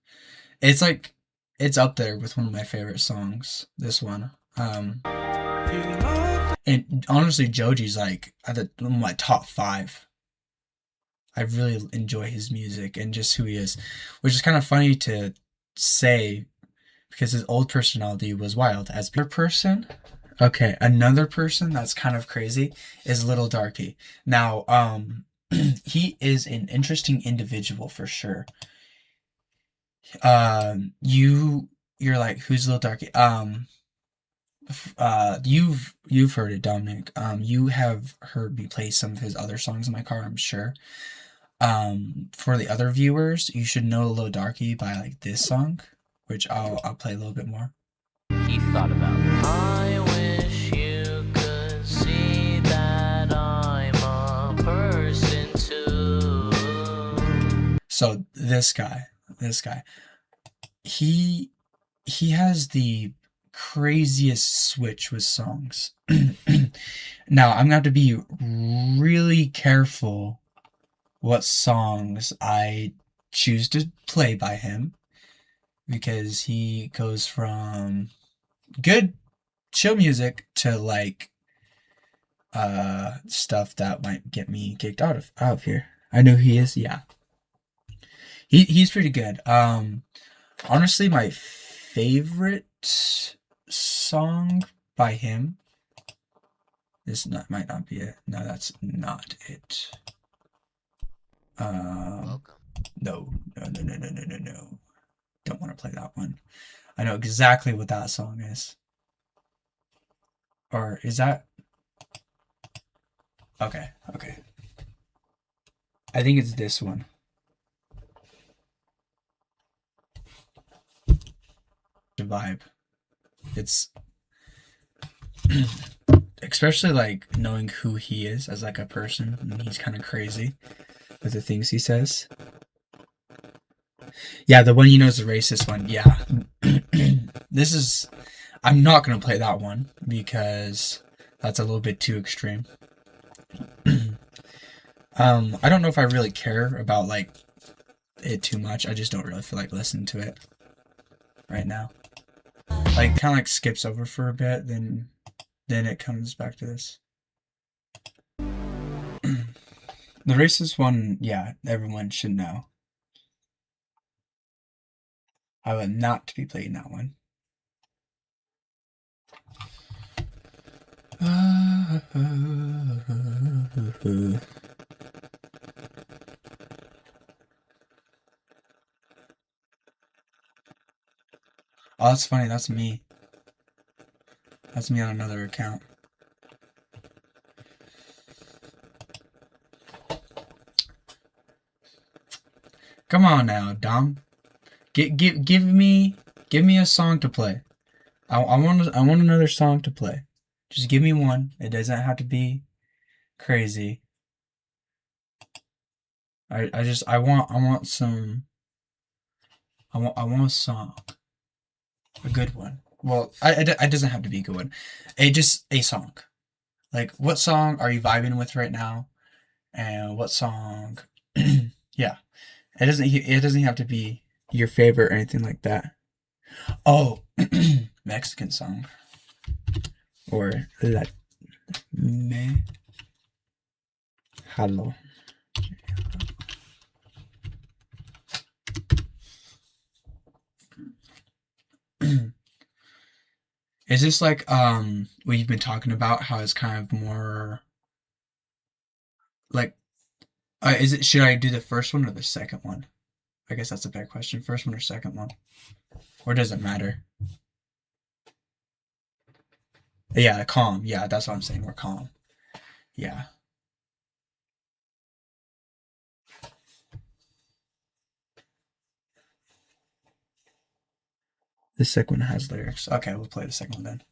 It's like, it's up there with one of my favorite songs, this one. And honestly, Joji's like at my top 5. I really enjoy his music and just who he is, which is kind of funny to say because his old personality was wild. As a person, okay, another person that's kind of crazy is Little Darky. Now, he is an interesting individual for sure. You're like, who's Little Darky? You've heard it, Dominic. You have heard me play some of his other songs in my car, I'm sure. For the other viewers, you should know Little Darky by like this song, which I'll play a little bit more. He thought about it. I wish you could see that I'm a person too. So this guy, this guy. He has the craziest switch with songs. Now, I'm gonna have to be really careful what songs I choose to play by him, because he goes from good chill music to like stuff that might get me kicked out of here. I know he is, yeah. He's pretty good. Honestly, my favorite song by him, might not be it. No, that's not it. No. Don't want to play that one. I know exactly what that song is. Or is that? Okay. I think it's this one. The vibe. It's especially like knowing who he is as like a person, and he's kind of crazy with the things he says. Yeah, the one you know is the racist one. Yeah. I'm not gonna play that one because that's a little bit too extreme. I don't know if I really care about like it too much. I just don't really feel like listening to it right now. Like kind of like skips over for a bit, then it comes back to this. The racist one, yeah, everyone should know. I would not be playing that one. Oh, that's funny. That's me. That's me on another account. Come on now, Dom. Give me a song to play. I want another song to play. Just give me one. It doesn't have to be crazy. I want some. I want a song. A good one. Well, it doesn't have to be a good one. Just a song. Like, what song are you vibing with right now? And what song? Yeah. It doesn't have to be your favorite or anything like that. Oh, Mexican song. Or La Me Hello. Is this like what you've been talking about, how it's kind of more like should I do the first one or the second one? I guess that's a better question. First one or second one? Or does it matter? Yeah, calm. Yeah, that's what I'm saying. We're calm. Yeah. The second one has lyrics. Okay, we'll play the second one then.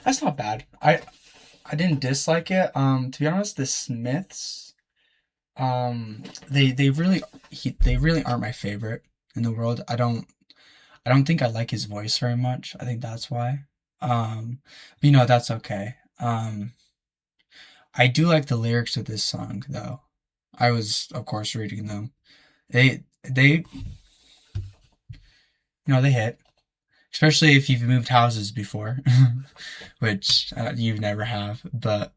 That's not bad. I didn't dislike it. To be honest, the Smiths, they really aren't my favorite in the world. I don't think I like his voice very much. I think that's why. That's okay. I do like the lyrics of this song though. I was, of course, reading them. They they hit. Especially if you've moved houses before, which you've never have. But,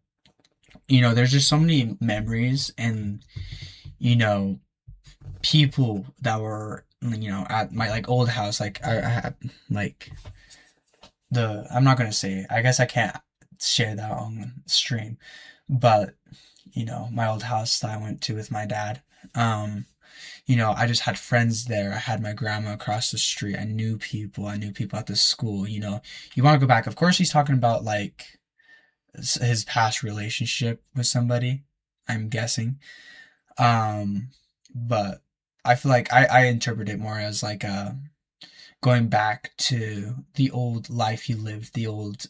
there's just so many memories and, people that were, at my, like, old house. Like, I had, like, I'm not going to say it. I guess I can't share that on stream. But, my old house that I went to with my dad. I just had friends there. I had my grandma across the street. I knew people at the school. You want to go back. Of course, he's talking about like his past relationship with somebody, I'm guessing. But I feel like I interpret it more as like going back to the old life you lived, the old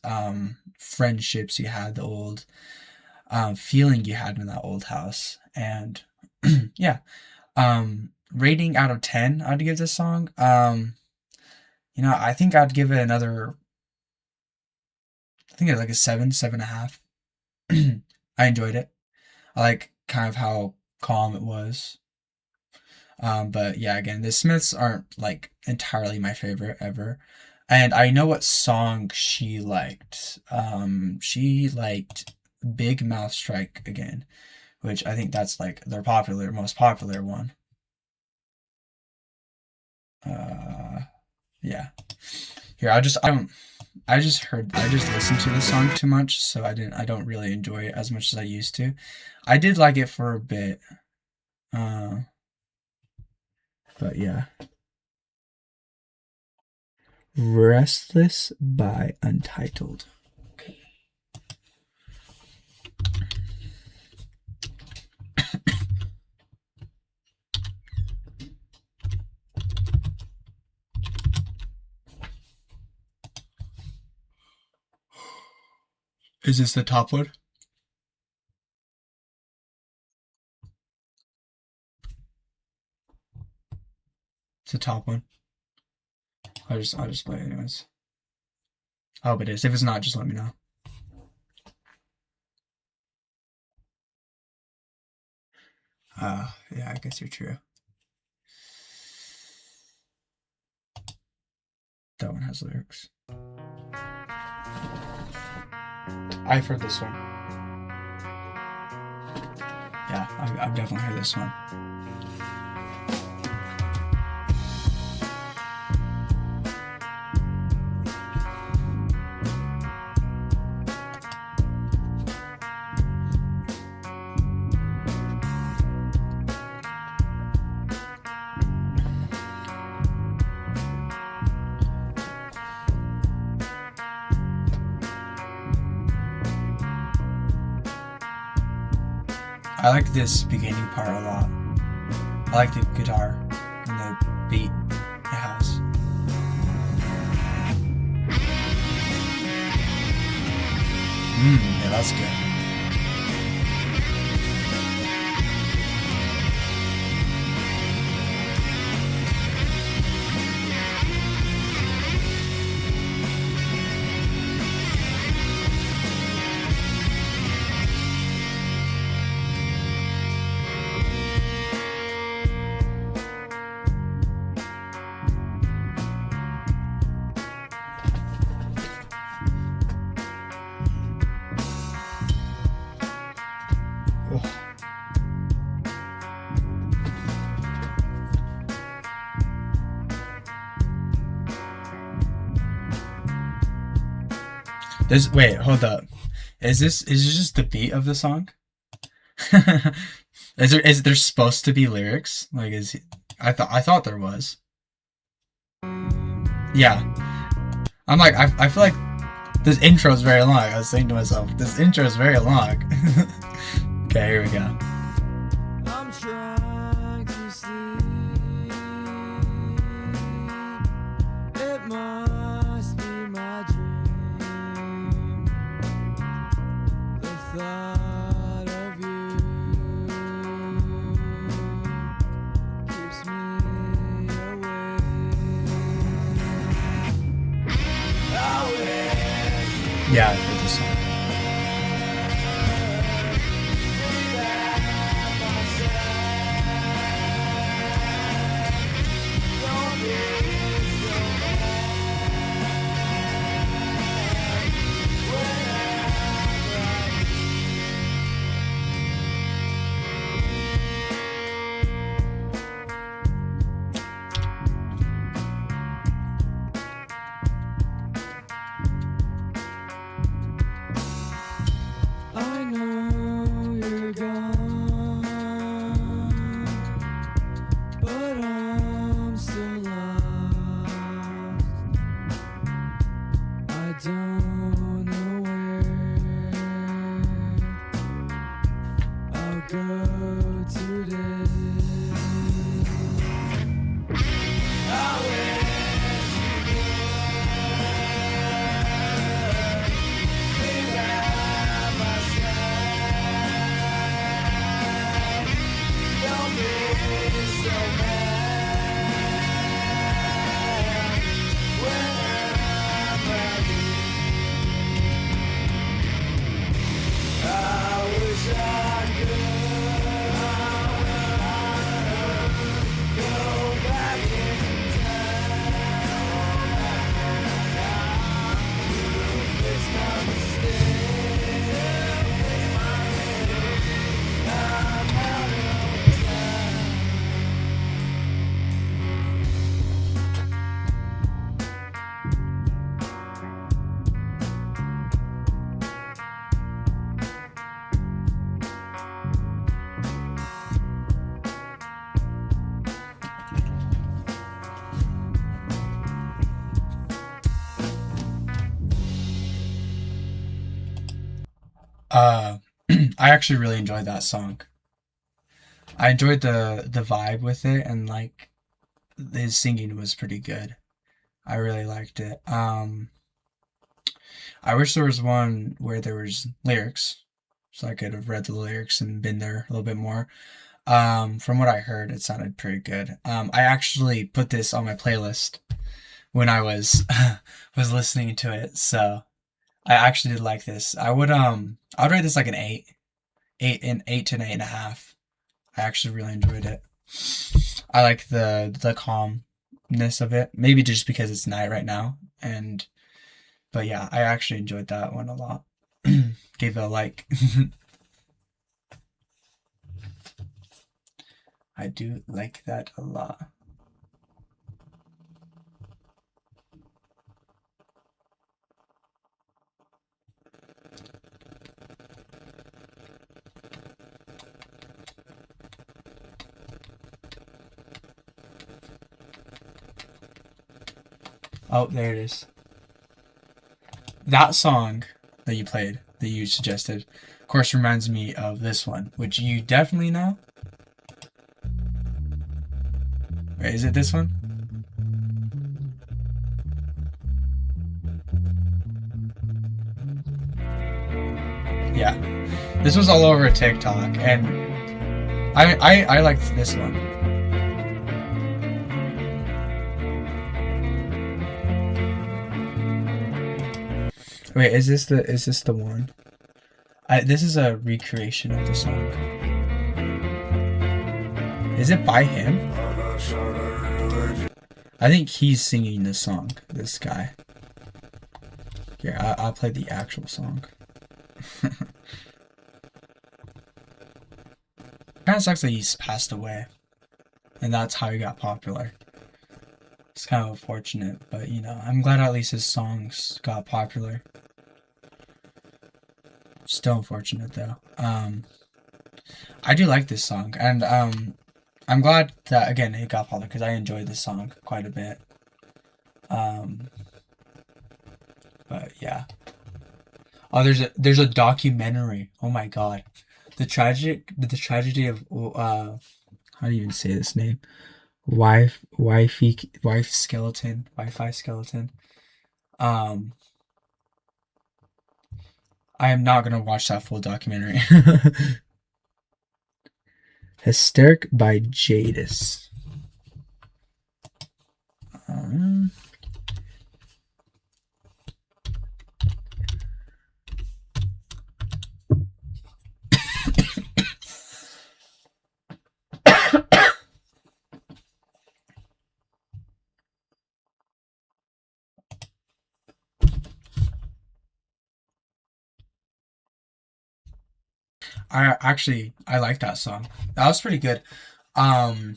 friendships you had, the old feeling you had in that old house. And yeah. Rating out of 10 I'd give this song. I think I'd give it another, I think it's like a 7.5. I enjoyed it. I like kind of how calm it was. But yeah, again, the Smiths aren't like entirely my favorite ever. And I know what song she liked. She liked Big Mouth Strike Again, which I think that's like their most popular one. Yeah. Here, I just listened to the song too much, so I don't really enjoy it as much as I used to. I did like it for a bit. But yeah. Restless by Untitled. Okay. Is this the top one? It's the top one. I'll just play it anyways. I hope it is. If it's not, just let me know. Yeah, I guess you're true. That one has lyrics. I've heard this one. Yeah, I've definitely heard this one. I like this beginning part a lot. I like the guitar and the beat it has. Yeah, that's good. Wait, hold up. Is this just the beat of the song? Is there supposed to be lyrics? Like I thought there was. Yeah. I'm like I feel like this intro is very long. I was saying to myself, this intro is very long. Okay, here we go. I'm trying to sleep. It must be my dream. Yeah, I've heard this song. I know you're gone, but I'm still lost. I don't know where I'll go today. I wish you could be by my side. Don't be so mad when I'm ready. I wish I could go back in time to fix my mistake. I'm out of time. I actually really enjoyed that song. I enjoyed the vibe with it, and like his singing was pretty good. I really liked it. I wish there was one where there was lyrics, so I could have read the lyrics and been there a little bit more. From what I heard, it sounded pretty good. I actually put this on my playlist when I was was listening to it, so I actually did like this. I'd rate this like an 8 to an 8.5. I actually really enjoyed it. I like the calmness of it. Maybe just because it's night right now, but yeah, I actually enjoyed that one a lot. Gave it a like. I do like that a lot. Oh, there it is. That song that you played, that you suggested, of course reminds me of this one, which you definitely know. Wait, is it this one? Yeah. This was all over TikTok, and I liked this one. Wait, is this the one? This is a recreation of the song. Is it by him? I think he's singing this song, this guy. Here, I'll play the actual song. Kinda sucks that he's passed away, and that's how he got popular. It's kind of unfortunate, but you know, I'm glad at least his songs got popular. Still unfortunate though. I do like this song, and I'm glad that again it got popular because I enjoyed this song quite a bit. But yeah. Oh, there's a documentary. Oh my god, the tragedy of how do you even say this name? Wi-Fi skeleton. I am not gonna watch that full documentary. Hysteric by Jadis. I like that song. That was pretty good. I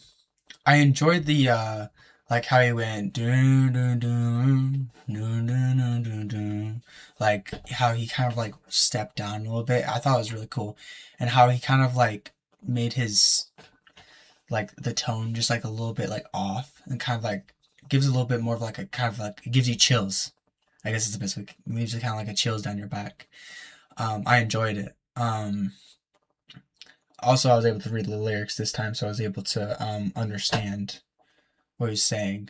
enjoyed the like how he went dun, dun, dun, dun, dun, dun, dun, dun. Like how he kind of like stepped down a little bit. I thought it was really cool. And how he kind of like made his like the tone just like a little bit like off and kind of like gives a little bit more of like a kind of like it gives you chills. I guess it's the best way. It leaves it kind of like a chills down your back. I enjoyed it. Also, I was able to read the lyrics this time, so I was able to understand what he's saying.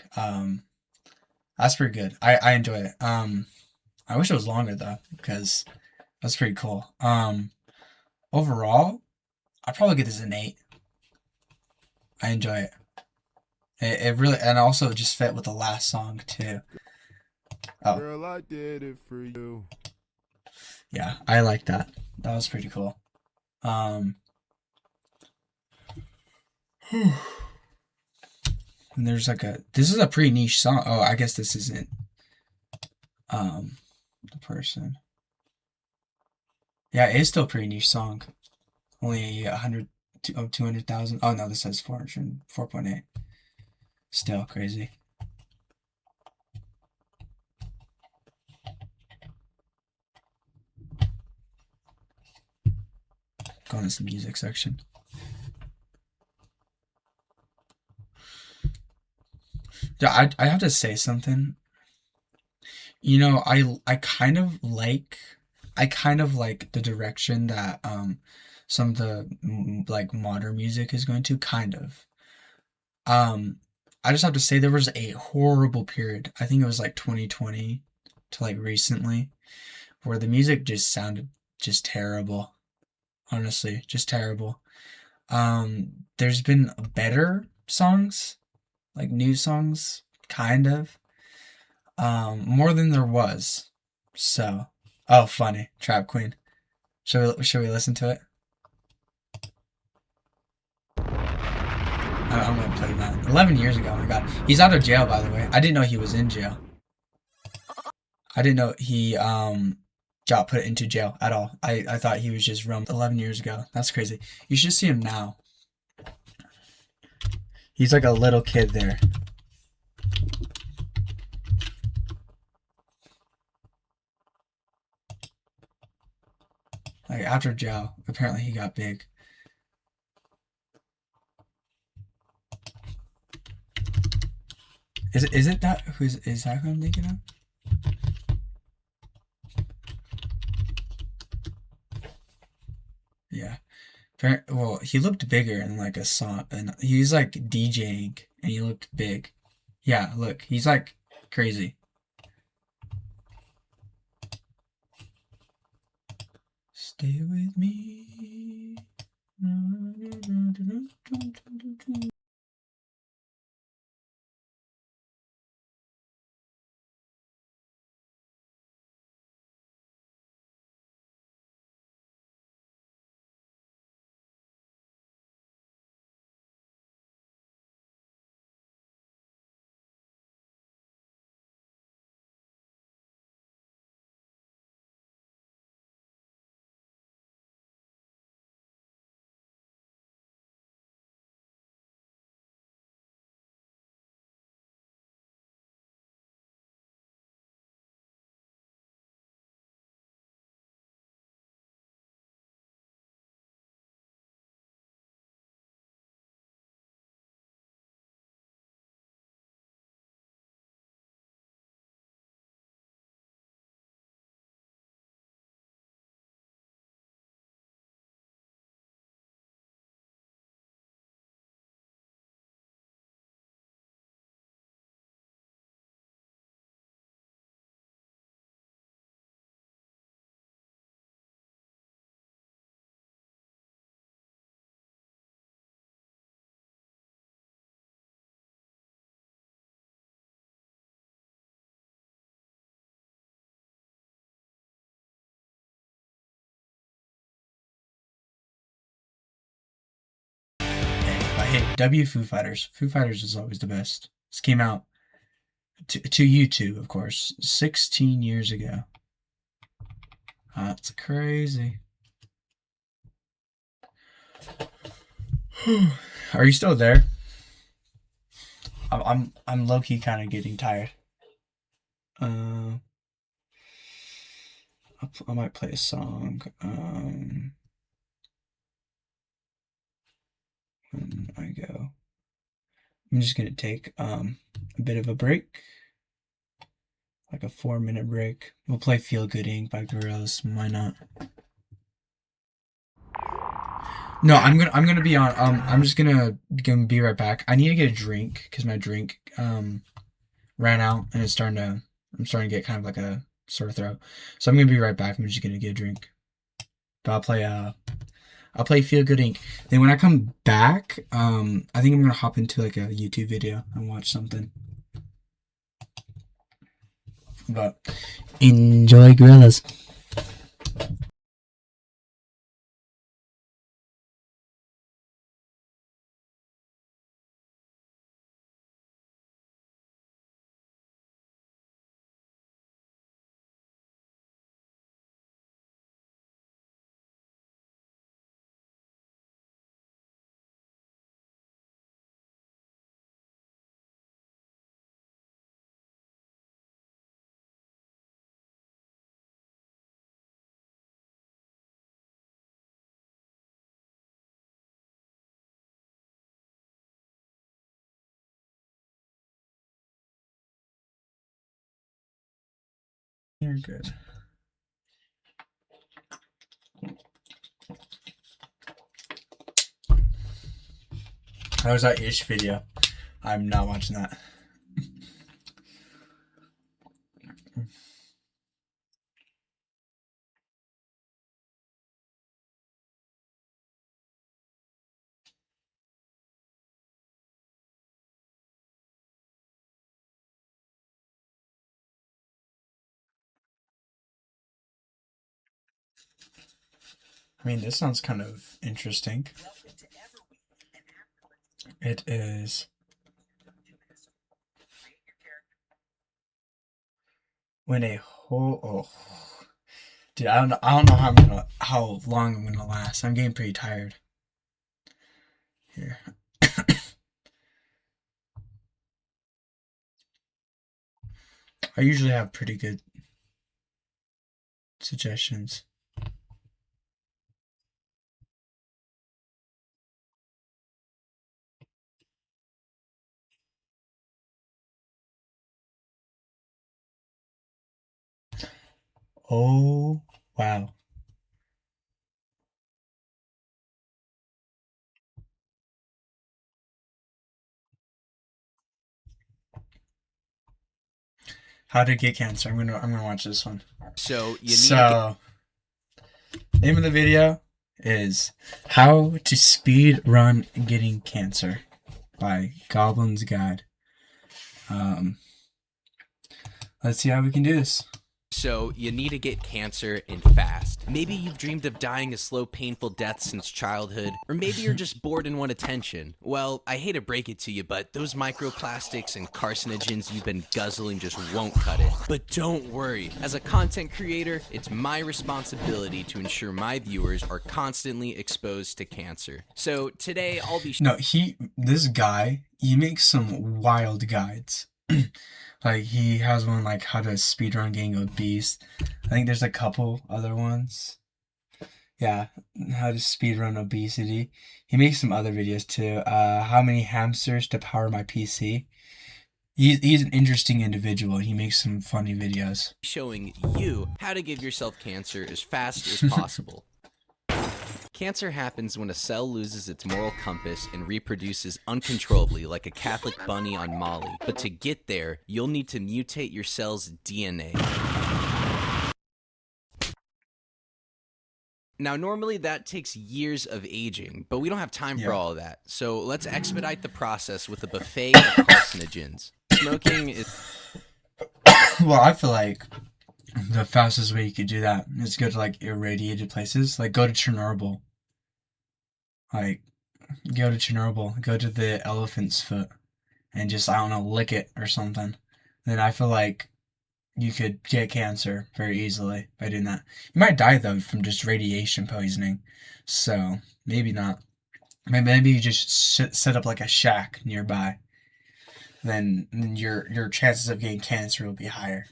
That's pretty good. I enjoy it. I wish it was longer though, because that's pretty cool. Overall, I'd probably get this an 8. I enjoy it. It really, and also just fit with the last song too. Oh. Girl, I did it for you. Yeah, I like that. That was pretty cool. And there's like this is a pretty niche song. Oh, I guess this isn't the person. Yeah, it is still a pretty niche song. Only 200,000. Oh no, this says 4.8. Still crazy. Going to the music section. Yeah, I have to say something. You know, I kind of like the direction that some of the like modern music is going to, kind of. I just have to say there was a horrible period. I think it was like 2020 to like recently where the music just sounded just terrible. Honestly, just terrible. There's been better songs, like new songs, kind of. More than there was. So, oh, funny, Trap Queen. Should we listen to it? I'm gonna play that. 11 years ago. Oh my god, he's out of jail, by the way. I didn't know he was in jail. I didn't know he got put into jail at all. I thought he was just roamed 11 years ago. That's crazy. You should see him now. He's like a little kid there. Like after jail, apparently he got big. Is it that is that who I'm thinking of? Yeah. Well, he looked bigger in like a song, and he's like DJing, and he looked big. Yeah, look, he's like crazy. Stay with me. I hate W Foo Fighters. Foo Fighters is always the best. This came out to YouTube, of course, 16 years ago. That's crazy. Are you still there? I'm low key kind of getting tired. I might play a song. When I go, I'm just gonna take a bit of a break, like a 4-minute break. We'll play "Feel Good Inc." by Gorillaz. Why not? No, I'm gonna be on. I'm just gonna be right back. I need to get a drink because my drink ran out and I'm starting to get kind of like a sore throat. So I'm gonna be right back. I'm just gonna get a drink. But I'll play "Feel Good Inc." Then when I come back, I think I'm gonna hop into like a YouTube video and watch something. But enjoy Gorillaz. You're good. How was that Ish video? I'm not watching that. I mean, this sounds kind of interesting. It is. When a whole dude, I don't know how long I'm gonna last. I'm getting pretty tired. Here. I usually have pretty good suggestions. Oh, wow. How to Get Cancer. I'm gonna watch this one. So you need name of the video is How to Speed Run Getting Cancer by Goblin's Guide. Let's see how we can do this. So, you need to get cancer and fast. Maybe you've dreamed of dying a slow, painful death since childhood, or maybe you're just bored and want attention. Well, I hate to break it to you, but those microplastics and carcinogens you've been guzzling just won't cut it. But don't worry. As a content creator, it's my responsibility to ensure my viewers are constantly exposed to cancer. So, today I'll be... This guy, he makes some wild guides. Like, he has one, like, how to speedrun getting obese. I think there's a couple other ones. Yeah, how to speedrun obesity. He makes some other videos, too. How many hamsters to power my PC. He's an interesting individual. He makes some funny videos. Showing you how to give yourself cancer as fast as possible. Cancer happens when a cell loses its moral compass and reproduces uncontrollably like a Catholic bunny on Molly. But to get there, you'll need to mutate your cell's DNA. Now, normally that takes years of aging, but we don't have time for all of that. So let's expedite the process with a buffet of carcinogens. Smoking is... Well, I feel like the fastest way you could do that is go to, like, irradiated places. Like, go to Chernobyl. Like, go to Chernobyl. Go to the elephant's foot. And just, I don't know, lick it or something. Then I feel like you could get cancer very easily by doing that. You might die, though, from just radiation poisoning. So, maybe not. Maybe you just set up like a shack nearby. Then your chances of getting cancer will be higher.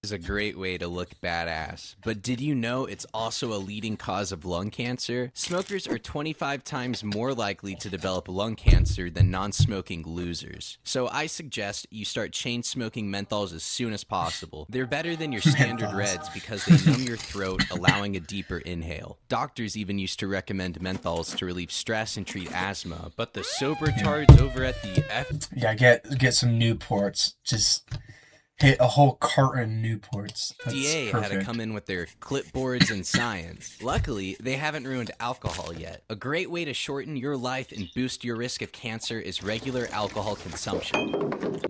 Is a great way to look badass. But did you know it's also a leading cause of lung cancer? Smokers are 25 times more likely to develop lung cancer than non-smoking losers. So I suggest you start chain smoking menthols as soon as possible. They're better than your standard reds because they numb your throat, allowing a deeper inhale. Doctors even used to recommend menthols to relieve stress and treat asthma, but the sober tards over at the Yeah, get some Newports. Just hit a whole carton Newports. That's FDA perfect. had to come in with their clipboards and science. Luckily, they haven't ruined alcohol yet. A great way to shorten your life and boost your risk of cancer is regular alcohol consumption.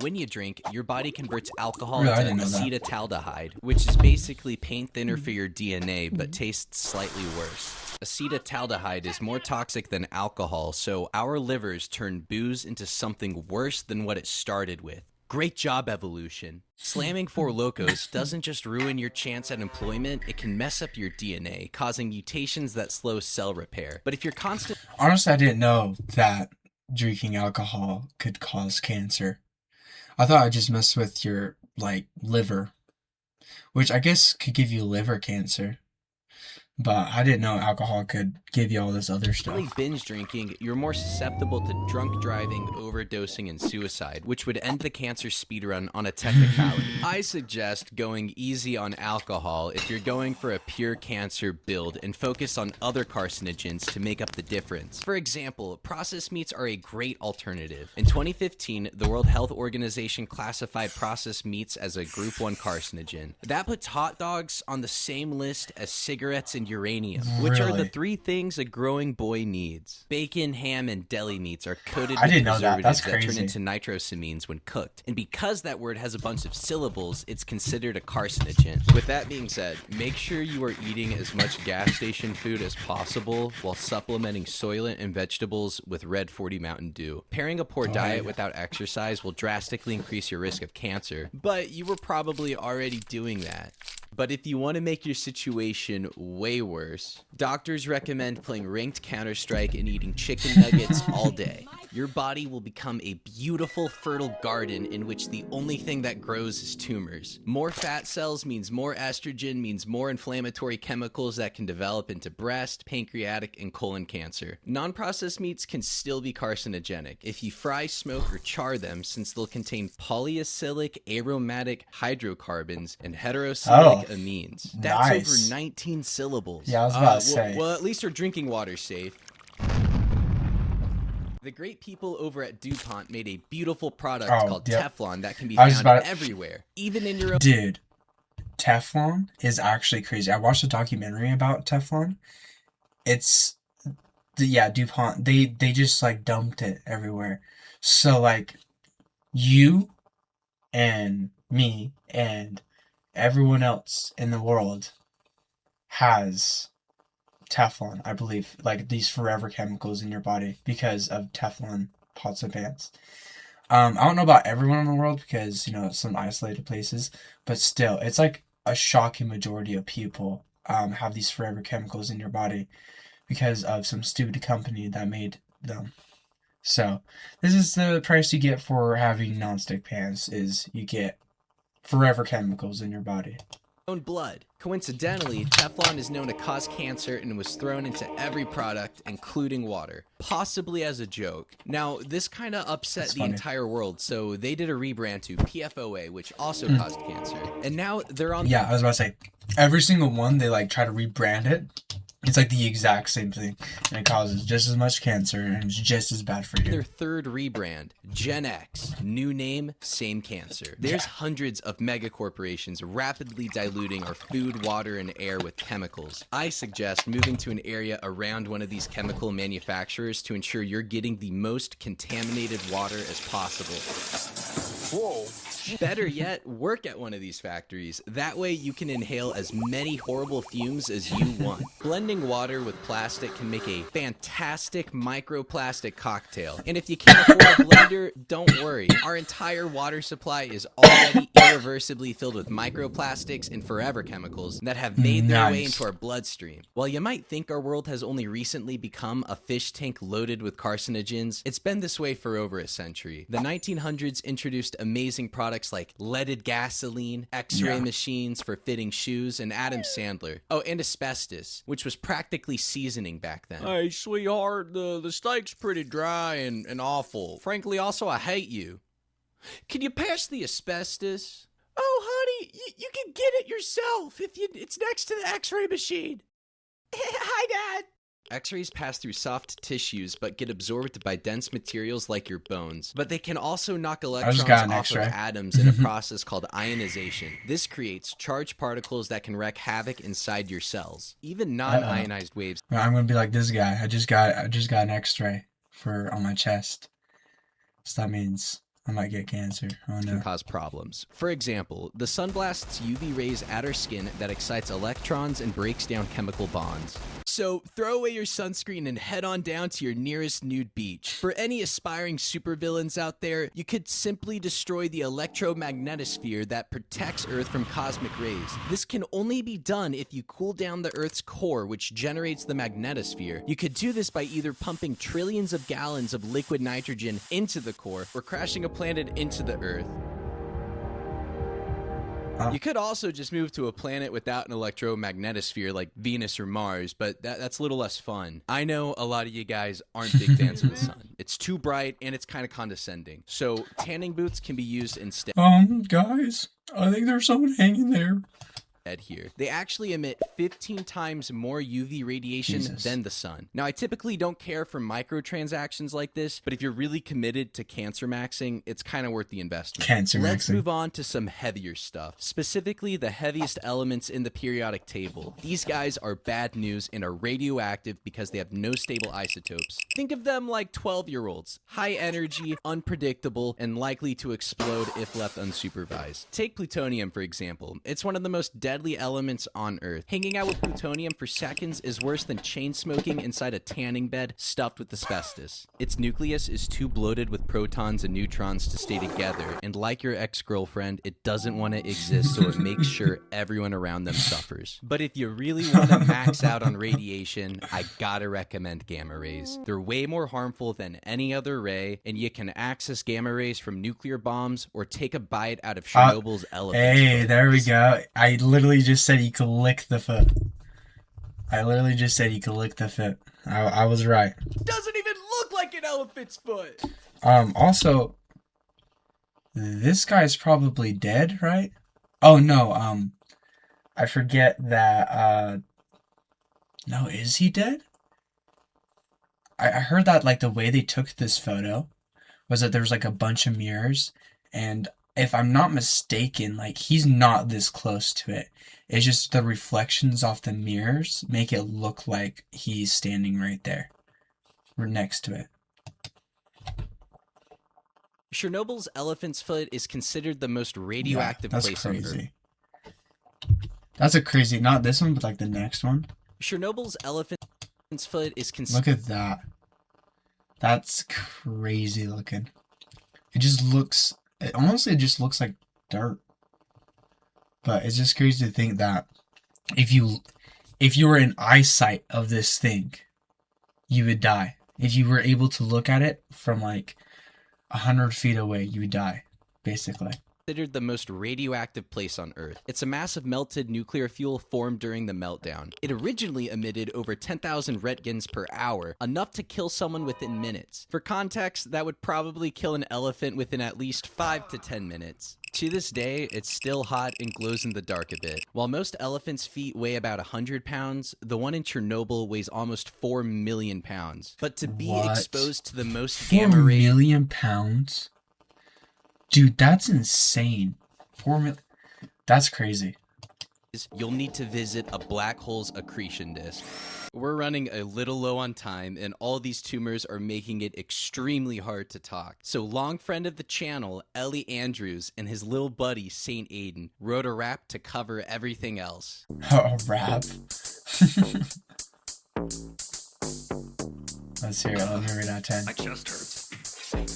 When you drink, your body converts alcohol Really? I into didn't know that. acetaldehyde, which is basically paint thinner for your DNA, but tastes slightly worse. Acetaldehyde is more toxic than alcohol, so our livers turn booze into something worse than what it started with. Great job, evolution. Slamming Four Locos doesn't just ruin your chance at employment, it can mess up your DNA, causing mutations that slow cell repair. But if you're constant... Honestly, I didn't know that drinking alcohol could cause cancer. I thought it just messed with your, like, liver, which I guess could give you liver cancer. But I didn't know alcohol could give you all this other stuff. binge drinking, you're more susceptible to drunk driving, overdosing, and suicide, which would end the cancer speedrun on a technicality. I suggest going easy on alcohol if you're going for a pure cancer build and focus on other carcinogens to make up the difference. For example, processed meats are a great alternative. In 2015, the World Health Organization classified processed meats as a Group 1 carcinogen. That puts hot dogs on the same list as cigarettes and uranium, which are the Really? 3 things a growing boy needs. Bacon, ham, and deli meats are coated I with didn't know that. preservatives That's that turn crazy. into nitrosamines when cooked. And because that word has a bunch of syllables, it's considered a carcinogen. With that being said, make sure you are eating as much gas station food as possible while supplementing Soylent and vegetables with Red 40 Mountain Dew. Pairing a poor diet without exercise will drastically increase your risk of cancer, but you were probably already doing that. But if you want to make your situation way worse, doctors recommend playing ranked Counter-Strike and eating chicken nuggets all day. Your body will become a beautiful, fertile garden in which the only thing that grows is tumors. More fat cells means more estrogen, means more inflammatory chemicals that can develop into breast, pancreatic, and colon cancer. Non-processed meats can still be carcinogenic if you fry, smoke, or char them, since they'll contain polyacylic aromatic hydrocarbons and heterocyclic amines. That's nice. over 19 syllables. Yeah, I was about to say. Well, at least our drinking water's safe. The great people over at DuPont made a beautiful product called Teflon that can be found everywhere, even in your own... Dude, Teflon is actually crazy. I watched a documentary about Teflon. It's... Yeah, DuPont, they just, like, dumped it everywhere. So, like, you and me and everyone else in the world has Teflon, I believe, like these forever chemicals in your body because of Teflon pots and pans. I don't know about everyone in the world because, you know, some isolated places, but still, it's like a shocking majority of people have these forever chemicals in your body because of some stupid company that made them. So, this is the price you get for having nonstick pans, is you get forever chemicals in your body. Own blood. Coincidentally, Teflon is known to cause cancer and was thrown into every product, including water, possibly as a joke. Now, this kind of upset the entire world, so they did a rebrand to PFOA, which also caused cancer. And now they're on... Yeah, I was about to say, every single one, they like try to rebrand it. It's like the exact same thing, and it causes just as much cancer, and it's just as bad for you. Their third rebrand, Gen X. New name, same cancer. There's hundreds of mega corporations rapidly diluting our food, water, and air with chemicals. I suggest moving to an area around one of these chemical manufacturers to ensure you're getting the most contaminated water as possible. Whoa. Better yet, work at one of these factories. That way you can inhale as many horrible fumes as you want. Blending water with plastic can make a fantastic microplastic cocktail. And if you can't afford a blender, don't worry. Our entire water supply is already irreversibly filled with microplastics and forever chemicals that have made their way into our bloodstream. While you might think our world has only recently become a fish tank loaded with carcinogens, it's been this way for over a century. The 1900s introduced amazing products like leaded gasoline, x-ray machines for fitting shoes, and Adam Sandler. Oh, and asbestos, which was practically seasoning back then. Hey, sweetheart, the steak's pretty dry and awful. Frankly, also, I hate you. Can you pass the asbestos? Oh, honey, you can get it yourself if it's next to the x-ray machine. Hi, Dad. X-rays pass through soft tissues but get absorbed by dense materials like your bones. But they can also knock electrons off of atoms in a process called ionization. This creates charged particles that can wreak havoc inside your cells. Even non-ionized waves. I'm gonna be like this guy. I just got an X-ray on my chest. So that means I might get cancer. Oh no. Can cause problems. For example, the sun blasts UV rays at our skin that excites electrons and breaks down chemical bonds. So throw away your sunscreen and head on down to your nearest nude beach. For any aspiring supervillains out there, you could simply destroy the electromagnetosphere that protects Earth from cosmic rays. This can only be done if you cool down the Earth's core, which generates the magnetosphere. You could do this by either pumping trillions of gallons of liquid nitrogen into the core or crashing a planet into the Earth. You could also just move to a planet without an electromagnetosphere like Venus or Mars, but that's a little less fun. I know a lot of you guys aren't big fans of the sun. It's too bright and it's kind of condescending. So tanning boots can be used instead. Guys, I think there's someone hanging there. Here. They actually emit 15 times more UV radiation than the sun. Now, I typically don't care for microtransactions like this, but if you're really committed to cancer maxing, it's kind of worth the investment. Let's move on to some heavier stuff, specifically the heaviest elements in the periodic table. These guys are bad news and are radioactive because they have no stable isotopes. Think of them like 12-year-olds, high energy, unpredictable, and likely to explode if left unsupervised. Take plutonium, for example. It's one of the most deadly elements on Earth. Hanging out with plutonium for seconds is worse than chain smoking inside a tanning bed stuffed with asbestos. Its nucleus is too bloated with protons and neutrons to stay together, and like your ex-girlfriend, it doesn't want to exist, so it makes sure everyone around them suffers. But if you really want to max out on radiation, I gotta recommend gamma rays. They're way more harmful than any other ray, and you can access gamma rays from nuclear bombs or take a bite out of Chernobyl's elephants. Hey, there we go. I literally just said he could lick the foot. I was right. Doesn't even look like an elephant's foot. Also, this guy's probably dead, right? Oh no, I forget that, no, is he dead? I heard that, like, the way they took this photo was that there was, like, a bunch of mirrors, and if I'm not mistaken, like, he's not this close to it. It's just the reflections off the mirrors make it look like he's standing right there. We're next to it. Chernobyl's elephant's foot is considered the most radioactive place on Earth. That's a crazy, not this one, but like the next one. Chernobyl's elephant's foot is considered... Look at that. That's crazy looking. It just looks... Honestly, it just looks like dirt. But it's just crazy to think that if you were in eyesight of this thing, you would die. If you were able to look at it from like 100 feet away, you would die, basically. Considered the most radioactive place on Earth. It's a massive melted nuclear fuel formed during the meltdown. It originally emitted over 10,000 roentgens per hour, enough to kill someone within minutes. For context, that would probably kill an elephant within at least 5 to 10 minutes. To this day, it's still hot and glows in the dark a bit. While most elephants' feet weigh about 100 pounds, the one in Chernobyl weighs almost 4 million pounds. But to be exposed to the most gamma rays... 4 million pounds? Dude, that's insane. 4 million... That's crazy. You'll need to visit a black hole's accretion disk. we're running a little low on time, and all these tumors are making it extremely hard to talk. So long friend of the channel, Ellie Andrews, and his little buddy, Saint Aiden, wrote a rap to cover everything else. A rap? Let's hear it. Let me read out 10. I just heard.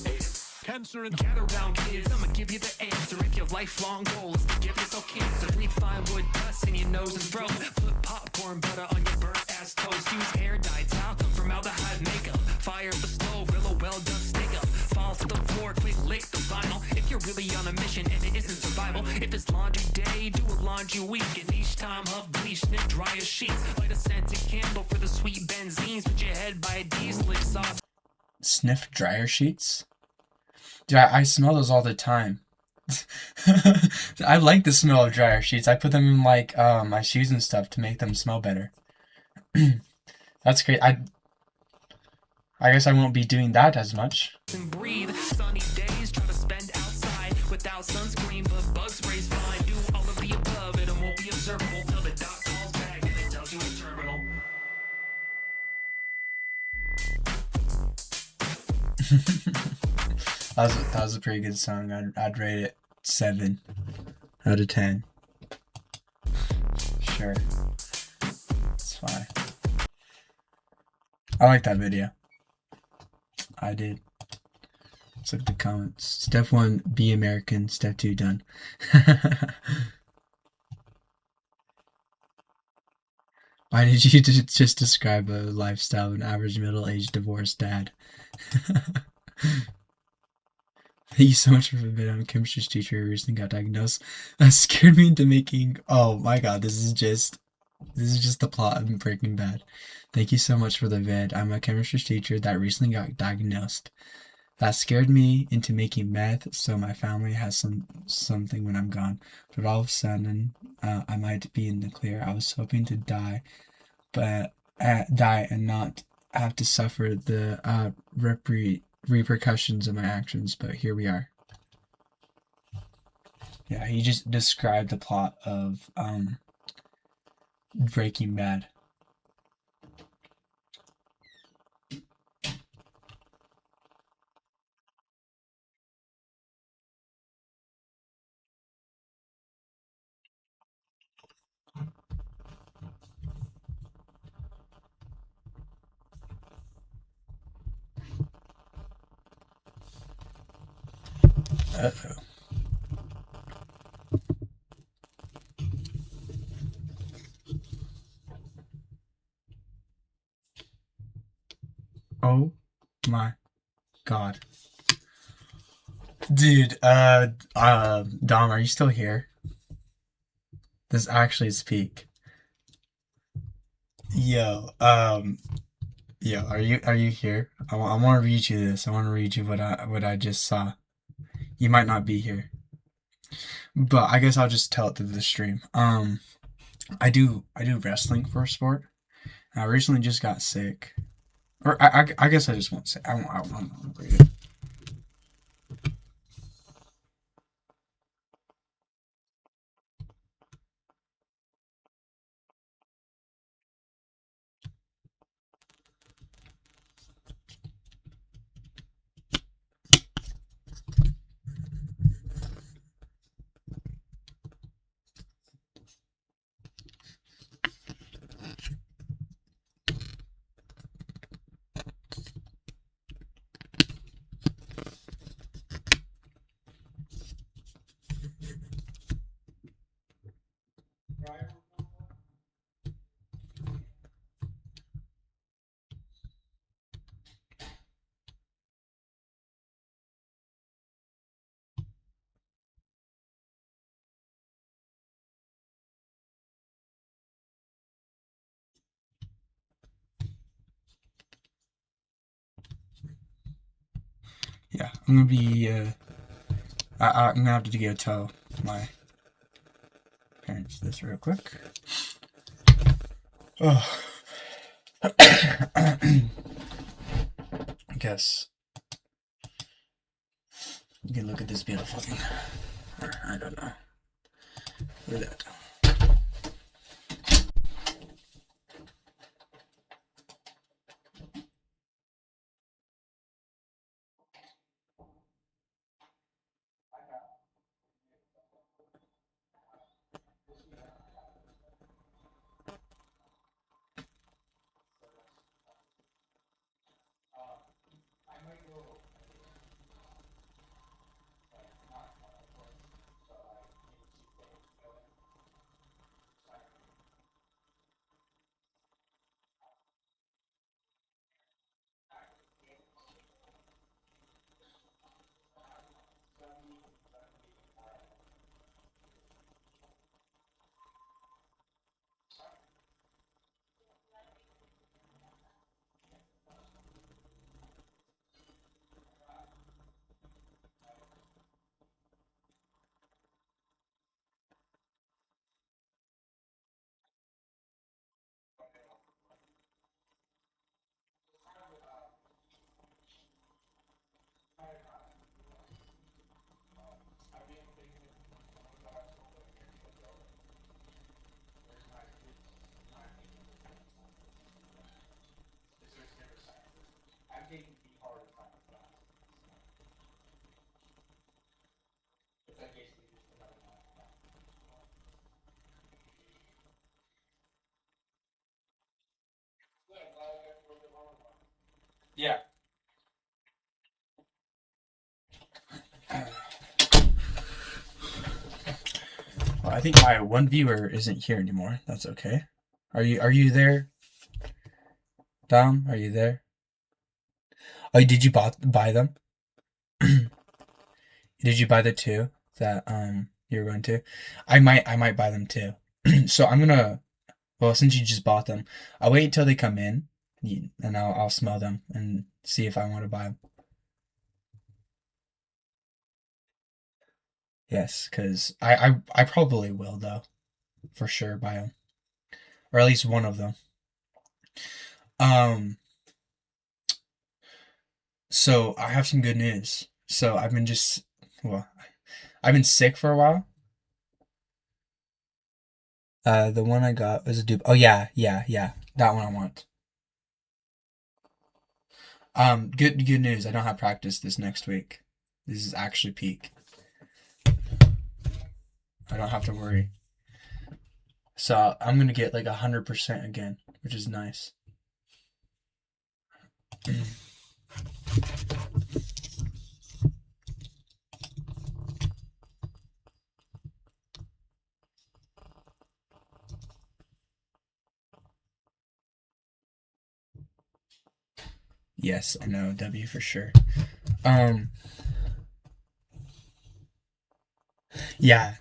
Cancer and gather round kids. I'ma give you the answer. If your lifelong goal is to give yourself cancer, leave fine wood dust in your nose and throat. Put popcorn butter on your burnt ass toast. Use hair dye, talcum, formaldehyde makeup. Fire the stove, grill a well done steak up. Fall to the floor, quick lick the vinyl. If you're really on a mission and it isn't survival, if it's laundry day, do a laundry week. And each time huff bleach, snip dry as sheets. Light a scented candle for the sweet benzines. Put your head by a diesel exhaust. Sniff dryer sheets? Dude, I smell those all the time. I like the smell of dryer sheets. I put them in like my shoes and stuff to make them smell better. That's great. I guess I won't be doing that as much. And breathe. Sunny days, try to spend outside without sunscreen, but bug spray's fine. Do all of the above, and it won't be observable till the doc calls back and it tells you it's terminal. That was a pretty good song. I'd rate it 7 out of 10. Sure. It's fine. I like that video. I did. Let's look at the comments. Step 1, be American. Step 2, done. Why did you just describe a lifestyle of an average middle-aged divorced dad? Thank you so much for the video. I'm a chemistry teacher who recently got diagnosed. That scared me into making... Oh my god, this is just the plot of Breaking Bad. Thank you so much for the vid. I'm a chemistry teacher that recently got diagnosed. That scared me into making meth so my family has something when I'm gone. But all of a sudden, I might be in the clear. I was hoping to die, but die and not have to suffer the repercussions of my actions, but here we are. Yeah, he just described the plot of Breaking Bad. Uh-oh. Oh my god. Dude, Dom, are you still here? This actually is peak. Yo, are you here? I want to read you this. I want to read you what I just saw. You might not be here, but I guess I'll just tell it through the stream. I do wrestling for a sport. I recently just got sick, or I guess I just won't say. I won't read it. Yeah, I'm gonna be, I'm gonna have to go tell my parents this real quick. Oh. I guess you can look at this beautiful thing. Or, I don't know. Look at that. Yeah. Well, I think my one viewer isn't here anymore. That's okay. Are you there? Dom, are you there? Oh, did you buy them? Did you buy the two that you're going to? I might buy them too. So I'm gonna, well, since you just bought them, I'll wait until they come in, and I'll smell them and see if I want to buy them. Yes, because I probably will though, for sure buy them, or at least one of them. So I have some good news. So I've been I've been sick for a while. The one I got was a dupe. Oh yeah, that one I want. Good news. I don't have practice this next week. This is actually peak. I don't have to worry. So I'm gonna get like 100% again, which is nice. Yes, I know, W for sure. Yeah.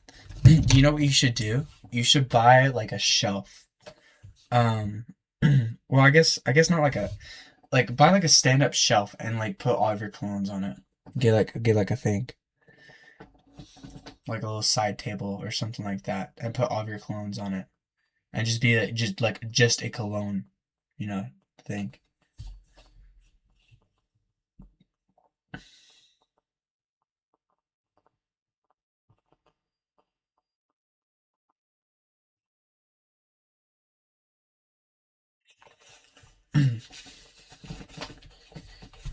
Do you know what you should do? You should buy like a shelf. Well, I guess not like buy like a stand-up shelf and like put all of your colognes on it. Get like a thing. Like a little side table or something like that, and put all of your colognes on it. And just be just a cologne, thing.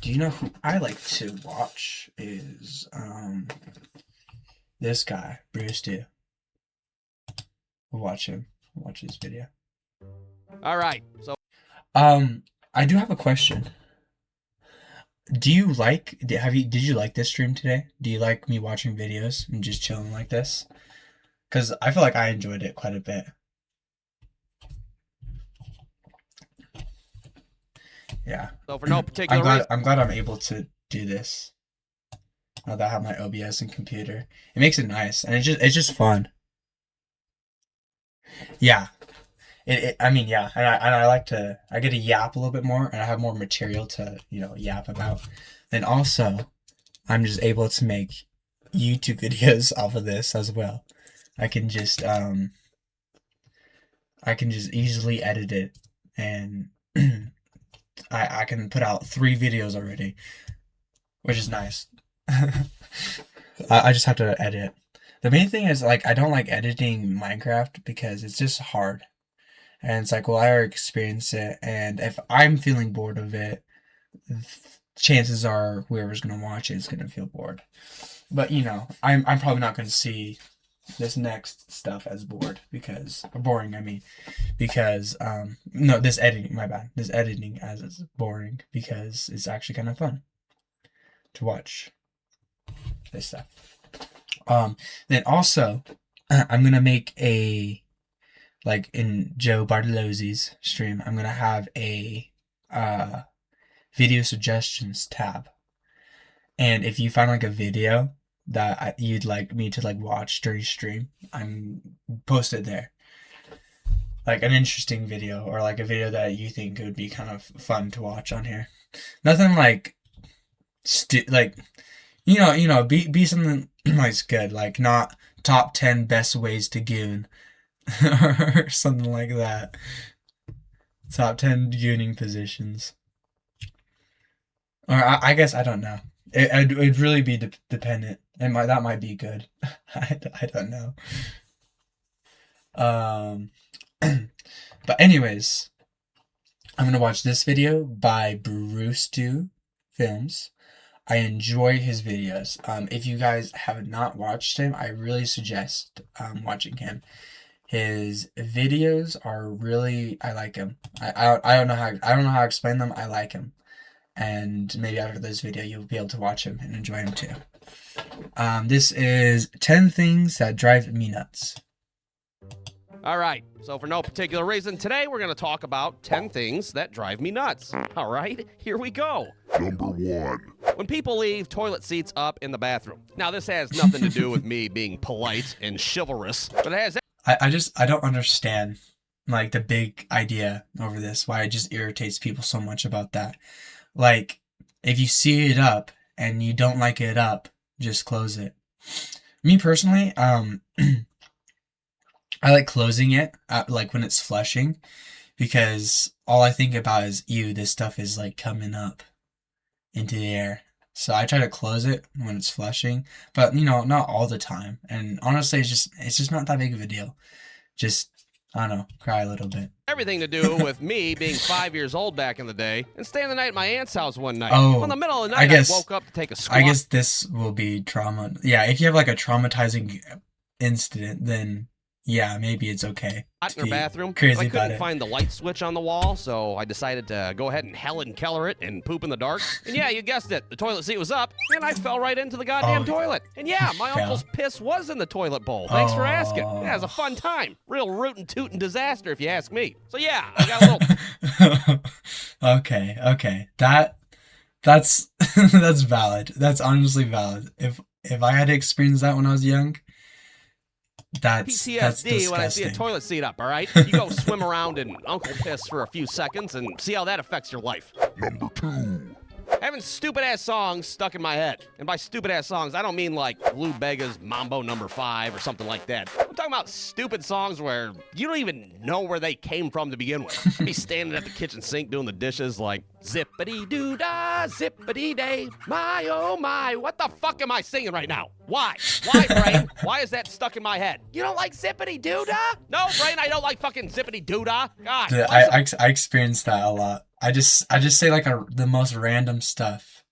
Do you know who I like to watch is this guy, Bruce Do. We'll watch him. Watch his video. All right. So I do have a question. Did you like this stream today? Do you like me watching videos and just chilling like this? Cuz I feel like I enjoyed it quite a bit. Yeah. So for no particular reason, I'm glad I'm able to do this. Now that I have my OBS and computer. It makes it nice, and it's just fun. Yeah. I mean, yeah, and I like to, I get to yap a little bit more, and I have more material to, yap about. Then also, I'm just able to make YouTube videos off of this as well. I can just easily edit it, and I can put out 3 videos already, which is nice. I just have to edit. The main thing is, like, I don't like editing Minecraft because it's just hard. And it's like, well, I already experienced it, and if I'm feeling bored of it, chances are whoever's gonna watch it is gonna feel bored. But I'm probably not gonna see this next stuff as boring. I mean, because no, this editing, my bad. This editing as boring because it's actually kind of fun to watch this stuff. Then also, I'm gonna make a, like in Joe Bartolozzi's stream, I'm gonna have a video suggestions tab. And if you find like a video that you'd like me to like watch during stream, I'm post it there. Like an interesting video, or like a video that you think would be kind of fun to watch on here. Nothing like be something that's good, like not top 10 best ways to goon or something like that. Top 10 gooning positions. Or I guess, I don't know. It'd really be dependent. That might be good. I don't know. But anyways, I'm gonna watch this video by Bruce Do. films. I enjoy his videos. If you guys have not watched him, I really suggest watching him. His videos are really, I like him. I don't know how to explain them. I like him, and maybe after this video you'll be able to watch him and enjoy him too. This is 10 things that drive me nuts. All right, so for no particular reason, today we're going to talk about 10 things that drive me nuts. All right, here we go. Number 1. When people leave toilet seats up in the bathroom. Now, this has nothing to do with me being polite and chivalrous, but it has... I don't understand, like, the big idea over this, why it just irritates people so much about that. Like, if you see it up and you don't like it up, just close it. Me personally, I like closing it, like when it's flushing, because all I think about is, ew, this stuff is like coming up into the air. So I try to close it when it's flushing, but you know, not all the time. And honestly, it's just not that big of a deal. Just, I don't know, cry a little bit. Everything to do with me being 5 years old back in the day and staying the night at my aunt's house one night. Oh, in the middle of the night, I woke up to take a squat. I guess this will be trauma. Yeah, if you have like a traumatizing incident, then yeah, maybe it's okay. In her bathroom. Crazy I about couldn't it. find the light switch on the wall, so I decided to go ahead and Helen Keller it and poop in the dark. And yeah, you guessed it. The toilet seat was up, and I fell right into the goddamn toilet. And yeah, my uncle's piss was in the toilet bowl. Thanks for asking. Yeah, it was a fun time. Real rootin' tootin' disaster, if you ask me. So yeah, I got a little... Okay. That's that's valid. That's honestly valid. If I had to experience that when I was young, that's PTSD when I see a toilet seat up, all right? You go swim around in uncle piss for a few seconds and see how that affects your life. Number 2. Having stupid-ass songs stuck in my head. And by stupid-ass songs, I don't mean like Lou Bega's Mambo No. 5 or something like that. I'm talking about stupid songs where you don't even know where they came from to begin with. I'd be standing at the kitchen sink doing the dishes like, zippity-doo-dah, zippity-day, my oh my. What the fuck am I singing right now? Why? Why, Brain? Why is that stuck in my head? You don't like zippity-doo-dah? No, Brain, I don't like fucking zippity-doo-dah. God. Dude, I experienced that a lot. I just say like the most random stuff,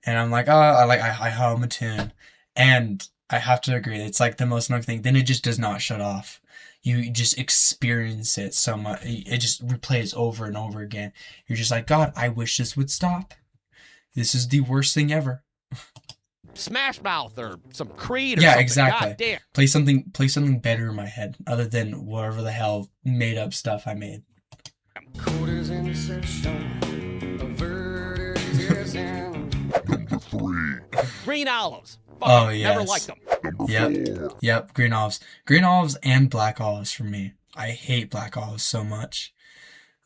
and I'm like, oh, I hum a tune, and I have to agree, it's like the most annoying thing. Then it just does not shut off. You just experience it so much. It just replays over and over again. You're just like, God, I wish this would stop. This is the worst thing ever. Smash Mouth or some Creed or yeah, something. exactly. God damn. Play something better in my head other than whatever the hell made up stuff I made. Number 3. Green Olives. Oh, Fuck, yes. Never liked them. Yep, green olives. Green olives and black olives for me. I hate black olives so much.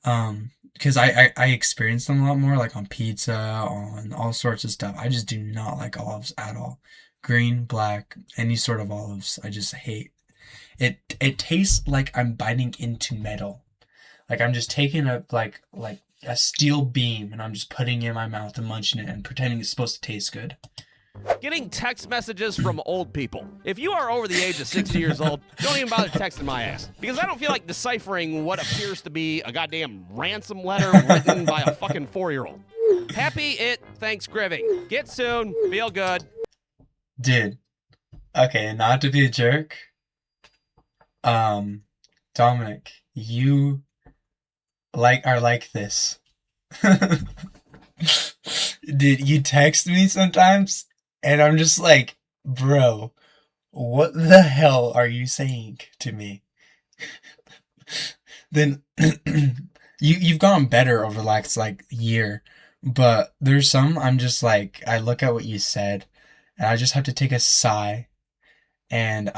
Because I experience them a lot more, like on pizza, on all sorts of stuff. I just do not like olives at all. Green, black, any sort of olives, I just hate. It tastes like I'm biting into metal. Like I'm just taking a a steel beam and I'm just putting it in my mouth and munching it and pretending it's supposed to taste good. Getting text messages from old people. If you are over the age of 60 years old, don't even bother texting my ass. Because I don't feel like deciphering what appears to be a goddamn ransom letter written by a fucking 4-year-old. Happy Thanksgiving. Get soon. Feel good. Dude. Okay, not to be a jerk. Dominic, you are like this. Dude, you text me sometimes and I'm just like, bro, what the hell are you saying to me? Then you've gotten better over the last year, but there's some I'm just like, I look at what you said and I just have to take a sigh and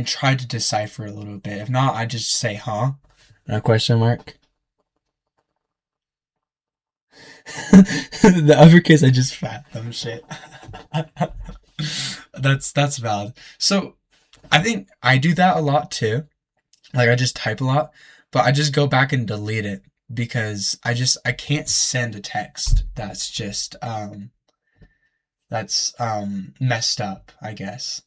try to decipher a little bit. If not, I just say, huh? And a question mark. The uppercase, I just fat them shit. That's valid. So I think I do that a lot too. Like I just type a lot, but I just go back and delete it because I can't send a text that's just messed up, I guess.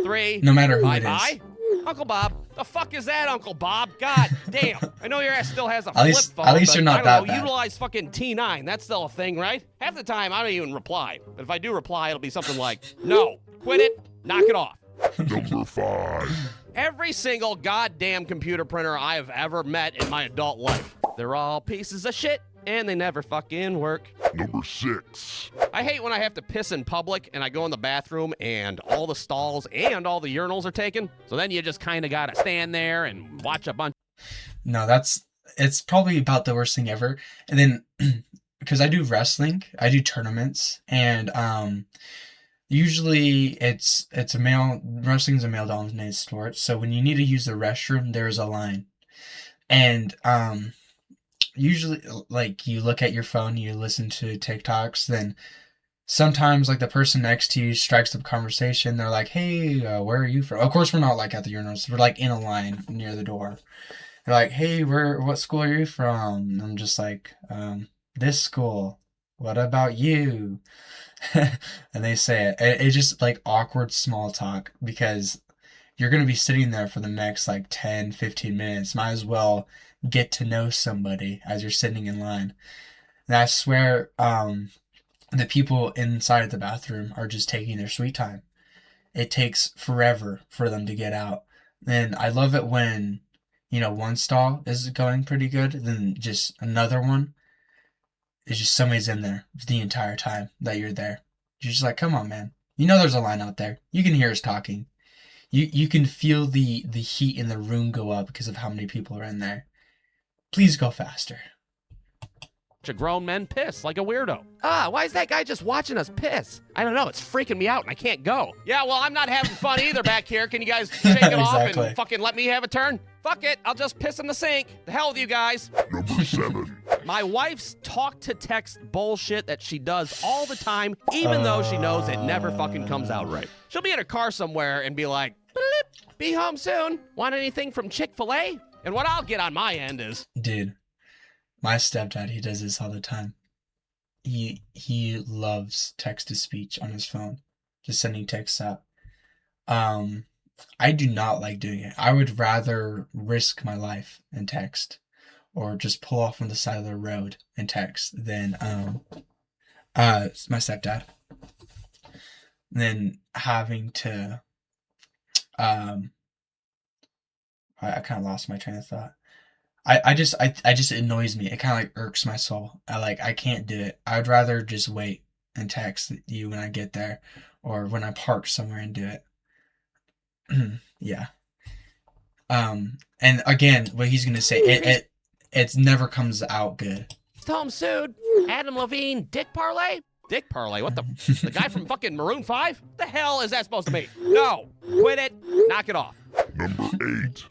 3. No matter who bye it is. bye. Uncle Bob, The fuck is that, Uncle Bob? God damn. I know your ass still has a At flip least- phone. at least but, you're not I don't that know, bad. Utilize fucking T9. That's still a thing, right? Half the time, I don't even reply. But if I do reply, it'll be something like, no, quit it, knock it off. Number 5. Every single goddamn computer printer I have ever met in my adult life. They're all pieces of shit, and they never fucking work. Number 6. I hate when I have to piss in public and I go in the bathroom and all the stalls and all the urinals are taken. So then you just kind of got to stand there and watch a bunch. No, it's probably about the worst thing ever. And then because I do wrestling, I do tournaments, and usually it's a male wrestling's a male dominated sport. So when you need to use the restroom, there's a line. And usually, like, you look at your phone, you listen to TikToks, then sometimes, like, the person next to you strikes up conversation. They're like, hey, where are you from? Of course, we're not, like, at the urinals. We're, like, in a line near the door. They're like, hey, what school are you from? I'm just like, this school. What about you? And they say it. It's just, like, awkward small talk, because you're going to be sitting there for the next, like, 10, 15 minutes. Might as well get to know somebody as you're sitting in line. And I swear, the people inside the bathroom are just taking their sweet time. It takes forever for them to get out. And I love it when, one stall is going pretty good, then just another one, it's just somebody's in there the entire time that you're there. You're just like, come on, man. There's a line out there. You can hear us talking. You can feel the heat in the room go up because of how many people are in there. Please go faster. Of grown men piss like a weirdo. Why is that guy just watching us piss? I don't know. It's freaking me out and I can't go. Yeah, well, I'm not having fun either back here. Can you guys shake it off Exactly. and fucking let me have a turn? Fuck it. I'll just piss in the sink. The hell with you guys. Number 7. My wife's talk to text bullshit that she does all the time, even though she knows it never fucking comes out right. She'll be in her car somewhere and be like, "Bleep, be home soon. Want anything from Chick-fil-A?" And what I'll get on my end is, Dude, my stepdad, he does this all the time. He loves text-to-speech on his phone, just sending texts out. I do not like doing it. I would rather risk my life and text, or just pull off on the side of the road and text than my stepdad. Then having to I kind of lost my train of thought. I just it annoys me. It kind of like irks my soul. I can't do it. I'd rather just wait and text you when I get there, or when I park somewhere and do it. Yeah. And again, what he's gonna say, it never comes out good. Tom Sood, Adam Levine, Dick Parlay? Dick Parlay? What the guy from fucking Maroon 5? The hell is that supposed to mean? No. Quit it. Knock it off. Number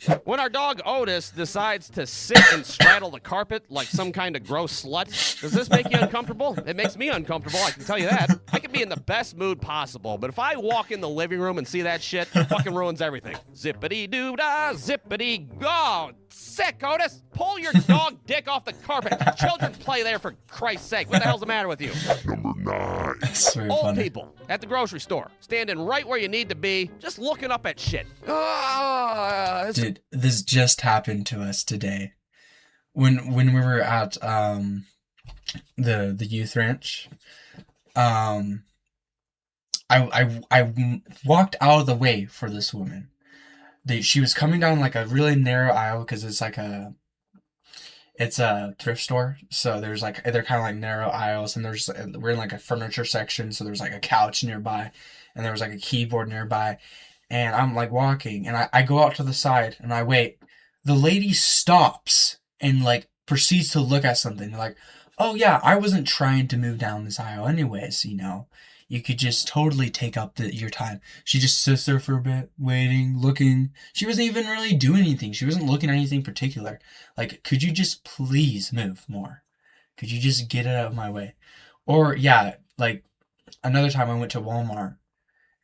8. When our dog Otis decides to sit and straddle the carpet like some kind of gross slut, does this make you uncomfortable? It makes me uncomfortable, I can tell you that. I can be in the best mood possible, but if I walk in the living room and see that shit, it fucking ruins everything. Zippity-doo-dah, zippity-go. Sick, Otis. Pull your dog dick off the carpet. Children play there, for Christ's sake. What the hell's the matter with you? Number 9. That's very Old funny. people at the grocery store, standing right where you need to be, just looking up at shit. Dude, this just happened to us today. When we were at the youth ranch, I walked out of the way for this woman. She was coming down like a really narrow aisle, because it's a thrift store, so they're kind of like narrow aisles, and we're in like a furniture section, so there's like a couch nearby, and there was like a keyboard nearby, and I'm like walking, and I go out to the side and I wait. The lady stops and like proceeds to look at something. They're like, oh yeah, I wasn't trying to move down this aisle anyways, you could just totally take up your time. She just sits there for a bit, waiting, looking. She wasn't even really doing anything. She wasn't looking at anything particular. Like, could you just please move more? Could you just get it out of my way? Or, yeah, like, another time I went to Walmart,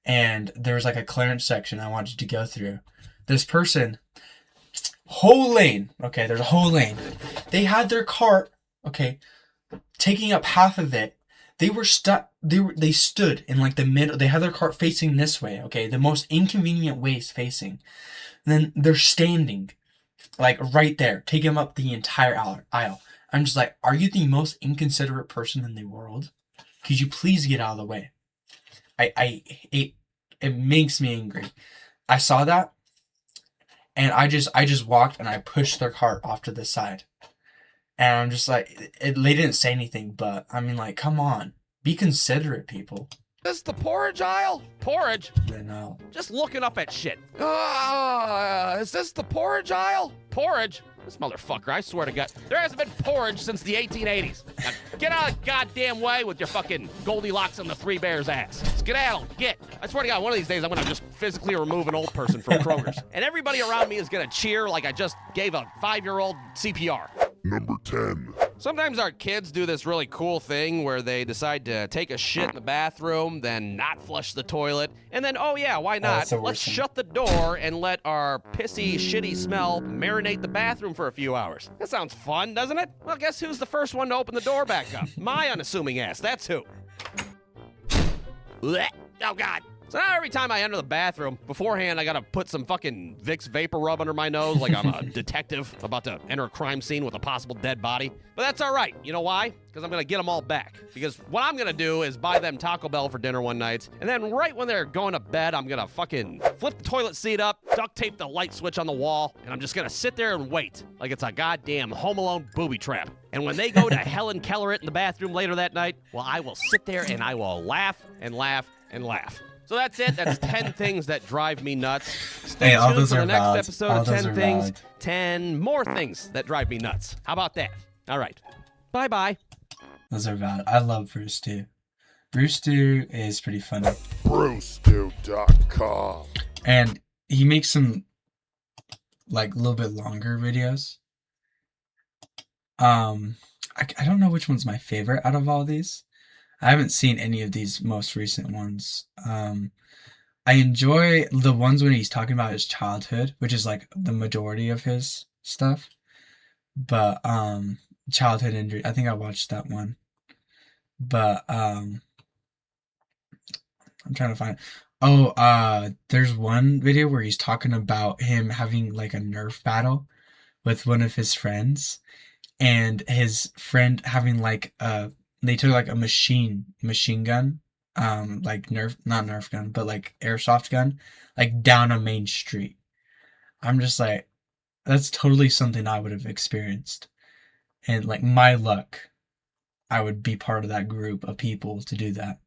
and there was like a clearance section I wanted to go through. This person, whole lane, okay, there's a whole lane. They had their cart, okay, taking up half of it. They were stuck. They stood in like the middle. They had their cart facing this way. Okay, the most inconvenient ways facing. And then they're standing, like right there, taking up the entire aisle. I'm just like, are you the most inconsiderate person in the world? Could you please get out of the way? It makes me angry. I saw that, and I just walked and I pushed their cart off to the side. And I'm just like, they didn't say anything, but I mean, like, come on, be considerate, people. This is the porridge aisle? Porridge? No. Just looking up at shit. Is this the porridge aisle? Porridge? This motherfucker, I swear to God, there hasn't been porridge since the 1880s. Now, get out of the goddamn way with your fucking Goldilocks and the Three Bears ass. Skedaddle, get. I swear to God, one of these days I'm gonna just physically remove an old person from Kroger's. And everybody around me is gonna cheer like I just gave a 5-year-old CPR. Number 10. Sometimes our kids do this really cool thing where they decide to take a shit in the bathroom, then not flush the toilet, and then, oh yeah, why not? Let's shut the door and let our pissy, shitty smell marinate the bathroom for a few hours. That sounds fun, doesn't it? Well, guess who's the first one to open the door back up? My unassuming ass, that's who. Blech. Oh, God. So now every time I enter the bathroom, beforehand I gotta put some fucking Vicks Vapor Rub under my nose like I'm a detective about to enter a crime scene with a possible dead body. But that's all right. You know why? Because I'm gonna get them all back. Because what I'm gonna do is buy them Taco Bell for dinner one night, and then right when they're going to bed, I'm gonna fucking flip the toilet seat up, duct tape the light switch on the wall, and I'm just gonna sit there and wait like it's a goddamn Home Alone booby trap. And when they go to Helen Keller it in the bathroom later that night, well, I will sit there and I will laugh and laugh and laugh. So that's it. That's 10 things that drive me nuts. Stay tuned for the next episode of 10 things. 10 more things that drive me nuts. How about that? All right. Bye-bye. Those are valid. I love Bruce Stew. Bruce Stew is pretty funny. BruceStew.com. And he makes some, like, a little bit longer videos. I don't know which one's my favorite out of all these. I haven't seen any of these most recent ones. I enjoy the ones when he's talking about his childhood, which is like the majority of his stuff. But childhood injury, I think I watched that one. But I'm trying to find it. Oh, there's one video where he's talking about him having like a Nerf battle with one of his friends, and his friend having like they took like a machine gun, like not Nerf gun, but like airsoft gun, like down a main street. I'm just like, that's totally something I would have experienced. And like my luck, I would be part of that group of people to do that.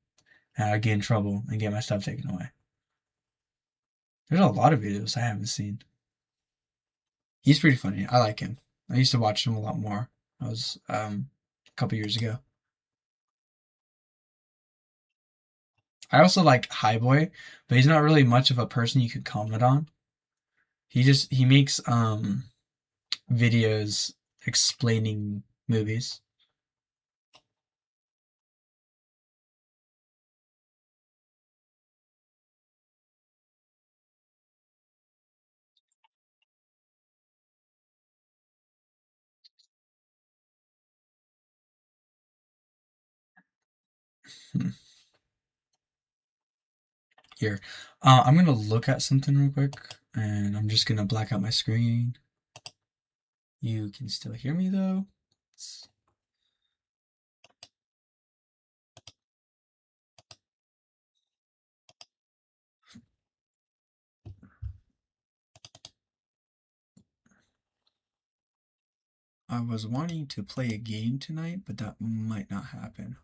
And I'd get in trouble and get my stuff taken away. There's a lot of videos I haven't seen. He's pretty funny. I like him. I used to watch him a lot more. I was a couple years ago. I also like Highboy, but he's not really much of a person you could comment on. He makes videos explaining movies. Here, I'm gonna look at something real quick, and I'm just gonna black out my screen. You can still hear me though. I was wanting to play a game tonight, but that might not happen.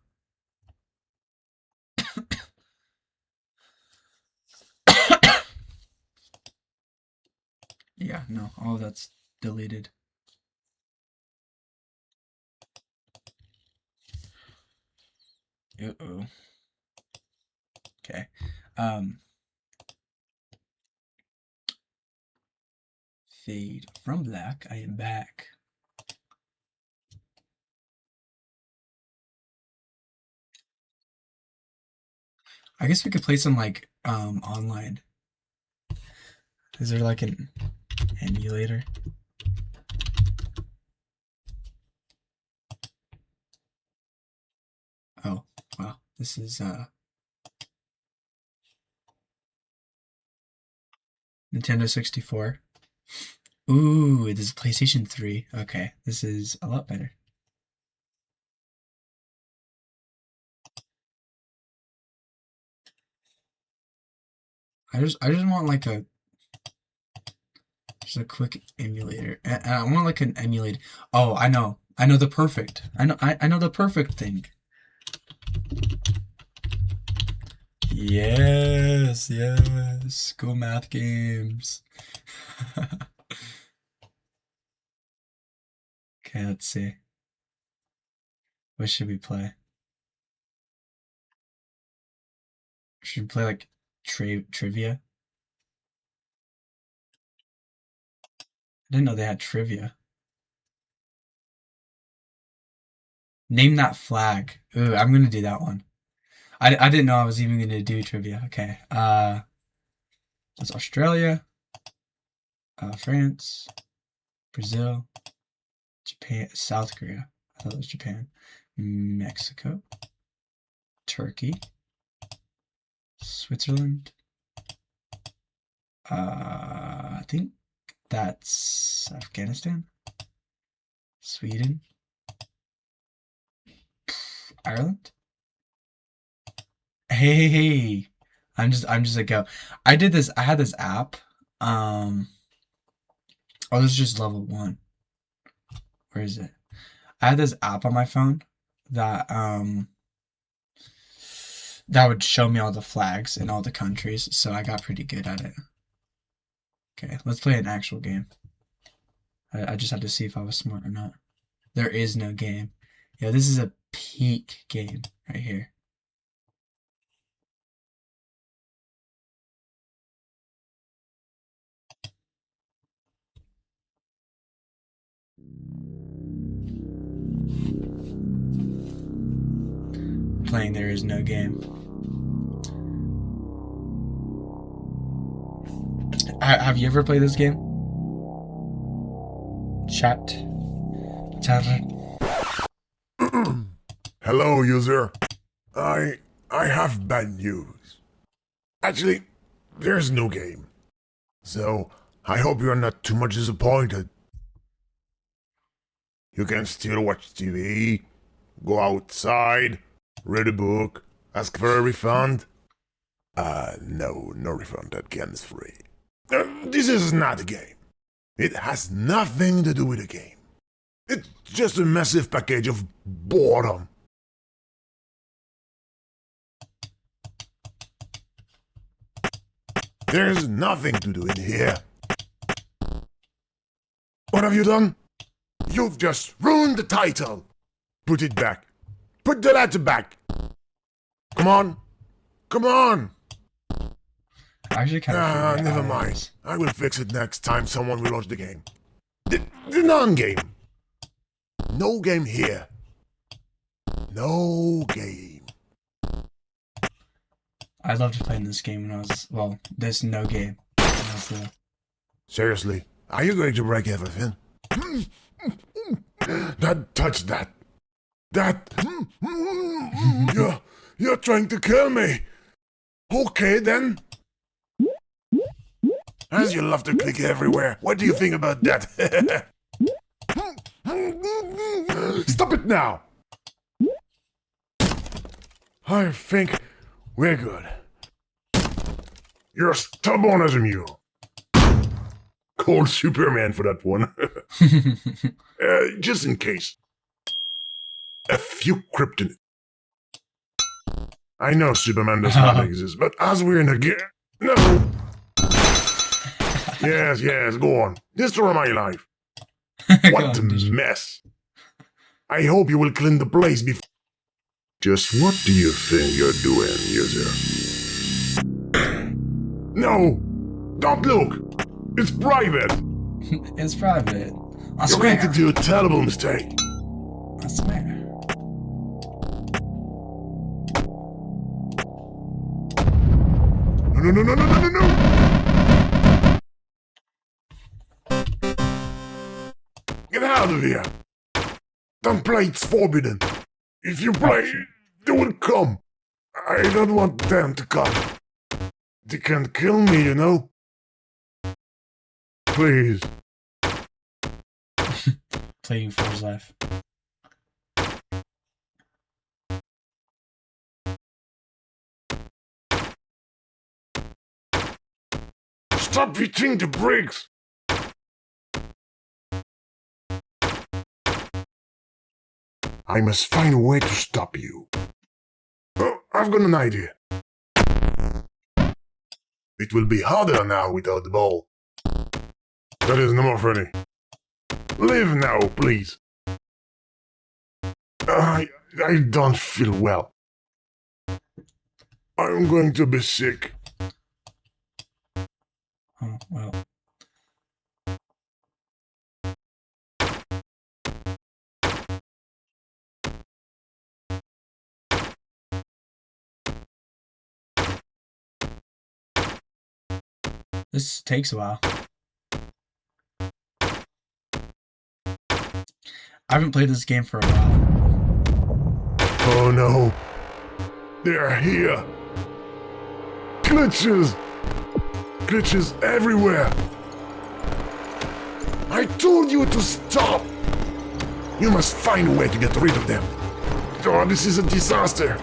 Yeah, no, all of that's deleted. Uh-oh. Okay. Fade from black. I am back. I guess we could play some like online. Is there like an emulator? Oh, well. This is Nintendo 64. Ooh, this is PlayStation 3. Okay, this is a lot better. I just want like just a quick emulator. And I want like an emulator. Oh, I know the perfect. I know the perfect thing. Yes, school math games. Okay, let's see. What should we play? Should we play like trivia? I didn't know they had trivia. Name that flag. Ooh, I'm gonna do that one. I didn't know I was even gonna do trivia. Okay. That's Australia, France, Brazil, Japan, South Korea. I thought it was Japan. Mexico, Turkey, Switzerland. I think that's Afghanistan, Sweden, Ireland. Hey, I'm just a go. I had this app. Oh, this is just level 1. Where is it? I had this app on my phone that that would show me all the flags in all the countries, so I got pretty good at it. Okay, let's play an actual game. I just had to see if I was smart or not. There is no game. Yeah, this is a peak game right here. Playing There Is No Game. Have you ever played this game? Chat. Hello, user. I have bad news. Actually, there's no game. So, I hope you're not too much disappointed. You can still watch TV, go outside, read a book, ask for a refund. No refund, that game is free. This is not a game. It has nothing to do with a game. It's just a massive package of boredom. There's nothing to do in here. What have you done? You've just ruined the title. Put it back. Put the letter back. Come on. Come on. I actually kind of never mind. I will fix it next time someone will launch the game. The non-game. No game here. No game. I loved playing this game when I was, well, this no game. Seriously, are you going to break everything? Touch that. You're trying to kill me. Okay then. As you love to click everywhere, what do you think about that? Stop it now. I think we're good. You're stubborn as a mule. Call Superman for that one. Just in case. A few kryptonite. I know Superman does not exist, but as we're in a game... No! Yes, go on. Destroy my life. What a mess. I hope you will clean the place before... Just what do you think you're doing, user? No! Don't look! It's private! It's private. I You're swear. going to do a terrible mistake. I swear. No! Get out of here! Don't play, it's forbidden. If you play, they will come. I don't want them to come. They can kill me, you know? Please. Playing for his life. Stop hitting the bricks! I must find a way to stop you. Oh, I've got an idea. It will be harder now without the ball. That is no more funny. Leave now, please. I don't feel well. I'm going to be sick. Oh, well. This takes a while. I haven't played this game for a while. Oh no. They're here. Glitches. Glitches everywhere. I told you to stop. You must find a way to get rid of them. Oh, this is a disaster.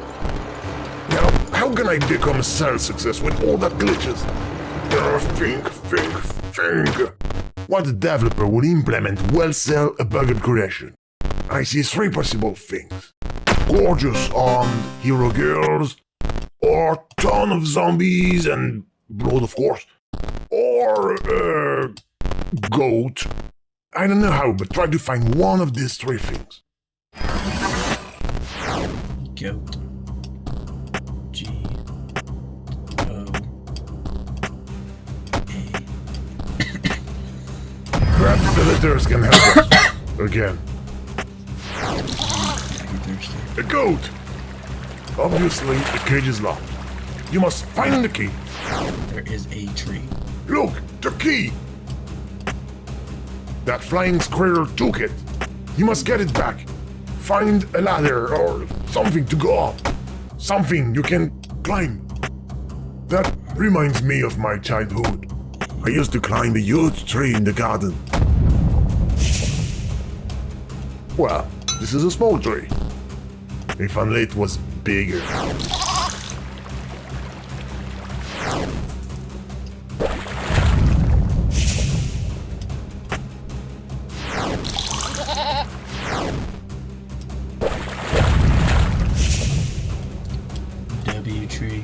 Now, how can I become a sales success with all that glitches? Think. What developer would implement well-sell a bugged creation? I see 3 possible things. Gorgeous armed hero girls, or ton of zombies and blood, of course, or goat. I don't know how, but try to find one of these 3 things. Goat. G. O. Perhaps the letters can help us. Again. A goat! Obviously, the cage is locked. You must find the key. There is a tree. Look, the key! That flying squirrel took it. You must get it back. Find a ladder or something to go up. Something you can climb. That reminds me of my childhood. I used to climb a huge tree in the garden. Well, this is a small tree. If only it was bigger. W tree.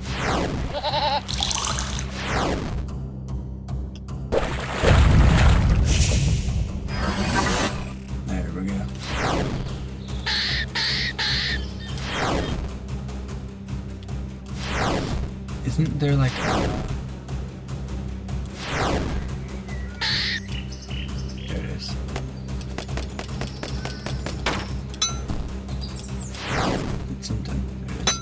There we go. Isn't there like a... There it is. It's something. There it is.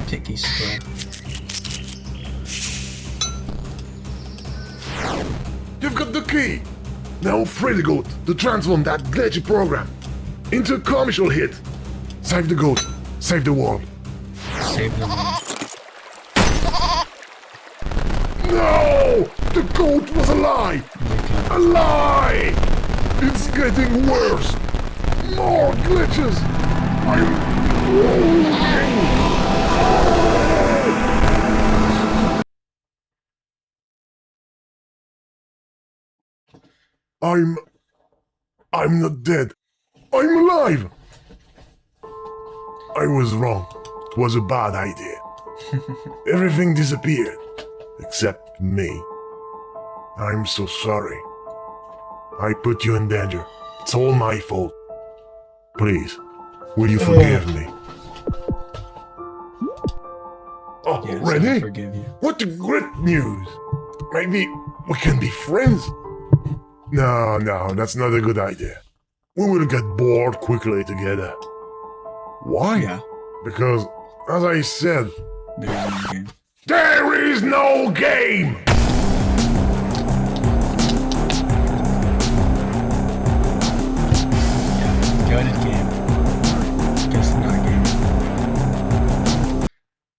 Ticky scroll. You've got the key! Now free the goat to transform that glitchy program into a commercial hit. Save the goat. Save the world. Save the world. No! The goat was a lie! A lie! It's getting worse! More glitches! I'm not dead. I'm alive! I was wrong. It was a bad idea. Everything disappeared. Except me. I'm so sorry. I put you in danger. It's all my fault. Please, will you forgive me? Oh, yes, ready? I forgive you. What a great news! Maybe we can be friends? No, that's not a good idea. We will get bored quickly together. Why? Yeah. Because, as I said, there is no game. There is no game!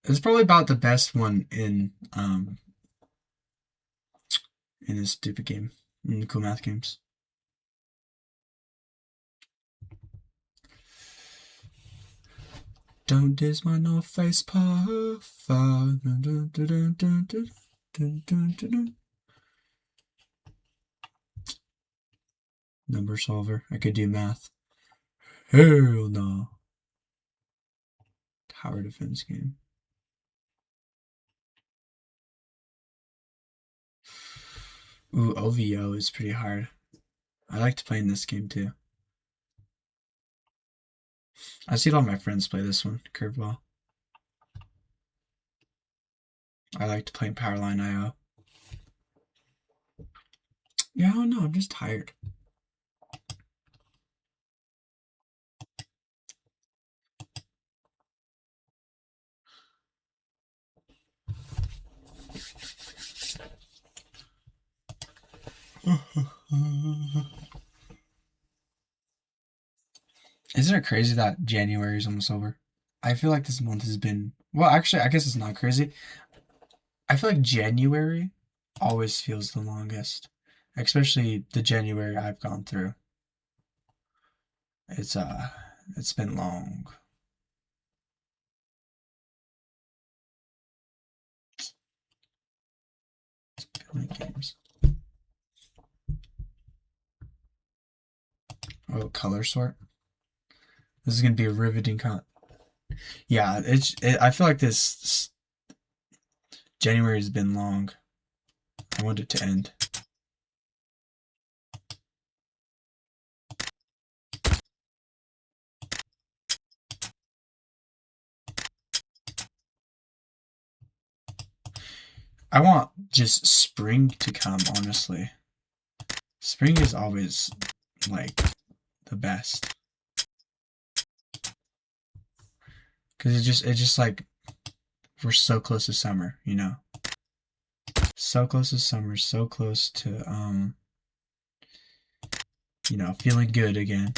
It's probably about the best one in this stupid game, in Cool Math Games. Don't diss my no face puff. Number solver. I could do math. Hell no. Tower defense game. Ooh, OVO is pretty hard. I like to play in this game too. I see a lot of my friends play this one, Curveball. I like to play in Powerline IO. Yeah, I don't know, I'm just tired. Isn't it crazy that January is almost over? I feel like this month has been... Well, actually, I guess it's not crazy. I feel like January always feels the longest. Especially the January I've gone through. It's been long. Building games. Oh, color sort. This is gonna be a riveting Yeah, I feel like this January has been long. I want it to end. I want just spring to come, honestly. Spring is always, like, the best. Because it's just like, we're so close to summer, you know? So close to summer, so close to, you know, feeling good again.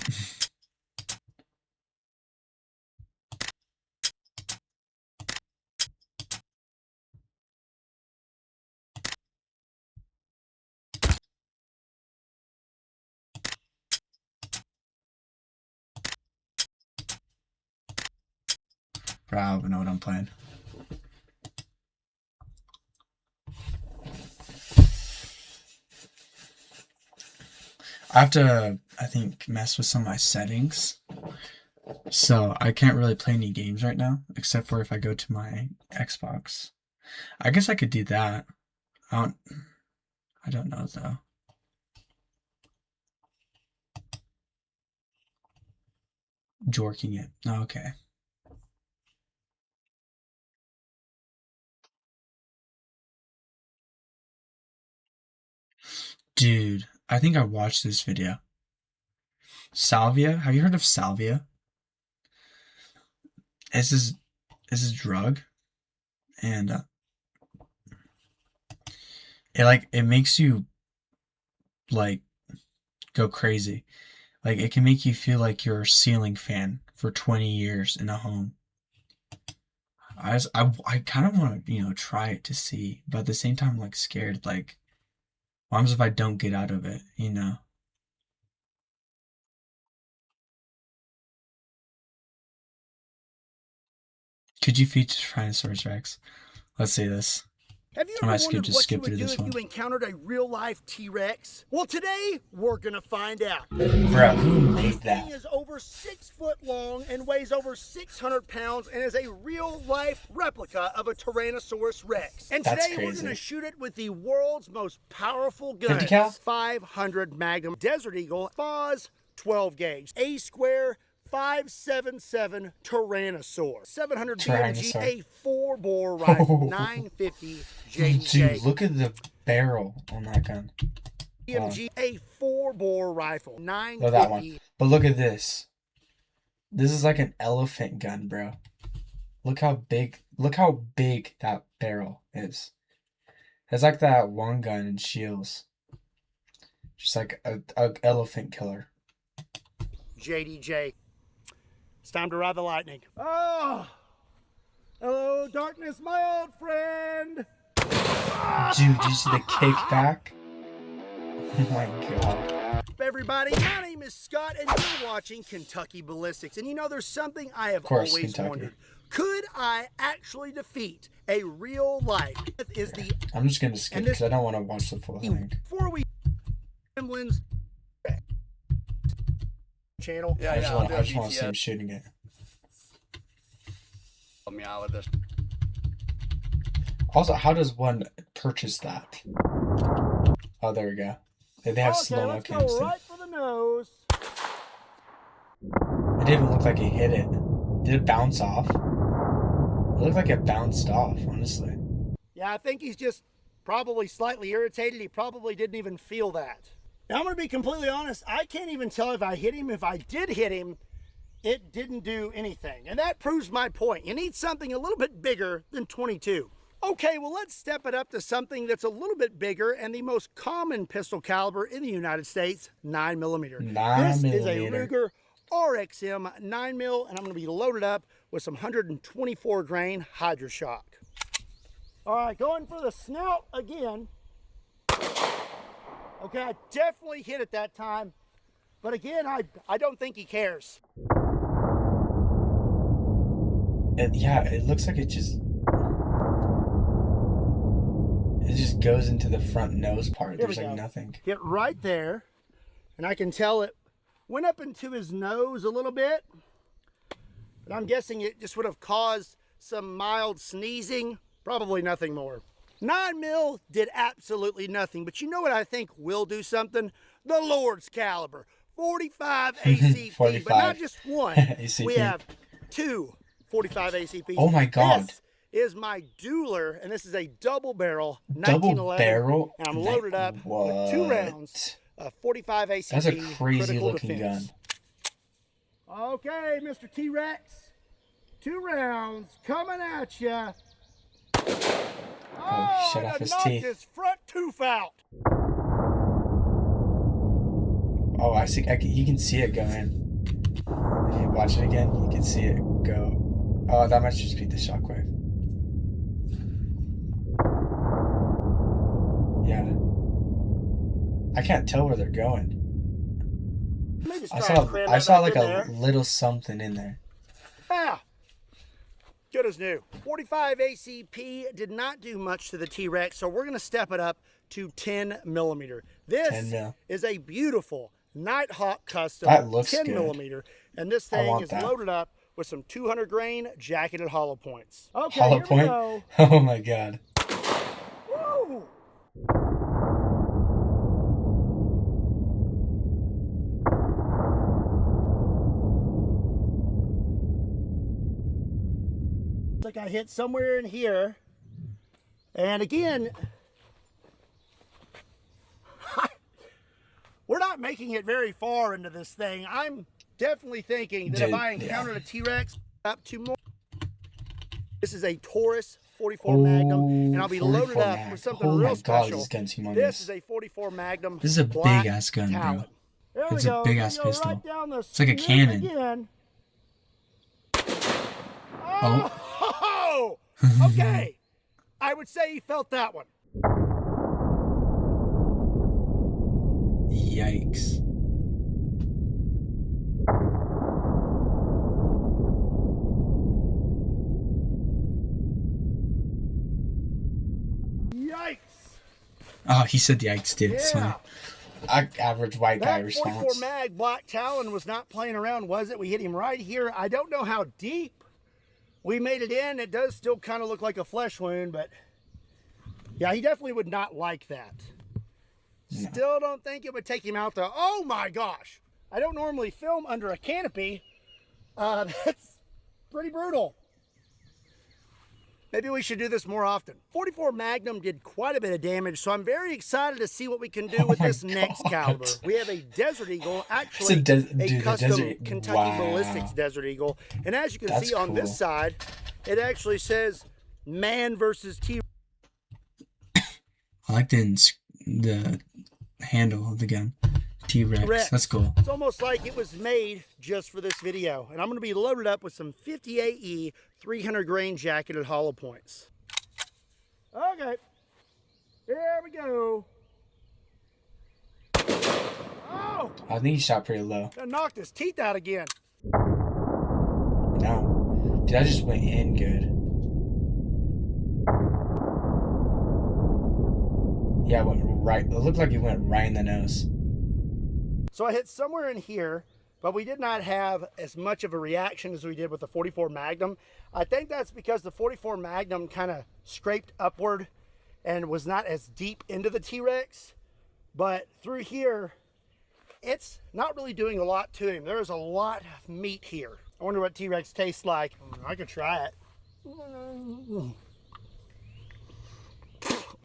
Bro, I don't know what I'm playing. I have to, I think, mess with some of my settings. So I can't really play any games right now, except for if I go to my Xbox. I guess I could do that. I don't know though. Jorking it. Oh, okay. Dude, I think I watched this video. Salvia? Have you heard of salvia? It's this drug, and it makes you like go crazy. Like it can make you feel like you're a ceiling fan for 20 years in a home. I kind of want to, you know, try it to see, but at the same time, I'm like scared. Like, what happens if I don't get out of it? You know. Could you feed Tyrannosaurus Rex? Let's see this. Have you I ever might wondered what you skip would to do this if one. you encountered a real-life T-Rex? Well, today we're gonna find out. Bro, who made This that? thing is over 6 foot long and weighs over 600 pounds and is a real-life replica of a Tyrannosaurus Rex. And That's today we're crazy. gonna shoot it with the world's most powerful gun, 50 cal? 500 Magnum Desert Eagle FOS 12 gauge A square 577 Tyrannosaur, 700 BMG, Tyrannosaur. a 4-bore rifle, 950 JDJ. Dude, look at the barrel on that gun. BMG, a 4-bore rifle, Look at 950. that one. But look at this. This is like an elephant gun, bro. Look how big that barrel is. It's like that one gun in Shields. Just like a elephant killer. JDJ. It's time to ride the lightning. Oh, Hello, darkness, my old friend. Dude, did you see the kickback? Oh my god. Everybody, my name is Scott, and you're watching Kentucky Ballistics. And you know, there's something I have course, always Kentucky. wondered. Could I actually defeat a real life? Is the I'm just gonna skip because I don't want to watch the full thing. before we Gremlins channel? I just want to see him shooting it. Help me out with this. Also, how does one purchase that? Oh, there we go. They have slow-mo let's cams. go right for the nose. It didn't even look like it hit it. Did it bounce off? It looked like it bounced off, honestly. Yeah, I think he's just probably slightly irritated. He probably didn't even feel that. Now, I'm going to be completely honest. I can't even tell if I hit him. If I did hit him, it didn't do anything. And that proves my point. You need something a little bit bigger than 22. Okay, well, let's step it up to something that's a little bit bigger and the most common pistol caliber in the United States, 9mm. 9mm. This is a Ruger RXM 9mm, and I'm going to be loaded up with some 124 grain Hydra-Shock. All right, going for the snout again. Okay, I definitely hit it that time. But again, I don't think he cares. Yeah, it looks like it just goes into the front nose part. There's like nothing. Hit right there, and I can tell it went up into his nose a little bit. But I'm guessing it just would have caused some mild sneezing, probably nothing more. 9mm did absolutely nothing, but you know what I think will do something? The Lord's caliber, 45 ACP, 45. but not just one. ACP. We have two 45 ACPs. Oh my God. This is my Dueler, and this is a double barrel, Double 1911. barrel? And I'm loaded up with 2 rounds of 45 ACP. That's a crazy critical looking defense. gun. Okay, Mr. T-Rex. 2 rounds coming at you. Oh, shut off his teeth. His front tooth out. Oh, I see. You can see it go in. If you watch it again, you can see it go. Oh, that might just be the shockwave. Yeah. I can't tell where they're going. I saw like a little something in there. Ah, good as new. 45 ACP did not do much to the T-Rex, so we're going to step it up to 10mm. This 10 mil. is a beautiful Nighthawk custom That looks 10mm, and this I thing want is that. loaded up with some 200 grain jacketed hollow points. Okay, Hollow here point? we go. Oh my god. Woo! Looks like I hit somewhere in here. And again, we're not making it very far into this thing. I'm definitely thinking that if I encountered a T-Rex up to more. This is a Taurus 44 Magnum, and I'll be loaded 44 up mag. with something Oh real my God, special. this gun's humongous. This is a 44 Magnum. This is a Black big ass gun, Talon. bro. There we It's a go. big We ass go pistol. right down the It's like a snip cannon. Again. Oh. Oh, okay. I would say he felt that one. Yikes. Yikes. Oh, he said yikes, dude. It's Yeah. funny. Average white guy That 44 response. mag Black Talon was not playing around, was it? We hit him right here. I don't know how deep we made it in. It does still kind of look like a flesh wound, but yeah, he definitely would not like that. No. Still don't think it would take him out though. Oh my gosh. I don't normally film under a canopy. That's pretty brutal. Maybe we should do this more often. 44 Magnum did quite a bit of damage, so I'm very excited to see what we can do with this next caliber. We have a Desert Eagle, actually a custom Kentucky Ballistics Desert Eagle. And as you can see on this side, it actually says man versus T. I like the handle of the gun. T-Rex. That's cool. It's almost like it was made just for this video. And I'm going to be loaded up with some 50AE 300 grain jacketed hollow points. Okay. Here we go. Oh! I think he shot pretty low. I knocked his teeth out again. No. Dude, I just went in good. Yeah, it went right. It looked like it went right in the nose. So I hit somewhere in here, but we did not have as much of a reaction as we did with the 44 Magnum. I think that's because the 44 Magnum kind of scraped upward and was not as deep into the T-Rex. But through here, it's not really doing a lot to him. There's a lot of meat here. I wonder what T-Rex tastes like. I could try it.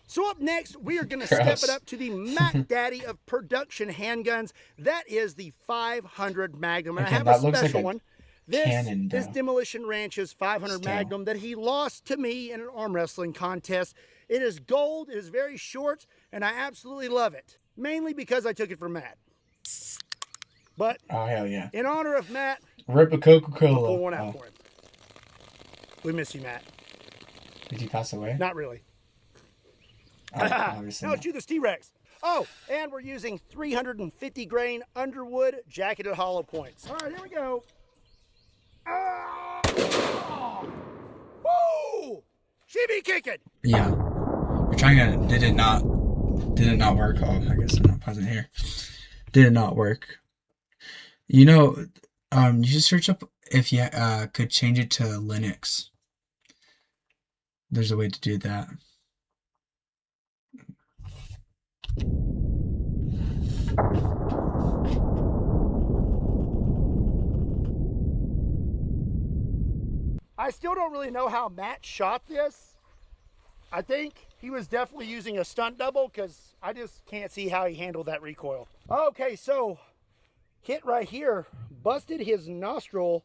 So up next, we are going to step it up to the Mac Daddy of production handguns. That is the 500 Magnum. And Okay, I have that a looks like special a one. This cannon, is though. Demolition Ranch's 500 Still. Magnum that he lost to me in an arm wrestling contest. It is gold, it is very short, and I absolutely love it. Mainly because I took it from Matt. But Oh, hell yeah. in honor of Matt, Rip a I'll Coca-Cola. pull one out Oh. for him. We miss you, Matt. Did he pass away? Not really. Oh, obviously Now not. let's do this T-Rex. Oh, and we're using 350 grain Underwood jacketed hollow points. All right, here we go. Ah! Woo! She be kicking. Yeah. We're trying to. Did it not work? Oh, I guess I'm not pausing here. Did it not work? You know, you should search up if you could change it to Linux. There's a way to do that. I still don't really know how Matt shot this. I think he was definitely using a stunt double because I just can't see how he handled that recoil. Okay, so hit right here, busted his nostril,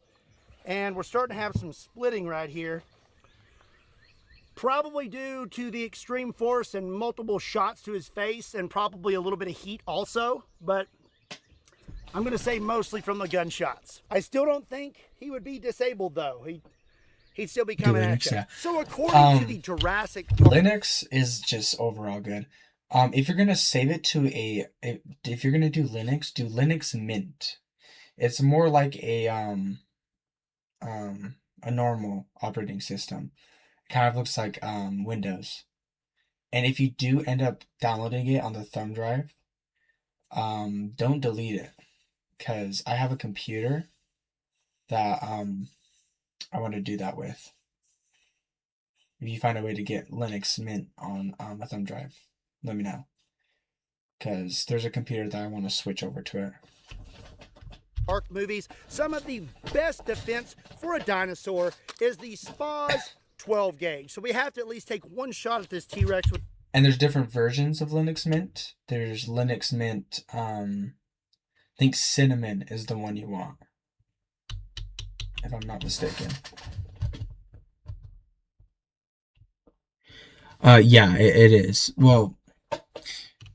and we're starting to have some splitting right here. Probably due to the extreme force and multiple shots to his face and probably a little bit of heat also, but I'm gonna say mostly from the gunshots. I still don't think he would be disabled though. He'd still be coming at Linux, you. yeah. So according to the Jurassic Park, Linux is just overall good. If you're gonna save it to if you're gonna do Linux Mint. It's more like a normal operating system. It kind of looks like Windows. And if you do end up downloading it on the thumb drive, don't delete it, because I have a computer that I want to do that with. If you find a way to get Linux Mint on a thumb drive, let me know, because there's a computer that I want to switch over to it. Park movies, some of the best defense for a dinosaur is the SPAS 12 gauge. So we have to at least take one shot at this T-Rex with. And there's different versions of Linux Mint. There's Linux Mint, I think Cinnamon is the one you want, if I'm not mistaken. Yeah, it is. Well,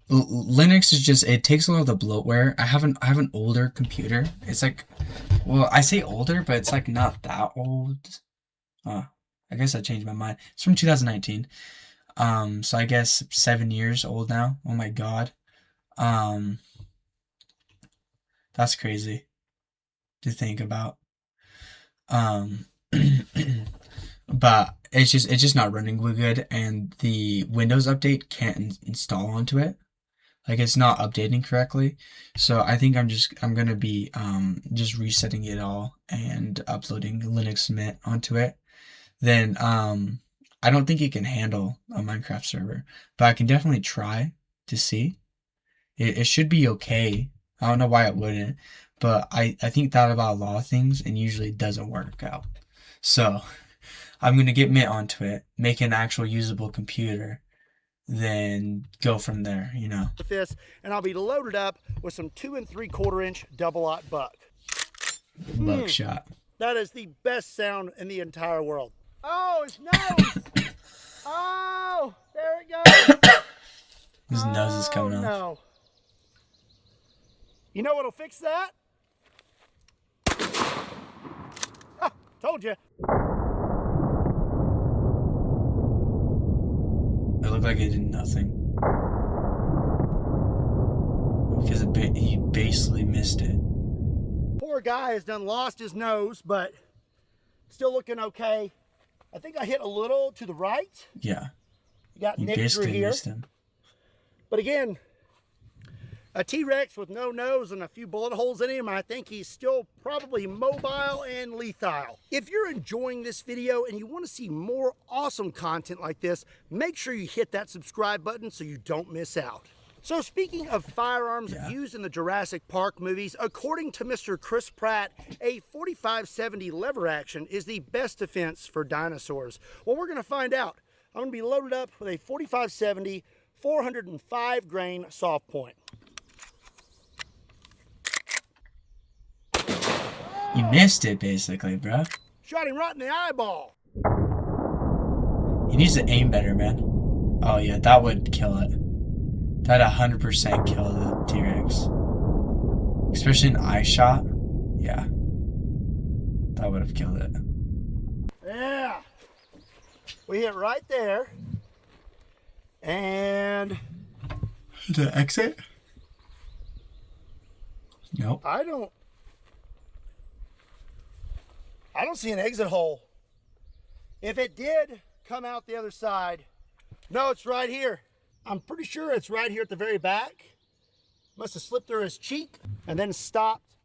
Linux is just, it takes a lot of the bloatware. I have an older computer. It's like, well, I say older, but it's like not that old. I guess I changed my mind. It's from 2019. So I guess 7 years old now. Oh my god. That's crazy to think about. But it's just not running good, and the Windows update can't install onto it. Like, it's not updating correctly. So I think I'm gonna be just resetting it all and uploading Linux Mint onto it. Then I don't think it can handle a Minecraft server, but I can definitely try to see. It should be okay. I don't know why it wouldn't, but I think that about a lot of things, and usually it doesn't work out. So I'm going to get Mint onto it, make an actual usable computer, then go from there, you know. With this, and I'll be loaded up with some 2 3/4 inch double-aught buck. Buckshot. That is the best sound in the entire world. Oh, his nose! Oh, there it goes! His nose is coming off. No. You know what'll fix that? Ah, told you. It looked like it did nothing. Because he basically missed it. Poor guy has done lost his nose, but still looking okay. I think I hit a little to the right. Yeah. You got You Nick through basically here. missed him. But again, a T-Rex with no nose and a few bullet holes in him, I think he's still probably mobile and lethal. If you're enjoying this video and you want to see more awesome content like this, make sure you hit that subscribe button so you don't miss out. So speaking of firearms used in the Jurassic Park movies, according to Mr. Chris Pratt, a 4570 lever action is the best defense for dinosaurs. Well, we're going to find out. I'm going to be loaded up with a 4570 405 grain soft point. You missed it, basically, bro. Shot him right in the eyeball. He needs to aim better, man. Oh, yeah, that would kill it. That'd 100% kill the T-Rex. Especially an eye shot. Yeah. That would have killed it. Yeah. We hit right there. And... The exit? Nope. I don't see an exit hole. If it did come out the other side, no, it's right here. I'm pretty sure it's right here at the very back. Must have slipped through his cheek and then stopped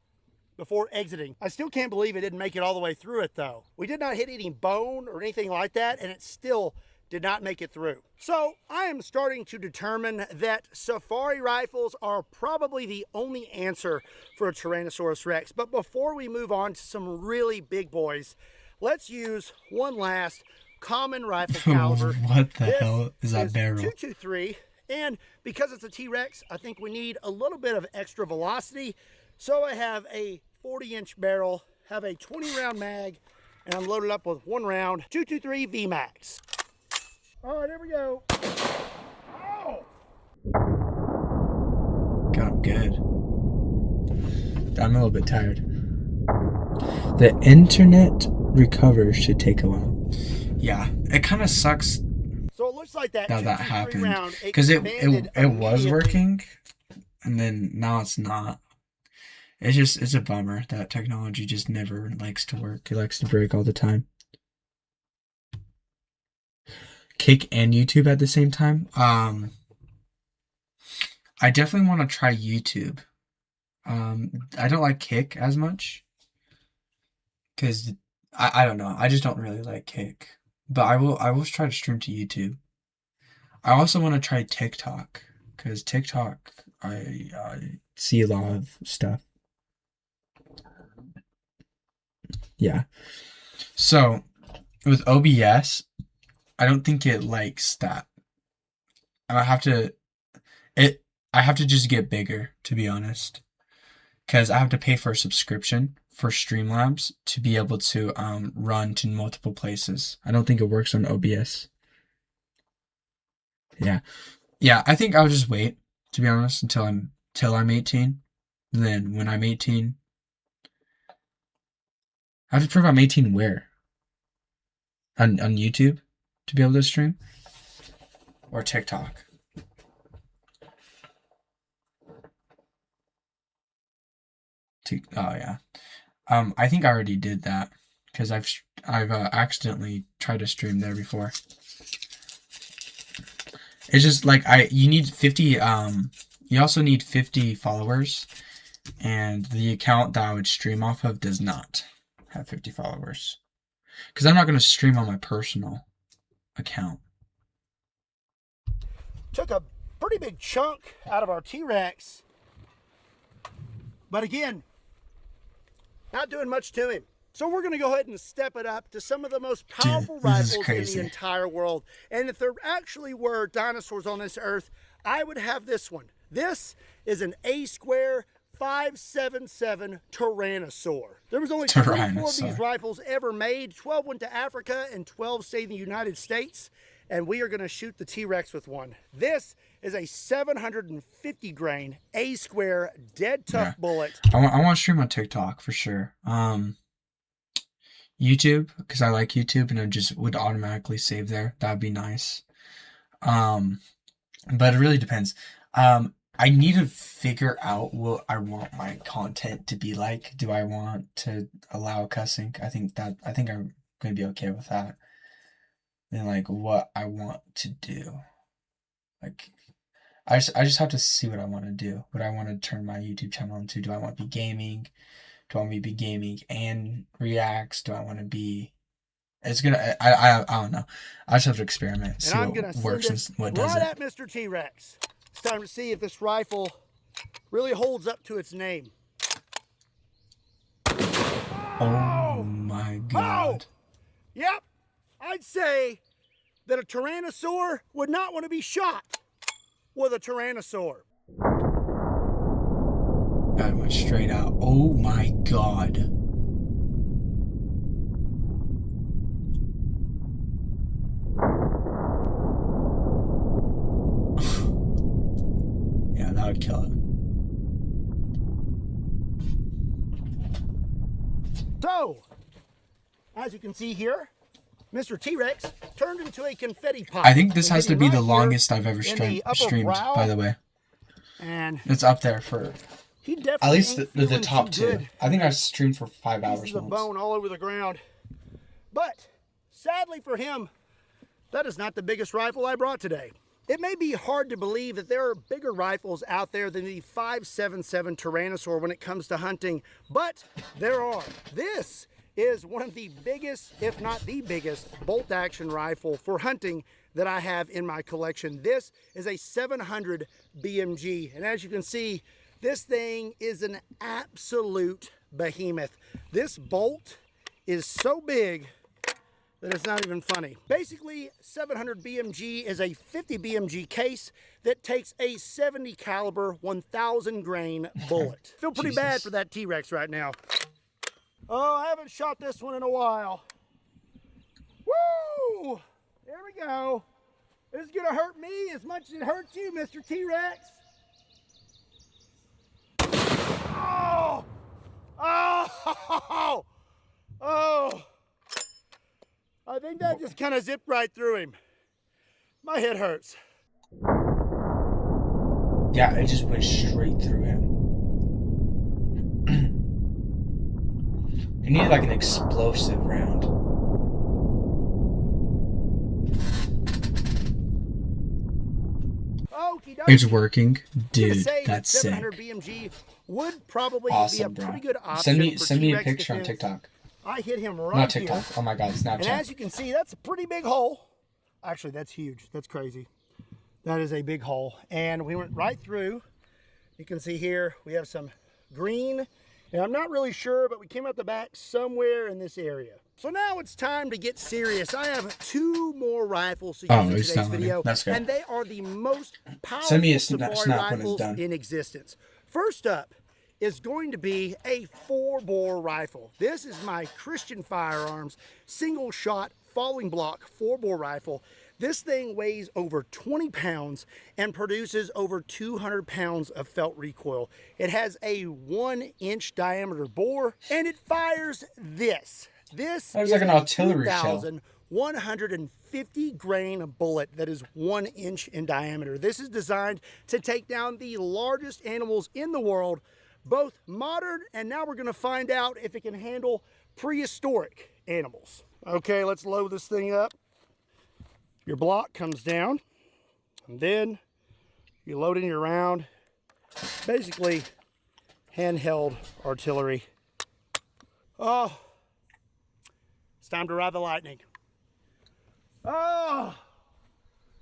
before exiting. I still can't believe it didn't make it all the way through it though. We did not hit any bone or anything like that, and it still did not make it through. So I am starting to determine that safari rifles are probably the only answer for a Tyrannosaurus Rex. But before we move on to some really big boys, let's use one last common rifle caliber. What the hell is that barrel? 223, and because it's a T-Rex, I think we need a little bit of extra velocity. So I have a 40-inch barrel, have a 20-round mag, and I'm loaded up with 1 round 223 VMAX. All right, here we go. Oh! Got him good. I'm a little bit tired. The internet recovery should take a while. Yeah, it kind of sucks. So it looks like that happened round because it was immediately. working, and then now it's not. It's a bummer that technology just never likes to work. It likes to break all the time. Kick and YouTube at the same time. I definitely want to try YouTube. I don't like Kick as much because I don't know. I just don't really like Kick. But I will try to stream to YouTube. I also want to try TikTok because TikTok I see a lot of stuff. Yeah. So with OBS, I don't think it likes that. I have to just get bigger, to be honest. Because I have to pay for a subscription for Streamlabs to be able to run to multiple places. I don't think it works on OBS. Yeah. Yeah, I think I'll just wait, to be honest, until I'm 18. Then when I'm 18, I have to prove I'm 18 where? On YouTube to be able to stream? Or TikTok? Oh yeah. I think I already did that because I've accidentally tried to stream there before. It's just like you need 50 you also need 50 followers, and the account that I would stream off of does not have 50 followers. Because I'm not going to stream on my personal account. Took a pretty big chunk out of our T-Rex. But again, not doing much to him. So we're going to go ahead and step it up to some of the most powerful rifles in the entire world. And if there actually were dinosaurs on this earth, I would have this one. This is an A-Square 577 Tyrannosaur. There was only 24 of these rifles ever made. 12 went to Africa and 12 stayed in the United States. And we are going to shoot the T-Rex with one. This is a 750 grain A square dead tough bullet. I want to stream on TikTok for sure. YouTube, because I like YouTube and it just would automatically save there. That'd be nice. But it really depends. I need to figure out what I want my content to be like. Do I want to allow cussing? I think I'm gonna be okay with that. And like what I want to do. Like I just have to see what I want to do. What I want to turn my YouTube channel into. Do I want to be gaming? Do I want to be gaming and reacts? Do I want to be... It's gonna... I don't know. I just have to experiment. See what works and what doesn't. Right at Mr. T-Rex. It's time to see if this rifle really holds up to its name. Oh my god. Yep. I'd say that a Tyrannosaur would not want to be shot with a Tyrannosaur. That went straight out. Oh my god. Yeah, that would kill it. So, as you can see here, Mr. T-Rex turned into a confetti pop. I think this has to be the longest I've ever streamed, by the way. And it's up there for he definitely at least the top two. good. I think I streamed for 5 hours Pieces of once. bone all over the ground. But sadly for him, that is not the biggest rifle I brought today. It may be hard to believe that there are bigger rifles out there than the 5.77 Tyrannosaur when it comes to hunting, but there are. This is one of the biggest, if not the biggest, bolt-action rifle for hunting that I have in my collection. This is a 700 BMG, and as you can see, this thing is an absolute behemoth. This bolt is so big that it's not even funny. Basically, 700 BMG is a 50 BMG case that takes a 70 caliber 1,000 grain bullet. Feel pretty bad for that T-Rex right now. Oh, I haven't shot this one in a while. Woo! There we go. This is gonna hurt me as much as it hurts you, Mr. T-Rex. Oh! Oh! Oh! I think that just kind of zipped right through him. My head hurts. Yeah, it just went straight through him. You need like an explosive round. It's working, dude. That's sick. 700 BMG would probably Awesome, be a bro. pretty good option. Send me a for picture on T-Rex TikTok. I hit him right Not TikTok. here. Oh my god, Snapchat. And as you can see, that's a pretty big hole. Actually, that's huge. That's crazy. That is a big hole. And we went right through. You can see here, we have some green. And I'm not really sure, but we came out the back somewhere in this area. So now it's time to get serious. I have 2 more rifles to use in today's video. That's good. And they are the most powerful Send me a safari snap when it's rifles done. in existence. First up is going to be a 4-bore rifle. This is my Christian Firearms single shot falling block 4-bore rifle. This thing weighs over 20 pounds and produces over 200 pounds of felt recoil. It has a 1-inch diameter bore and it fires this. This That was is like an a artillery shell. 2,150 grain bullet that is 1 inch in diameter. This is designed to take down the largest animals in the world, both modern and now we're going to find out if it can handle prehistoric animals. Okay, let's load this thing up. Your block comes down and then you load in your round. Basically handheld artillery. Oh, it's time to ride the lightning. Oh,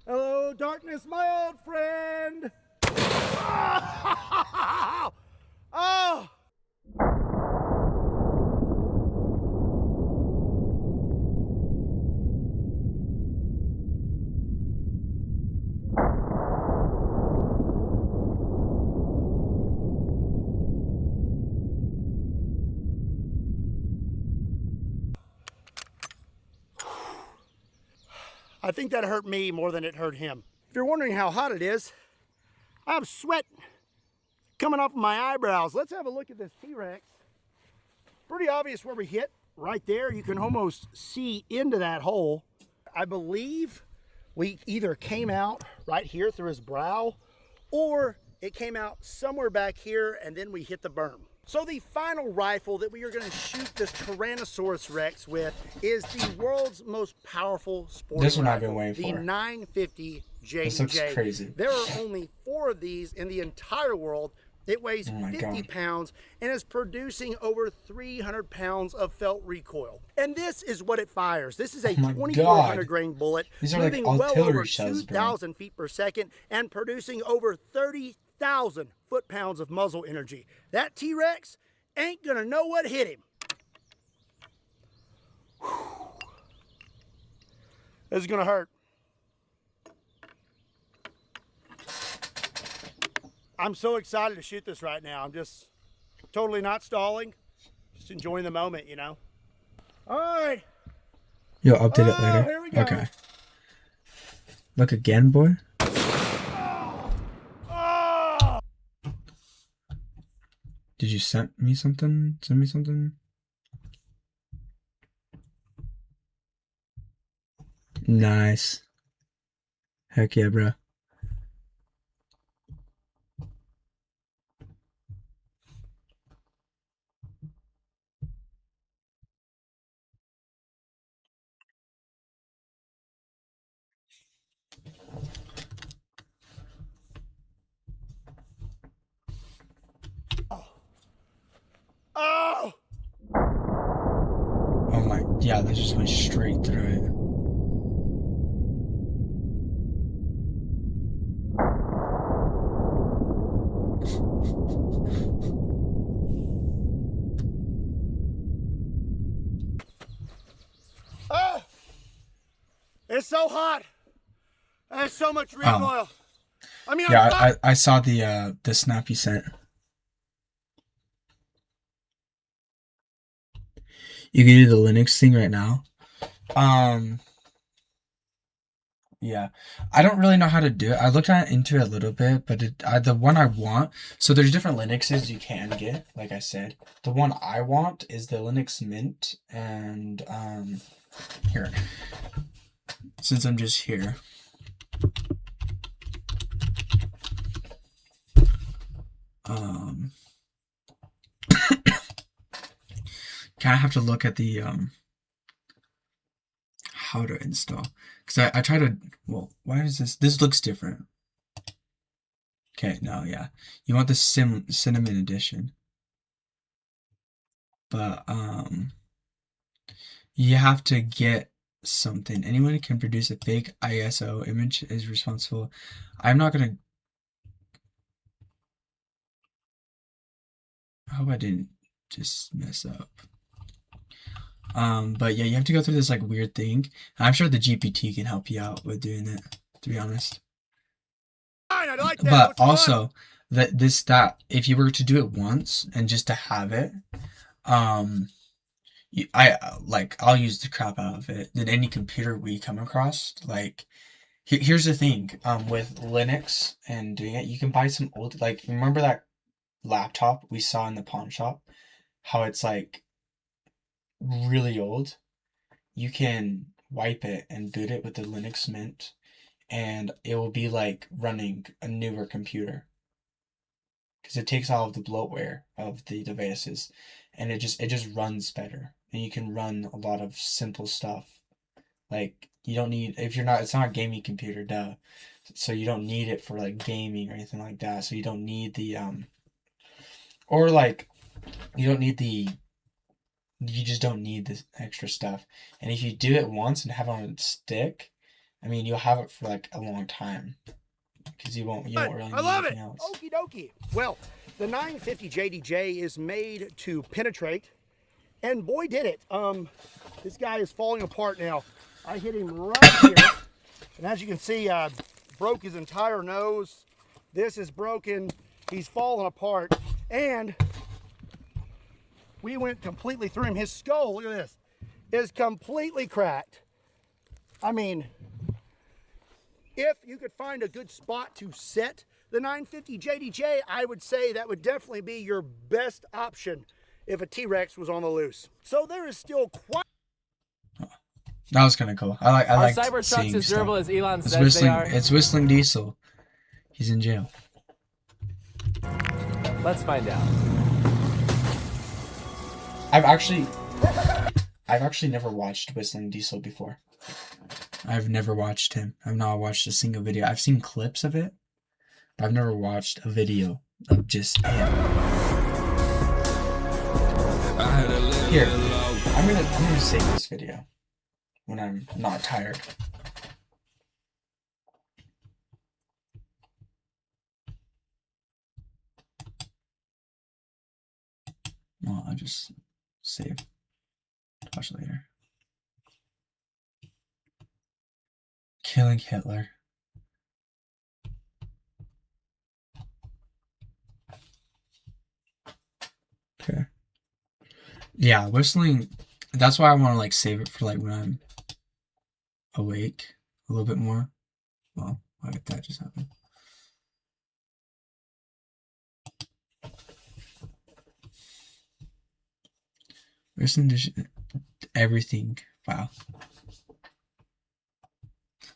hello darkness, my old friend. Oh, oh. I think that hurt me more than it hurt him. If you're wondering how hot it is, I have sweat coming off of my eyebrows. Let's have a look at this T-Rex. Pretty obvious where we hit right there. You can almost see into that hole. I believe we either came out right here through his brow, or it came out somewhere back here and then we hit the berm. So the final rifle that we are going to shoot this Tyrannosaurus Rex with is the world's most powerful sporting This one I've rifle, been waiting for. the 950 JDJ. This looks crazy. There are only 4 of these in the entire world. It weighs 50 pounds and is producing over 300 pounds of felt recoil. And this is what it fires. This is a 2,400 grain bullet, These are like moving well over artillery shells, bro. 2,000 feet per second and producing over 30,000 foot-pounds of muzzle energy. That T-Rex ain't gonna know what hit him. Whew. This is gonna hurt. I'm so excited to shoot this right now. I'm just totally not stalling, just enjoying the moment, you know? All right. You'll update it later? Here we go. Okay. Look again, boy. Did you send me something? Send me something? Nice. Heck yeah, bro. Oh! Oh my, yeah, they just went straight through it. Oh! It's so hot. There's so much recoil. I mean, yeah, I saw the snap you sent. You can do the Linux thing right now. Yeah, I don't really know how to do it. I looked into it a little bit, but the one I want. So there's different Linuxes you can get. Like I said, the one I want is the Linux Mint, and here. Since I'm just here. Kind of have to look at the how to install, because I try to, well, why is this looks different. Okay, no, yeah, you want the cinnamon edition, but you have to get something. Anyone who can produce a fake ISO image is responsible. I'm not gonna, I hope I didn't just mess up. But yeah, you have to go through this like weird thing. I'm sure the GPT can help you out with doing it, to be honest. I like that. But also that if you were to do it once and just to have it, I'll use the crap out of it. Then any computer we come across, like, here's the thing, with Linux and doing it, you can buy some old, like, remember that laptop we saw in the pawn shop? How it's like really old? You can wipe it and boot it with the Linux Mint, and it will be like running a newer computer, because it takes all of the bloatware of the devices, and it just runs better, and you can run a lot of simple stuff. Like, you don't need, it's not a gaming computer, duh, so you don't need it for like gaming or anything like that. So you don't need the you just don't need this extra stuff. And if you do it once and have it on a stick, I mean, you'll have it for like a long time, because you won't really need anything else. Okie dokie. Well, the 950 JDJ is made to penetrate, and boy did it. This guy is falling apart now. I hit him right here, and as you can see, broke his entire nose. This is broken. He's falling apart, and we went completely through him. His skull, look at this, is completely cracked. I mean, if you could find a good spot to set the 950 JDJ, I would say that would definitely be your best option if a T-Rex was on the loose. So there is still quite... That was kind of cool. I like Cybertrucks seeing as stuff. durable as Elon It's says Whistling, they are? It's Whistling Diesel. He's in jail. Let's find out. I've actually never watched Whistling Diesel before. I've never watched him. I've not watched a single video. I've seen clips of it, but I've never watched a video of just him. Here, I'm gonna save this video when I'm not tired. Well, I'll just save. Watch later. Killing Hitler. Okay. Yeah, whistling. That's why I want to like save it for like when I'm awake a little bit more. Well, why did that just happen? Whistling to everything. Wow.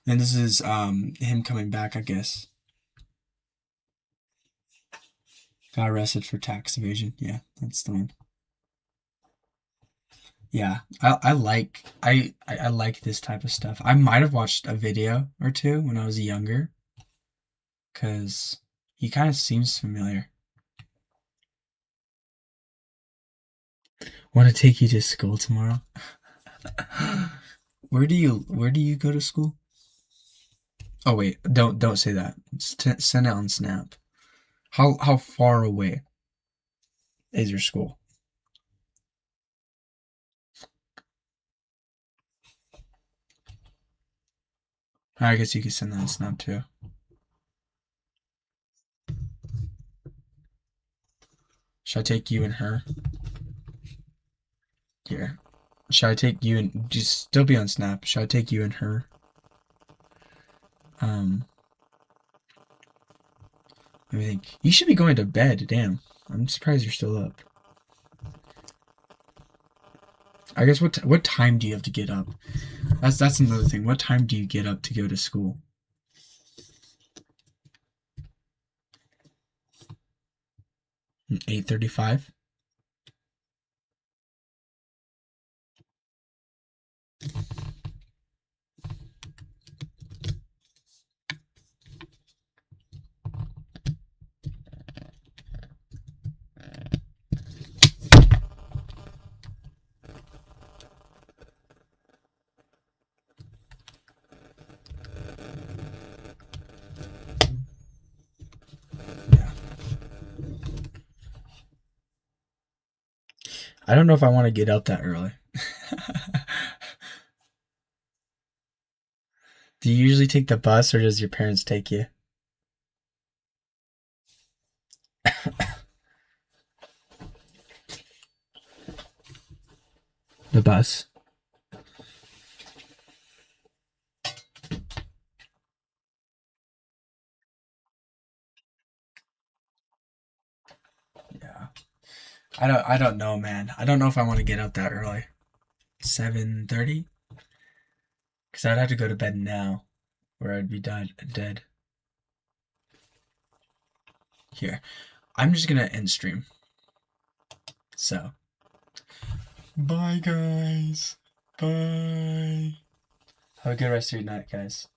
And this is him coming back, I guess. Got arrested for tax evasion. Yeah, that's the one. Yeah, I like this type of stuff. I might have watched a video or two when I was younger, cause he kind of seems familiar. Want to take you to school tomorrow? Where do you go to school? Oh wait, don't say that. Send it on Snap. How far away is your school? I guess you could send that on Snap too. Should I take you and her? Here. Should I take you and just still be on Snap? Should I take you and her? Let me think. You should be going to bed. Damn. I'm surprised you're still up. I guess what time do you have to get up? That's another thing. What time do you get up to go to school? Hmm, 8:35. I don't know if I want to get up that early. Do you usually take the bus or does your parents take you? The bus. Yeah. I don't know, man. I don't know if I want to get up that early. 7:30? Because I'd have to go to bed now, or I'd be dead. Here. I'm just gonna end stream. So. Bye, guys. Bye. Have a good rest of your night, guys.